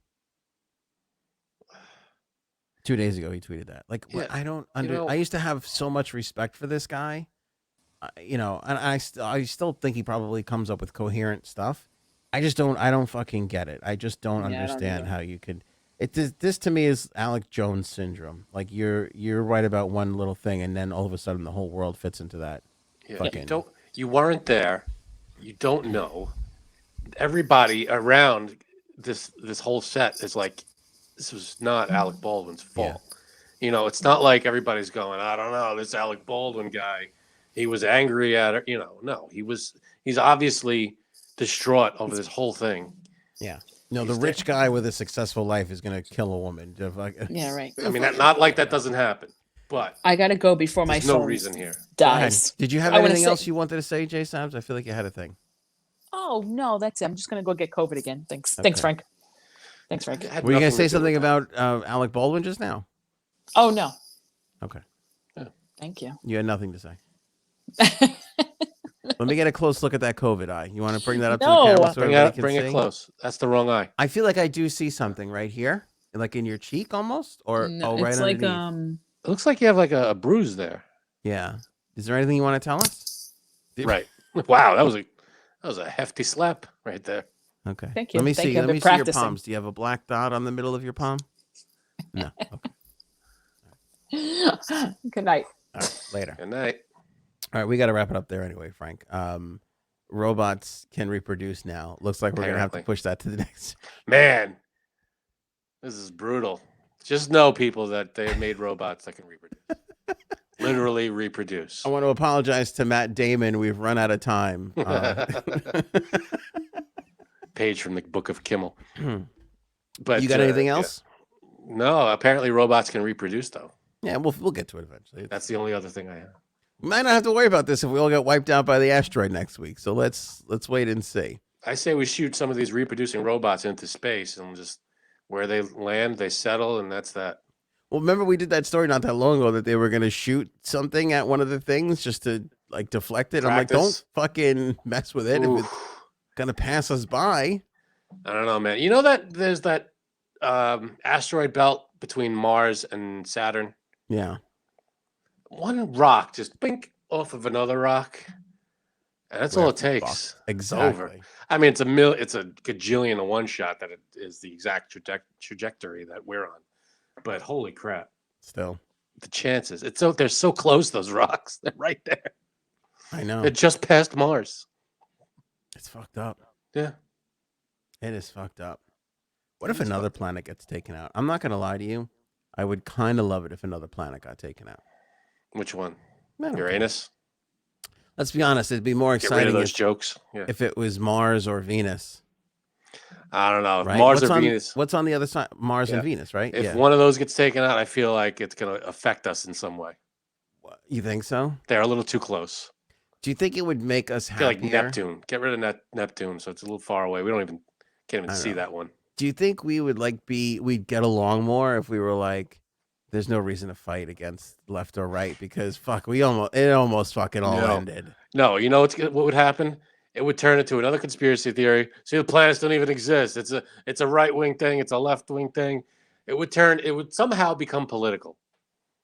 2 days ago, he tweeted that. Like, I don't I used to have so much respect for this guy, and I still think he probably comes up with coherent stuff. I don't fucking get it. I just don't understand how you could. This to me is Alec Jones syndrome. Like you're right about one little thing, and then all of a sudden the whole world fits into that. Yeah, you weren't there. You don't know. Everybody around this whole set is like, this was not Alec Baldwin's fault. Yeah. It's not like everybody's going, I don't know, this Alec Baldwin guy, he was angry at her. No, he's obviously distraught over this whole thing. Yeah. No, the rich guy with a successful life is going to kill a woman. Yeah, right. I mean, not like that doesn't happen, but I got to go before my phone reason here. dies. Did you have anything else you wanted to say, Jay Sams? I feel like you had a thing. Oh, no, that's it. I'm just going to go get COVID again. Thanks. Okay. Thanks, Frank. Were you going to say something about Alec Baldwin just now? Oh, no. Okay. Yeah. Thank you. You had nothing to say. Let me get a close look at that COVID eye. You want to bring that up to the camera so everybody can bring it close. That's the wrong eye. I feel like I do see something right here, like in your cheek almost, or right underneath. It looks like you have like a bruise there. Yeah. Is there anything you want to tell us? Right. Wow, that was a hefty slap right there. Okay. Thank you. Let me see your palms. Do you have a black dot on the middle of your palm? No. Okay. Good night. All right, later. Good night. All right, we got to wrap it up there anyway, Frank. Robots can reproduce now. Looks like we're going to have to push that to the next. Man, this is brutal. Just know, people, that they made robots that can reproduce. Literally reproduce. I want to apologize to Matt Damon. We've run out of time. Page from the Book of Kimmel. But you got anything else? Yeah. No, apparently robots can reproduce, though. Yeah, we'll get to it eventually. That's the only other thing I have. We might not have to worry about this if we all get wiped out by the asteroid next week. So let's wait and see. I say we shoot some of these reproducing robots into space and just where they land, they settle, and that's that. Well, remember we did that story not that long ago that they were going to shoot something at one of the things just to like deflect it. Practice. I'm like, don't fucking mess with it. Oof. If it's going to pass us by. I don't know, man. You know that there's that asteroid belt between Mars and Saturn? Yeah. One rock just bink off of another rock, and that's all it takes. Exactly. It's over. I mean, it's a gajillion to one shot that it is the exact trajectory that we're on. But holy crap! Still, the chances. They're so close. Those rocks, they're right there. I know. They're just past Mars. It's fucked up. Yeah, it is fucked up. What if another planet gets taken out? I'm not gonna lie to you. I would kind of love it if another planet got taken out. Which one? Uranus? Let's be honest. It'd be more exciting. Get rid of those jokes. Yeah. If it was Mars or Venus. I don't know. Right? Mars or Venus. What's on the other side? Mars and Yeah. Venus, right? If one of those gets taken out, I feel like it's going to affect us in some way. You think so? They're a little too close. Do you think it would make us I feel happier? like Neptune. Get rid of Neptune, so it's a little far away. We can't even see that one. Do you think we would we'd get along more if we were like, there's no reason to fight against left or right because fuck, it almost fucking all ended. No, you know what would happen? It would turn into another conspiracy theory. See, the planets don't even exist. It's a right-wing thing. It's a left-wing thing. It would somehow become political.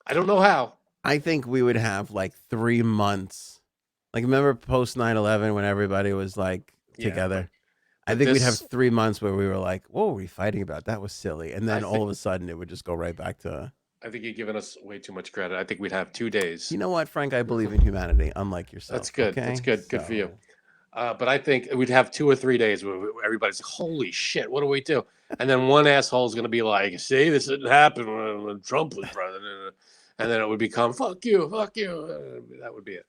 I don't know how. I think we would have like 3 months. Like, remember post 9/11 when everybody was like together? I think we'd have 3 months where we were like, what were we fighting about? That was silly. And then all of a sudden it would just go right back to... I think you're giving us way too much credit. I think we'd have 2 days. You know what, Frank? I believe in humanity, unlike yourself. That's good. Okay? That's good. Good for you. But I think we'd have 2 or 3 days where everybody's like, holy shit, what do we do? And then one asshole is going to be like, see, this didn't happen when Trump was president. And then it would become, fuck you, fuck you. That would be it.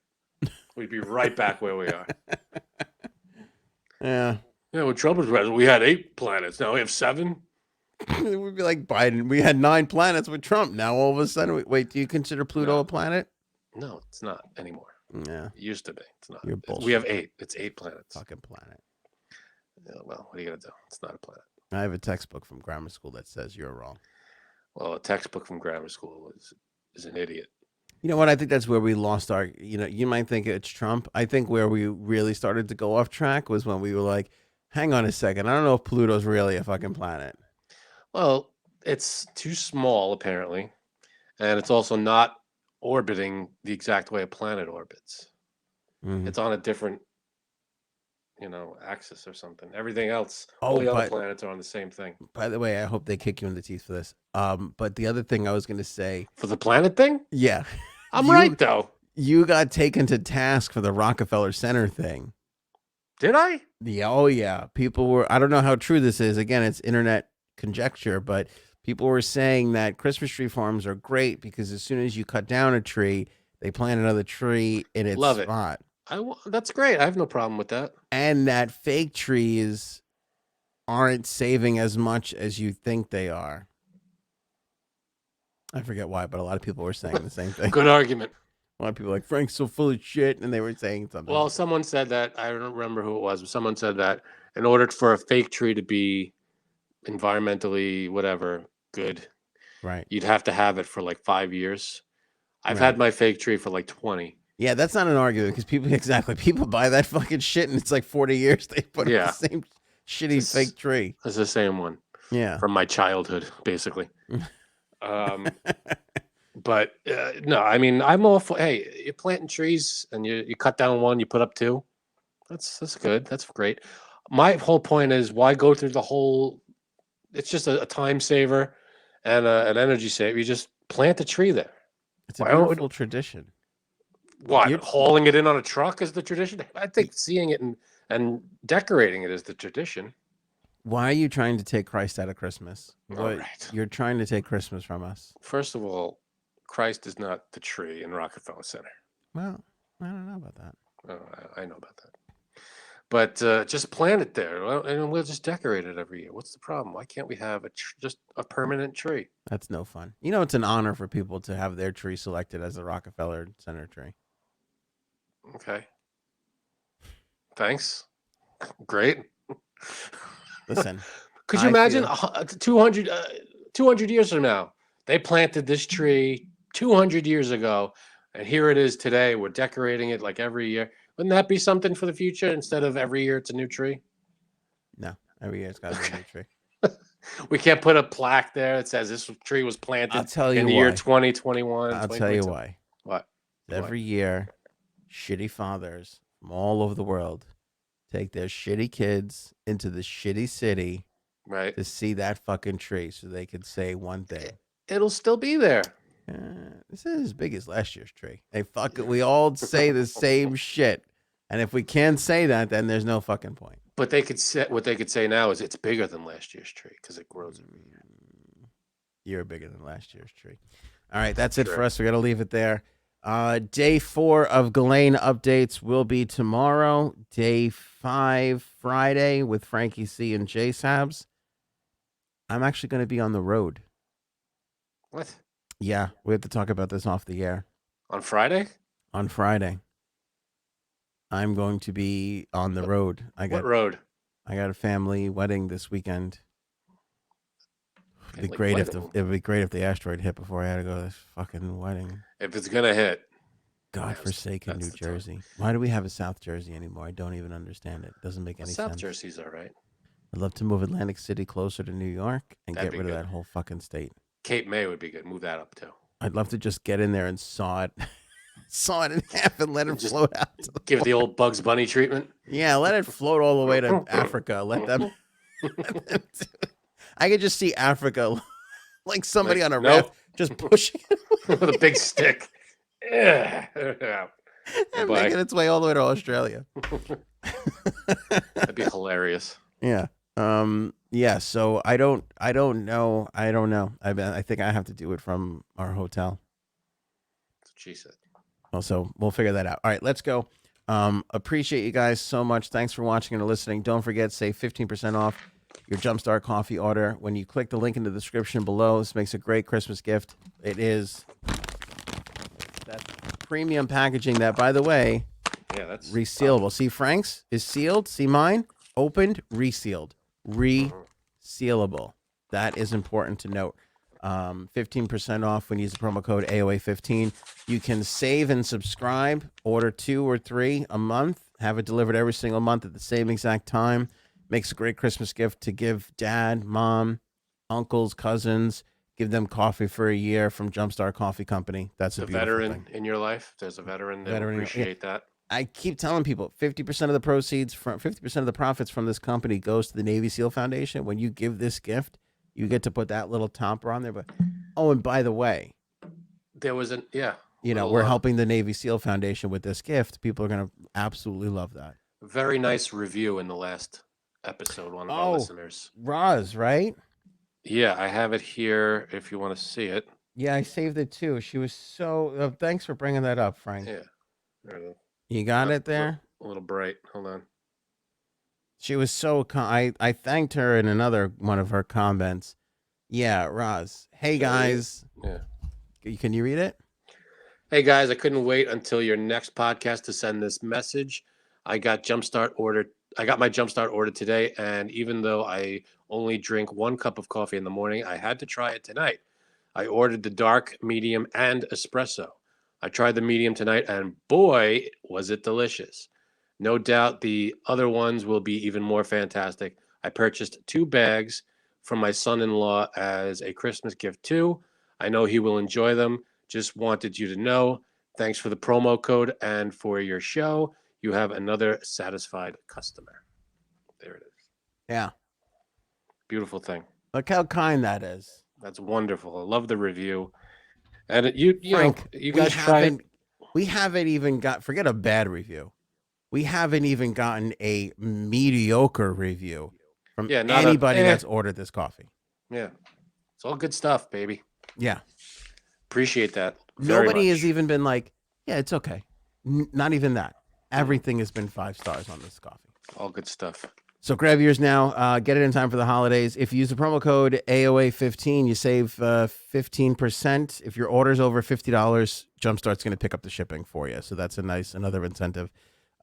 We'd be right back where we are. Yeah. Yeah, when Trump was president, we had 8 planets. Now we have 7. It would be like Biden. We had 9 planets with Trump. Now all of a sudden, wait, do you consider Pluto a planet? No, it's not anymore. Yeah. It used to be. It's not. You're bullshit. We have 8. It's 8 planets. Fucking planet. Yeah, well, what are you going to do? It's not a planet. I have a textbook from grammar school that says you're wrong. Well, a textbook from grammar school is an idiot. You know what? I think that's where we lost our, you might think it's Trump. I think where we really started to go off track was when we were like, hang on a second. I don't know if Pluto's really a fucking planet. Well, it's too small, apparently. And it's also not orbiting the exact way a planet orbits. Mm-hmm. It's on a different, axis or something. Everything else, all the other planets are on the same thing. By the way, I hope they kick you in the teeth for this. But the other thing I was going to say. For the planet thing? Yeah. I'm right, though. You got taken to task for the Rockefeller Center thing. Did I? Yeah. Oh, yeah. People were, I don't know how true this is. Again, it's internet conjecture, but people were saying that Christmas tree farms are great because as soon as you cut down a tree, they plant another tree in its spot. That's great. I have no problem with that. And that fake trees aren't saving as much as you think they are. I forget why, but a lot of people were saying the same thing. Good argument. A lot of people were like, Frank's so full of shit, and they were saying something. Well, someone said that, I don't remember who it was, but someone said that in order for a fake tree to be environmentally whatever good, right, you'd have to have it for like 5 years. I've had my fake tree for like 20. Yeah, that's not an argument because people buy that fucking shit and it's like 40 years they put up the same shitty fake tree. It's the same one. Yeah, from my childhood, basically. But no, I mean, I'm all for, hey, you're planting trees and you cut down 1, you put up 2. That's good. That's great. My whole point is, why go through the whole? It's just a time saver and an energy saver. You just plant a tree there. It's a beautiful tradition. What, hauling it in on a truck is the tradition? I think seeing it and decorating it is the tradition. Why are you trying to take Christ out of Christmas? Right. You're trying to take Christmas from us. First of all, Christ is not the tree in Rockefeller Center. Well, I don't know about that. I know about that. But just plant it there, and we'll just decorate it every year. What's the problem? Why can't we have just a permanent tree? That's no fun. It's an honor for people to have their tree selected as the Rockefeller Center tree. Okay. Thanks. Great. Listen. Could you imagine 200 years from now, they planted this tree 200 years ago, and here it is today. We're decorating it like every year. Wouldn't that be something for the future instead of every year it's a new tree? No, every year it's got to be a new tree. We can't put a plaque there that says this tree was planted in the year 2021. I'll tell you why. What? Every year, shitty fathers from all over the world take their shitty kids into the shitty city, right, to see that fucking tree so they could say one thing. It'll still be there. This is as big as last year's tree. Hey, fuck it. We all say the same shit. And if we can't say that, then there's no fucking point. But they could say, what they could say now is it's bigger than last year's tree because it grows every year. You're bigger than last year's tree. All right, that's it for us. We're going to leave it there. Day 4 of Ghislaine updates will be tomorrow. Day 5 Friday with Frankie C and J Sabs. I'm actually going to be on the road. What? Yeah, we have to talk about this off the air. On Friday? On Friday, I'm going to be on the road. What road? I got a family wedding this weekend. It'd be Family great wedding? if the asteroid hit before I had to go to this fucking wedding. If it's gonna hit. God-forsaken That's New the time. Jersey. Why do we have a South Jersey anymore? I don't even understand it. Doesn't make any South sense. Jersey's all right. I'd love to move Atlantic City closer to New York and That'd get be rid of good. that whole fucking state. Cape May would be good. Move that up too. I'd love to just get in there and saw it, saw it in half and let it Just float out. To the Give it the old Bugs Bunny treatment. Yeah, let it float all the way to Africa. Let them. I could just see Africa, like somebody Like, on a nope. raft, just pushing it With a big stick. Yeah. and Bye. making its way all the way to Australia. That'd be hilarious. Yeah. Yeah. So I don't know. I think I have to do it from our hotel. That's what she said. Also, we'll figure that out. All right, let's go. Appreciate you guys so much. Thanks for watching and listening. Don't forget, save 15% off your Jumpstart coffee order when you click the link in the description below. This makes a great Christmas gift. It is that premium packaging that, by the way, Yeah, that's resealable. See, Frank's is sealed. See mine? Opened, resealed. Resealable. That is important to note. 15% off when you use the promo code AOA15. You can save and subscribe, order 2 or 3 a month, have it delivered every single month at the same exact time. Makes a great Christmas gift to give dad, mom, uncles, cousins, give them coffee for a year from Jumpstart Coffee Company. That's a the beautiful veteran thing. in your life. There's a veteran that Veteran, will yeah. appreciate that. I keep telling people 50% of the proceeds from 50% of the profits from this company goes to the Navy SEAL Foundation. When you give this gift, you get to put that little topper on there. But oh, and by the way, There was an we're helping the Navy SEAL Foundation with this gift. People are gonna absolutely love that. very nice review in the last episode. One of our listeners. Roz, right? Yeah, I have it here if you want to see it. Yeah, I saved it too. She was so. Thanks for bringing that up, Frank. Yeah. There it is. You got it there. A little bright. Hold on. She was so. I thanked her in another one of her comments. Yeah, Roz. Hey guys. Yeah. Can you read it? Hey guys, I couldn't wait until your next podcast to send this message. I got my Jumpstart order today, and even though I only drink 1 cup of coffee in the morning, I had to try it tonight. I ordered the dark, medium, and espresso. I tried the medium tonight, and boy, was it delicious. No doubt the other ones will be even more fantastic. I purchased 2 bags from my son-in-law as a Christmas gift too. I know he will enjoy them. Just wanted you to know. Thanks for the promo code and for your show. You have another satisfied customer. There it is. Yeah. Beautiful thing. Look how kind that is. That's wonderful. I love the review. And you Frank, you guys try it. We haven't even got, forget a bad review. We haven't even gotten a mediocre review from anybody that's ordered this coffee. Yeah. It's all good stuff, baby. Yeah. Appreciate that. Very Nobody much. has even been like, yeah, it's okay. Not even that. Everything has been 5 stars on this coffee. All good stuff. So grab yours now. Get it in time for the holidays. If you use the promo code AOA15, you save 15%. If your order's over $50, Jumpstart's going to pick up the shipping for you. So that's another incentive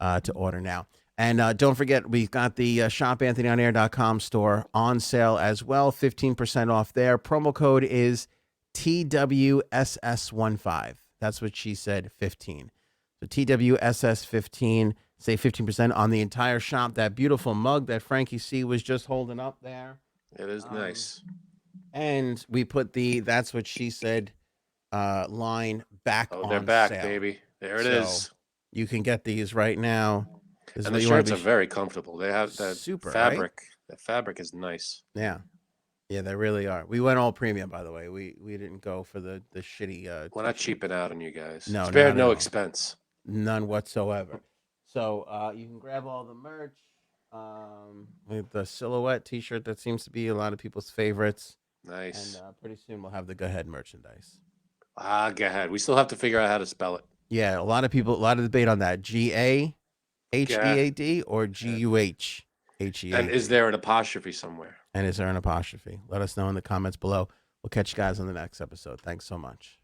to order now. And don't forget, we've got the shopanthonyonair.com store on sale as well. 15% off there. Promo code is TWSS15. That's what she said, 15. So TWSS15. Save 15% on the entire shop. That beautiful mug that Frankie C was just holding up there. It is nice. And we put the That's What She Said line back on they're back, sale. Baby. There it is. You can get these right now. And the shirts are very comfortable. They have that super fabric. Right? The fabric is nice. Yeah. Yeah, they really are. We went all premium, by the way. We didn't go for the shitty. We're not cheaping out on you guys. No, spared no all. expense. None whatsoever. So you can grab all the merch. With the silhouette T-shirt that seems to be a lot of people's favorites. Nice. And pretty soon we'll have the Go Ahead merchandise. Go ahead. We still have to figure out how to spell it. Yeah, a lot of debate on that. G-A-H-E-A-D or G-U-H-H-E-A-D. And is there an apostrophe somewhere? And is there an apostrophe? Let us know in the comments below. We'll catch you guys on the next episode. Thanks so much.